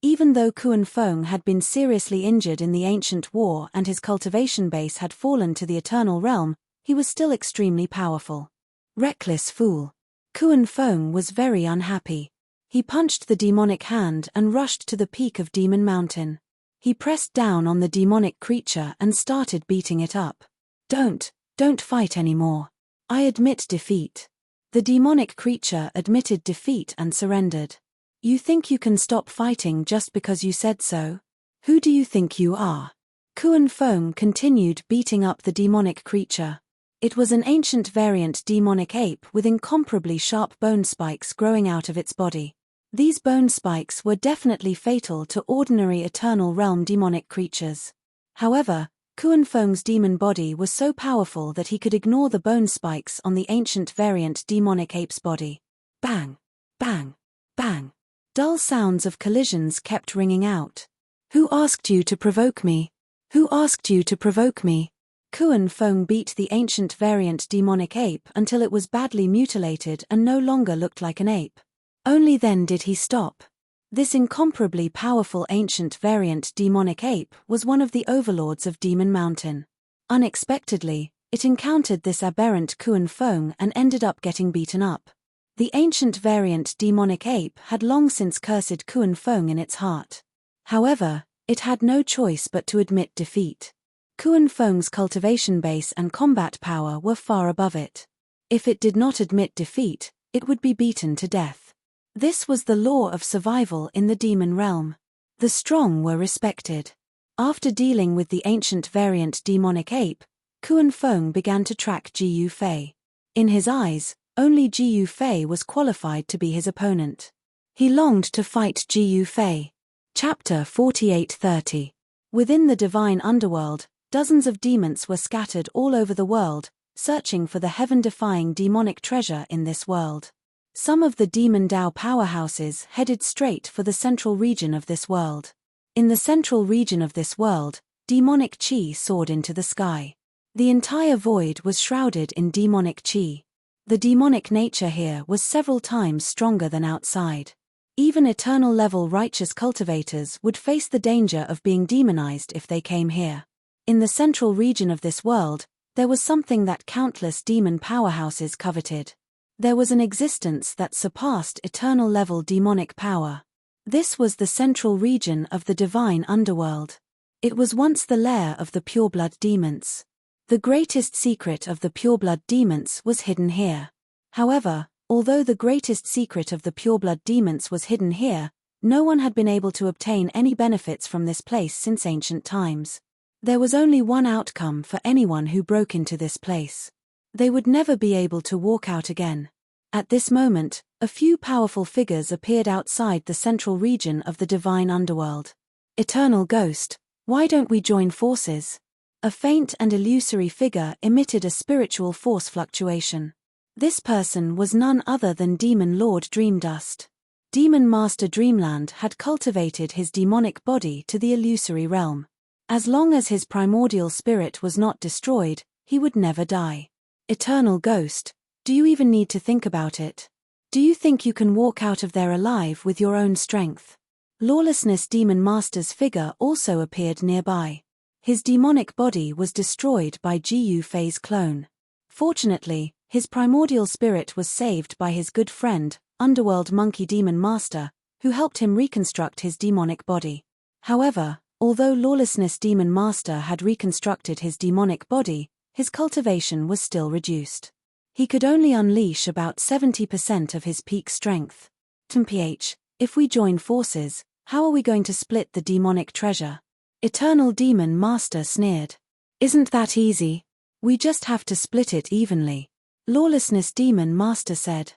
Even though Kuan Feng had been seriously injured in the ancient war and his cultivation base had fallen to the eternal realm, he was still extremely powerful. Reckless fool. Kuan Feng was very unhappy. He punched the demonic hand and rushed to the peak of Demon Mountain. He pressed down on the demonic creature and started beating it up. Don't fight anymore. I admit defeat. The demonic creature admitted defeat and surrendered. You think you can stop fighting just because you said so? Who do you think you are? Kuan Feng continued beating up the demonic creature. It was an ancient variant demonic ape with incomparably sharp bone spikes growing out of its body. These bone spikes were definitely fatal to ordinary eternal realm demonic creatures. However, Kuan Feng's demon body was so powerful that he could ignore the bone spikes on the ancient variant demonic ape's body. Bang! Bang! Bang! Dull sounds of collisions kept ringing out. Who asked you to provoke me? Who asked you to provoke me? Kuan Feng beat the ancient variant demonic ape until it was badly mutilated and no longer looked like an ape. Only then did he stop. This incomparably powerful ancient variant demonic ape was one of the overlords of Demon Mountain. Unexpectedly, it encountered this aberrant Kuan Feng and ended up getting beaten up. The ancient variant demonic ape had long since cursed Kuan Feng in its heart. However, it had no choice but to admit defeat. Kuan Feng's cultivation base and combat power were far above it. If it did not admit defeat, it would be beaten to death. This was the law of survival in the demon realm. The strong were respected. After dealing with the ancient variant demonic ape, Kuan Feng began to track Ji Yufei. In his eyes, only Ji Yufei was qualified to be his opponent. He longed to fight Ji Yufei. Chapter 48:30. Within the divine underworld, dozens of demons were scattered all over the world, searching for the heaven-defying demonic treasure in this world. Some of the demon Dao powerhouses headed straight for the central region of this world. In the central region of this world, demonic chi soared into the sky. The entire void was shrouded in demonic chi. The demonic nature here was several times stronger than outside. Even eternal-level righteous cultivators would face the danger of being demonized if they came here. In the central region of this world, there was something that countless demon powerhouses coveted. There was an existence that surpassed eternal-level demonic power. This was the central region of the divine underworld. It was once the lair of the pureblood demons. The greatest secret of the pureblood demons was hidden here. However, although the greatest secret of the pureblood demons was hidden here, no one had been able to obtain any benefits from this place since ancient times. There was only one outcome for anyone who broke into this place. They would never be able to walk out again. At this moment, a few powerful figures appeared outside the central region of the divine underworld. Eternal Ghost, why don't we join forces? A faint and illusory figure emitted a spiritual force fluctuation. This person was none other than Demon Lord Dreamdust. Demon Master Dreamland had cultivated his demonic body to the illusory realm. As long as his primordial spirit was not destroyed, he would never die. Eternal Ghost, do you even need to think about it? Do you think you can walk out of there alive with your own strength? Lawlessness Demon Master's figure also appeared nearby. His demonic body was destroyed by Ji Yufei's clone. Fortunately, his primordial spirit was saved by his good friend, Underworld Monkey Demon Master, who helped him reconstruct his demonic body. However, although Lawlessness Demon Master had reconstructed his demonic body, his cultivation was still reduced. He could only unleash about 70% of his peak strength. TMPH, if we join forces, how are we going to split the demonic treasure? Eternal Demon Master sneered. Isn't that easy? We just have to split it evenly. Lawlessness Demon Master said.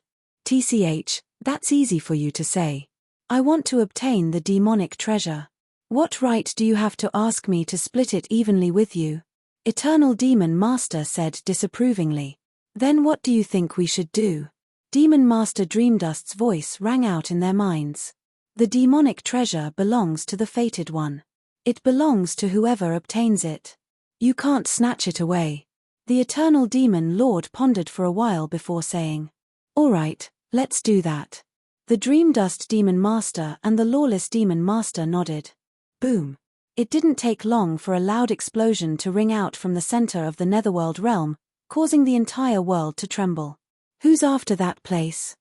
TCH, that's easy for you to say. I want to obtain the demonic treasure. What right do you have to ask me to split it evenly with you? Eternal Demon Master said disapprovingly. Then what do you think we should do? Demon Master Dreamdust's voice rang out in their minds. The demonic treasure belongs to the fated one. It belongs to whoever obtains it. You can't snatch it away. The Eternal Demon Lord pondered for a while before saying, "All right, let's do that." The Dreamdust Demon Master and the Lawless Demon Master nodded. Boom. It didn't take long for a loud explosion to ring out from the center of the Netherworld realm, causing the entire world to tremble. Who's after that place?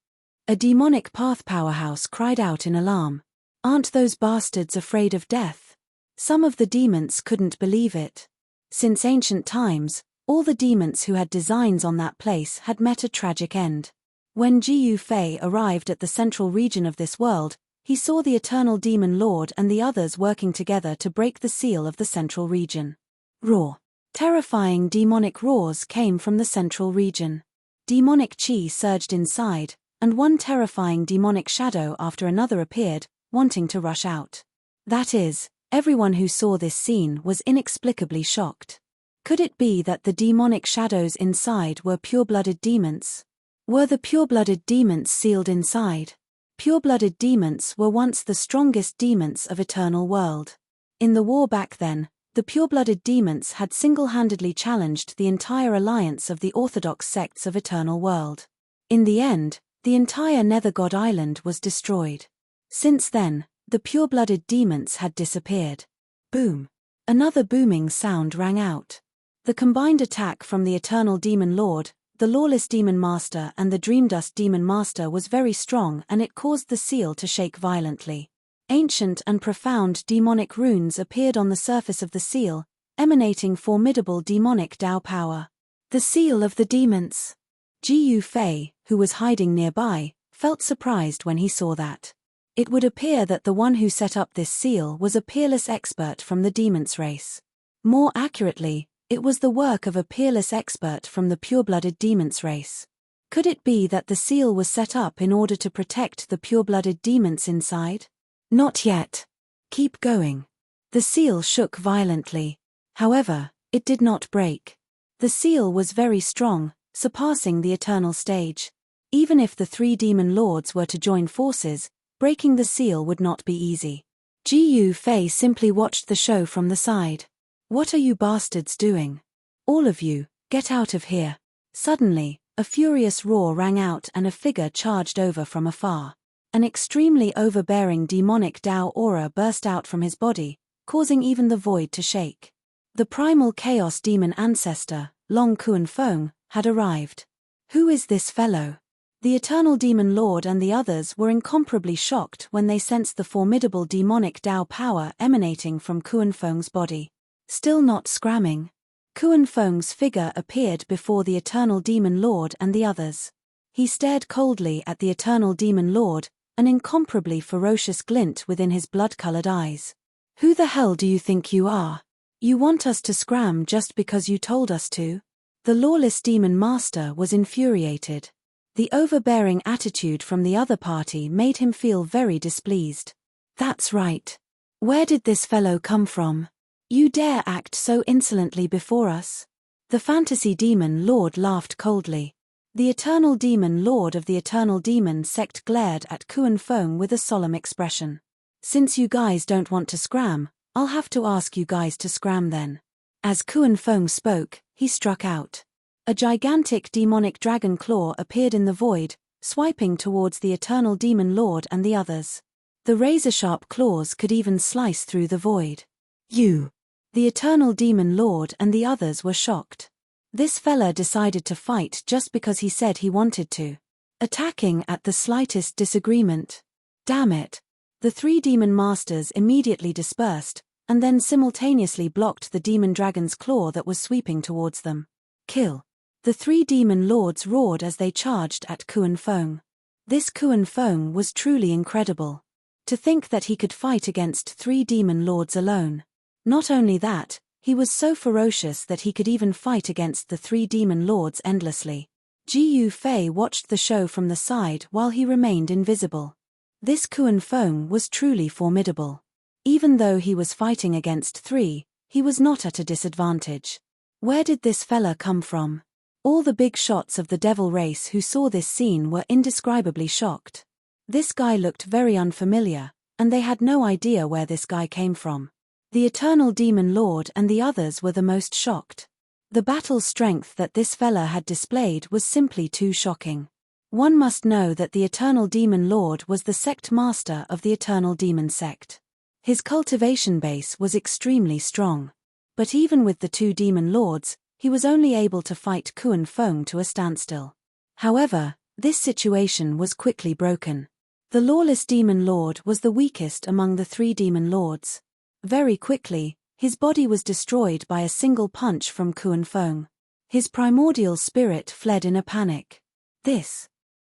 A demonic path powerhouse cried out in alarm. Aren't those bastards afraid of death? Some of the demons couldn't believe it. Since ancient times, all the demons who had designs on that place had met a tragic end. When Jiu Fei arrived at the central region of this world, he saw the Eternal Demon Lord and the others working together to break the seal of the central region. Roar. Terrifying demonic roars came from the central region. Demonic chi surged inside, and one terrifying demonic shadow after another appeared, wanting to rush out. That is, everyone who saw this scene was inexplicably shocked. Could it be that the demonic shadows inside were pure-blooded demons? Were the pure-blooded demons sealed inside? Pure-blooded demons were once the strongest demons of Eternal World. In the war back then, the pure-blooded demons had single-handedly challenged the entire alliance of the orthodox sects of Eternal World. In the end, the entire Nether God Island was destroyed. Since then, the pure-blooded demons had disappeared. Boom. Another booming sound rang out. The combined attack from the Eternal Demon Lord, the Lawless Demon Master and the Dreamdust Demon Master was very strong, and it caused the seal to shake violently. Ancient and profound demonic runes appeared on the surface of the seal, emanating formidable demonic Dao power. The seal of the demons. Jiu Fei, who was hiding nearby, felt surprised when he saw that. It would appear that the one who set up this seal was a peerless expert from the demons race. More accurately, it was the work of a peerless expert from the pure-blooded demons race. Could it be that the seal was set up in order to protect the pure-blooded demons inside? Not yet. Keep going. The seal shook violently. However, it did not break. The seal was very strong, surpassing the eternal stage. Even if the three demon lords were to join forces, breaking the seal would not be easy. Jiu Fei simply watched the show from the side. What are you bastards doing? All of you, get out of here. Suddenly, a furious roar rang out and a figure charged over from afar. An extremely overbearing demonic Dao aura burst out from his body, causing even the void to shake. The primal chaos demon ancestor, Long Kuan Feng, had arrived. Who is this fellow? The Eternal Demon Lord and the others were incomparably shocked when they sensed the formidable demonic Dao power emanating from Kuan Feng's body. Still not scramming. Kuan Feng's figure appeared before the Eternal Demon Lord and the others. He stared coldly at the Eternal Demon Lord, an incomparably ferocious glint within his blood-colored eyes. Who the hell do you think you are? You want us to scram just because you told us to? The Lawless Demon Master was infuriated. The overbearing attitude from the other party made him feel very displeased. That's right. Where did this fellow come from? You dare act so insolently before us? The Fantasy Demon Lord laughed coldly. The Eternal Demon Lord of the Eternal Demon sect glared at Kuan Feng with a solemn expression. Since you guys don't want to scram, I'll have to ask you guys to scram then. As Kuan Feng spoke, he struck out. A gigantic demonic dragon claw appeared in the void, swiping towards the Eternal Demon Lord and the others. The razor-sharp claws could even slice through the void. You! The Eternal Demon Lord and the others were shocked. This fella decided to fight just because he said he wanted to. Attacking at the slightest disagreement. Damn it. The three demon masters immediately dispersed, and then simultaneously blocked the demon dragon's claw that was sweeping towards them. Kill. The three demon lords roared as they charged at Kuan Feng. This Kuan Feng was truly incredible. To think that he could fight against three demon lords alone. Not only that, he was so ferocious that he could even fight against the three demon lords endlessly. Jiu Fei watched the show from the side while he remained invisible. This Kuan Feng was truly formidable. Even though he was fighting against 3, he was not at a disadvantage. Where did this fella come from? All the big shots of the devil race who saw this scene were indescribably shocked. This guy looked very unfamiliar, and they had no idea where this guy came from. The Eternal Demon Lord and the others were the most shocked. The battle strength that this fella had displayed was simply too shocking. One must know that the Eternal Demon Lord was the sect master of the Eternal Demon sect. His cultivation base was extremely strong. But even with the 2 demon lords, he was only able to fight Kuan Feng to a standstill. However, this situation was quickly broken. The lawless demon lord was the weakest among the 3 demon lords. Very quickly, his body was destroyed by a single punch from Kuan Feng. His primordial spirit fled in a panic. This